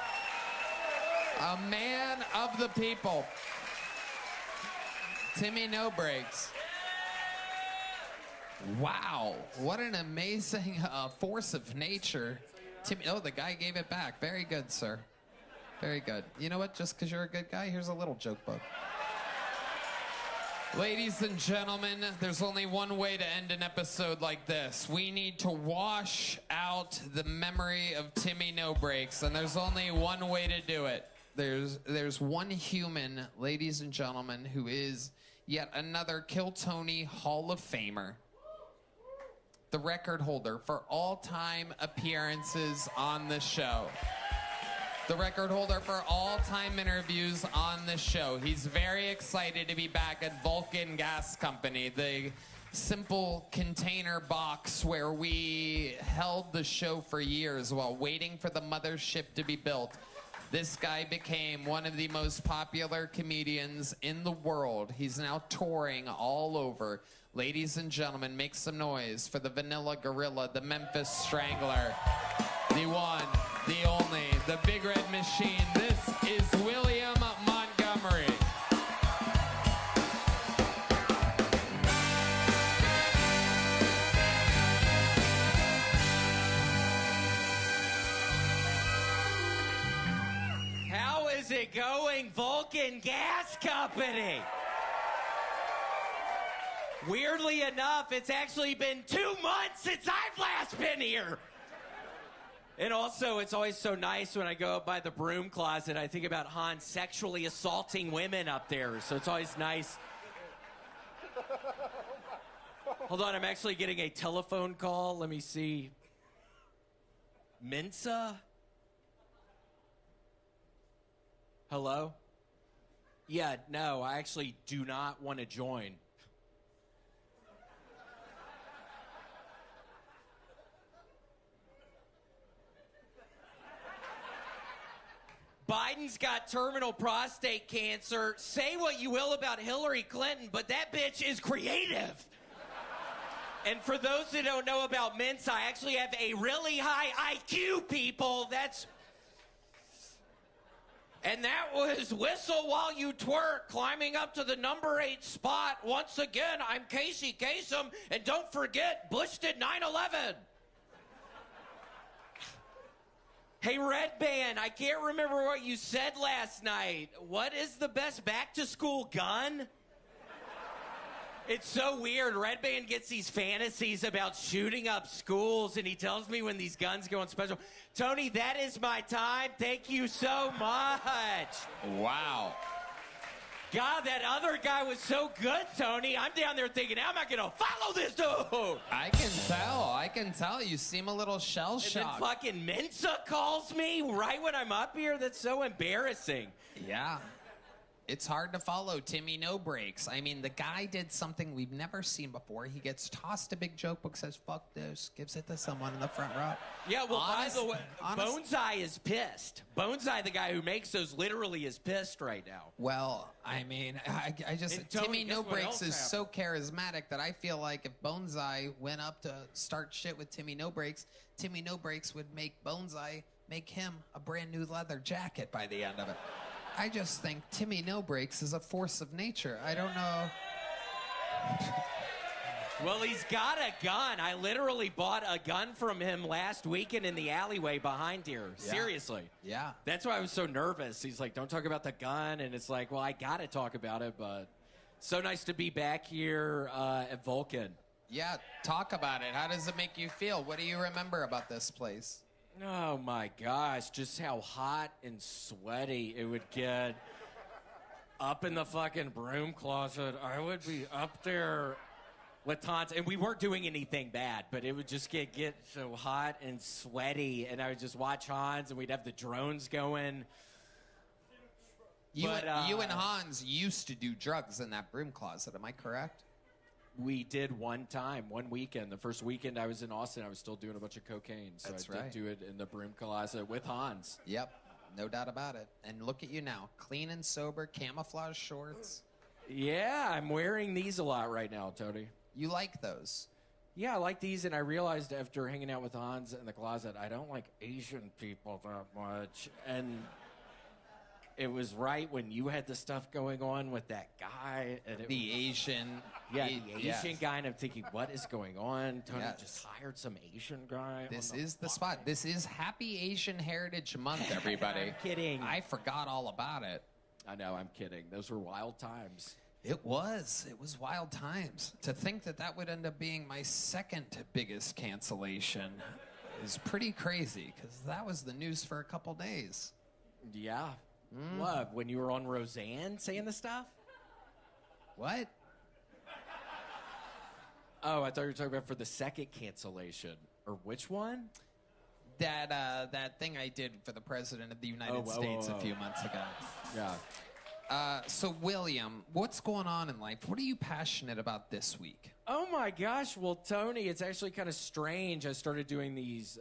A man of the people. Timmy No Breaks. Wow. What an amazing force of nature. Timmy, oh, the guy gave it back. Very good, sir. Very good. You know what? Just because you're a good guy, here's a little joke book. Ladies and gentlemen, there's only one way to end an episode like this. We need to wash out the memory of Timmy No Breaks, and there's only one way to do it. There's one human, ladies and gentlemen, who is yet another Kill Tony Hall of Famer. The record holder for all-time appearances on the show. The record holder for all-time interviews on the show. He's very excited to be back at Vulcan Gas Company, the simple container box where we held the show for years while waiting for the mothership to be built. This guy became one of the most popular comedians in the world. He's now touring all over. Ladies and gentlemen, make some noise for the Vanilla Gorilla, the Memphis Strangler, the one, the only, the Big Red Machine. This is William Montgomery. How is it going, Vulcan Gas Company? Weirdly enough, it's actually been 2 months since I've last been here. And also, it's always so nice when I go up by the broom closet, I think about Hans sexually assaulting women up there, so it's always nice. Hold on, I'm actually getting a telephone call. Let me see. Mensa? Hello? Yeah, no, I actually do not want to join. Biden's got terminal prostate cancer. Say what you will about Hillary Clinton, but that bitch is creative. And for those that don't know about Mensa, I actually have a really high IQ, people. And that was Whistle While You Twerk, climbing up to the number 8 spot. Once again, I'm Casey Kasem, and don't forget, Bush did 9/11. Hey, Red Band, I can't remember what you said last night. What is the best back-to-school gun? It's so weird. Red Band gets these fantasies about shooting up schools, and he tells me when these guns go on special. Tony, that is my time. Thank you so much. Wow. God, that other guy was so good, Tony. I'm down there thinking, how am I going to follow this dude? I can tell. You seem a little shell-shocked. And then fucking Mensa calls me right when I'm up here? That's so embarrassing. Yeah. It's hard to follow Timmy No Breaks. I mean, the guy did something we've never seen before. He gets tossed a big joke book, says, fuck this, gives it to someone in the front row. Yeah, well, by the way, Boneseye is pissed. Boneseye, the guy who makes those, literally is pissed right now. Well, I mean, I just, Timmy No Breaks is so charismatic that I feel like if Boneseye went up to start shit with Timmy No Breaks would make Boneseye make him a brand new leather jacket by the end of it. I just think Timmy No Breaks is a force of nature. I don't know. Well, he's got a gun. I literally bought a gun from him last weekend in the alleyway behind here. Yeah. Seriously. Yeah. That's why I was so nervous. He's like, don't talk about the gun. And it's like, well, I got to talk about it, but so nice to be back here at Vulcan. Yeah, talk about it. How does it make you feel? What do you remember about this place? Oh my gosh, just how hot and sweaty it would get up in the fucking broom closet. I would be up there with taunts, and we weren't doing anything bad, but it would just get so hot and sweaty, and I would just watch Hans, and we'd have the drones going. You and Hans used to do drugs in that broom closet, am I correct? We did one weekend. The first weekend I was in Austin, I was still doing a bunch of cocaine. So That's I did right. do it in the broom closet with Hans. Yep, no doubt about it. And look at you now, clean and sober, camouflage shorts. Yeah, I'm wearing these a lot right now, Tony. You like those? Yeah, I like these, and I realized after hanging out with Hans in the closet, I don't like Asian people that much. And it was right when you had the stuff going on with that guy. And The Asian. Yeah, the Asian yes. guy, and I'm thinking, what is going on? Tony Yes. just hired some Asian guy. This is the spot. This is Happy Asian Heritage Month, everybody. I'm kidding. I forgot all about it. I know, I'm kidding. Those were wild times. It was. It was wild times. To think that that would end up being my second biggest cancellation is pretty crazy, because that was the news for a couple days. Yeah. What, when you were on Roseanne saying the stuff? What? Oh, I thought you were talking about for the second cancellation. Or which one? That thing I did for the President of the United States a few months ago. Yeah. So, William, what's going on in life? What are you passionate about this week? Oh my gosh, well, Tony, it's actually kind of strange. I started doing these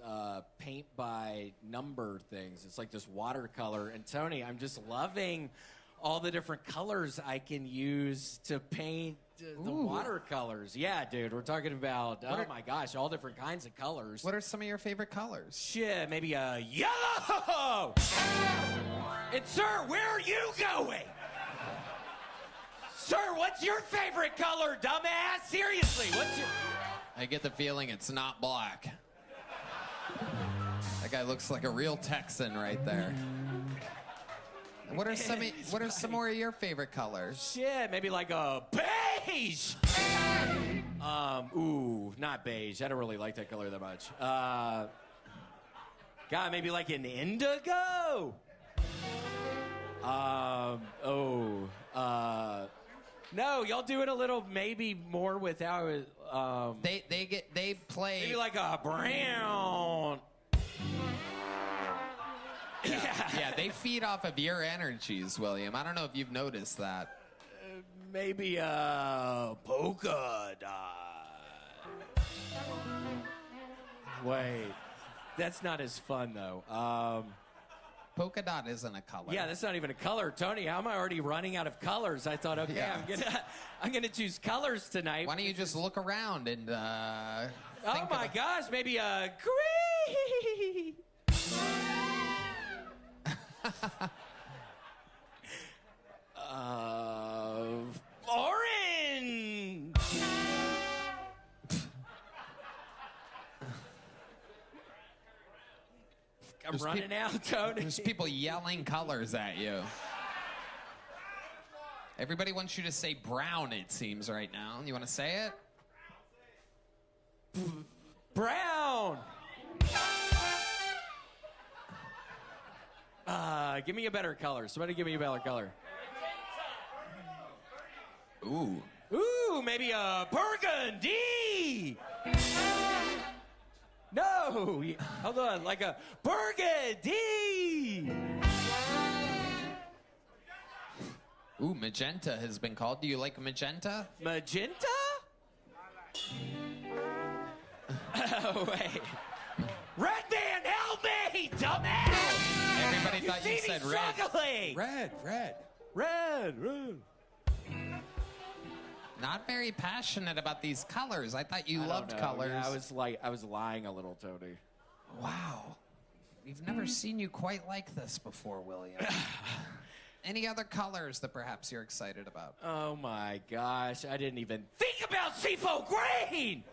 paint by number things. It's like this watercolor. And Tony, I'm just loving all the different colors I can use to paint the watercolors. Yeah, dude, we're talking about, my gosh, all different kinds of colors. What are some of your favorite colors? Shit, maybe yellow! And sir, where are you going? Sir, what's your favorite color, dumbass? Seriously, what's your... I get the feeling it's not black. That guy looks like a real Texan right there. What are some more of your favorite colors? Shit, maybe like a beige. Not beige. I don't really like that color that much. God, maybe like an indigo. No, y'all do it a little maybe more without it. They play maybe like a brown. Yeah, they feed off of your energies, William. I don't know if you've noticed that. Maybe a polka dot. Wait, that's not as fun though. Polka dot isn't a color. Yeah, that's not even a color, Tony. How am I already running out of colors? I thought, okay, Yeah. I'm gonna choose colors tonight. Why don't you just look around and oh my gosh, maybe a green. Orange. I'm running out, Tony. There's people yelling colors at you. Everybody wants you to say brown, it seems, right now. You want to say it? Brown. Give me a better color. Somebody give me a better color. Ooh. Ooh, maybe a burgundy. No, hold on, like a burgundy. Ooh, magenta has been called. Do you like magenta? Magenta? Oh, wait. Red man, help me, dumbass! Everybody thought you said red. Struggling. Red. Not very passionate about these colors. I thought you loved colors. Yeah, I was lying a little, Tony. Wow. We've never seen you quite like this before, William. Any other colors that perhaps you're excited about? Oh my gosh, I didn't even think about seafoam green!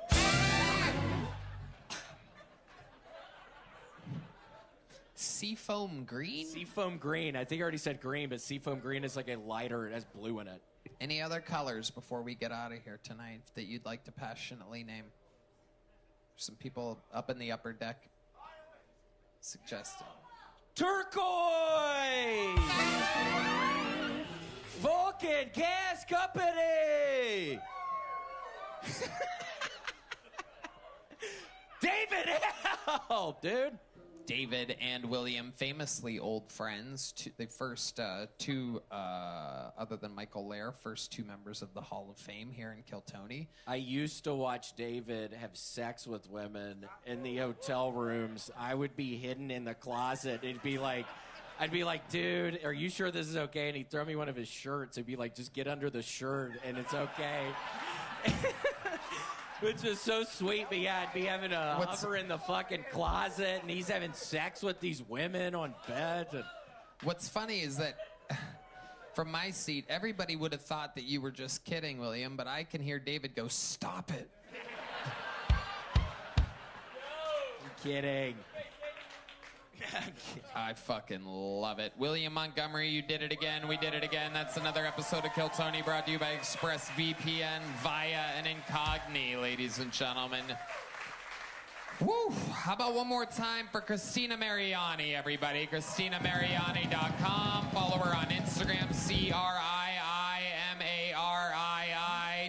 Seafoam green? Seafoam green. I think I already said green, but seafoam green is like a lighter. It has blue in it. Any other colors before we get out of here tonight that you'd like to passionately name? Some people up in the upper deck suggesting. Turquoise! Vulcan Gas Company! David, help, dude! David and William, famously old friends, the first two, other than Michael Lair, first two members of the Hall of Fame here in Kiltony. I used to watch David have sex with women in the hotel rooms. I would be hidden in the closet. I'd be like, dude, are you sure this is okay? And he'd throw me one of his shirts. He'd be like, just get under the shirt and it's okay. Which was so sweet. But yeah, I'd be having a hover in the fucking closet, and he's having sex with these women on beds. And... What's funny is that from my seat, everybody would have thought that you were just kidding, William, but I can hear David go, "Stop it." I'm kidding. I fucking love it. William Montgomery, you did it again. We did it again. That's another episode of Kill Tony brought to you by ExpressVPN via an Incogni, ladies and gentlemen. Woo! How about one more time for Christina Mariani, everybody? ChristinaMariani.com. Follow her on Instagram, CRIIMARII.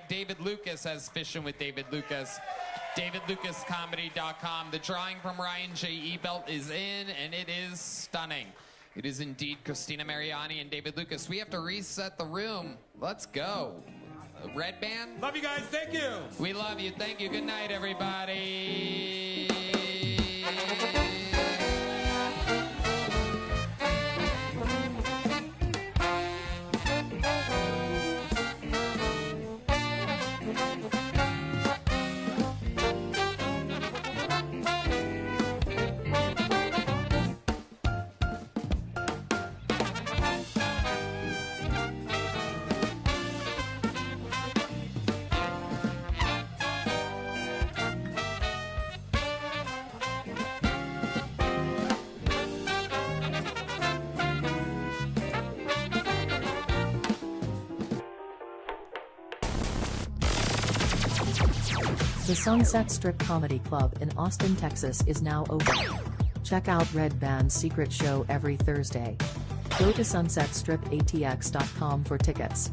David Lucas has Fishing with David Lucas. DavidLucasComedy.com. The drawing from Ryan J. Ebelt is in, and it is stunning. It is indeed Christina Mariani and David Lucas. We have to reset the room. Let's go. Red Band? Love you guys. Thank you. We love you. Thank you. Good night, everybody. The Sunset Strip Comedy Club in Austin, Texas is now open. Check out Red Band's secret show every Thursday. Go to sunsetstripatx.com for tickets.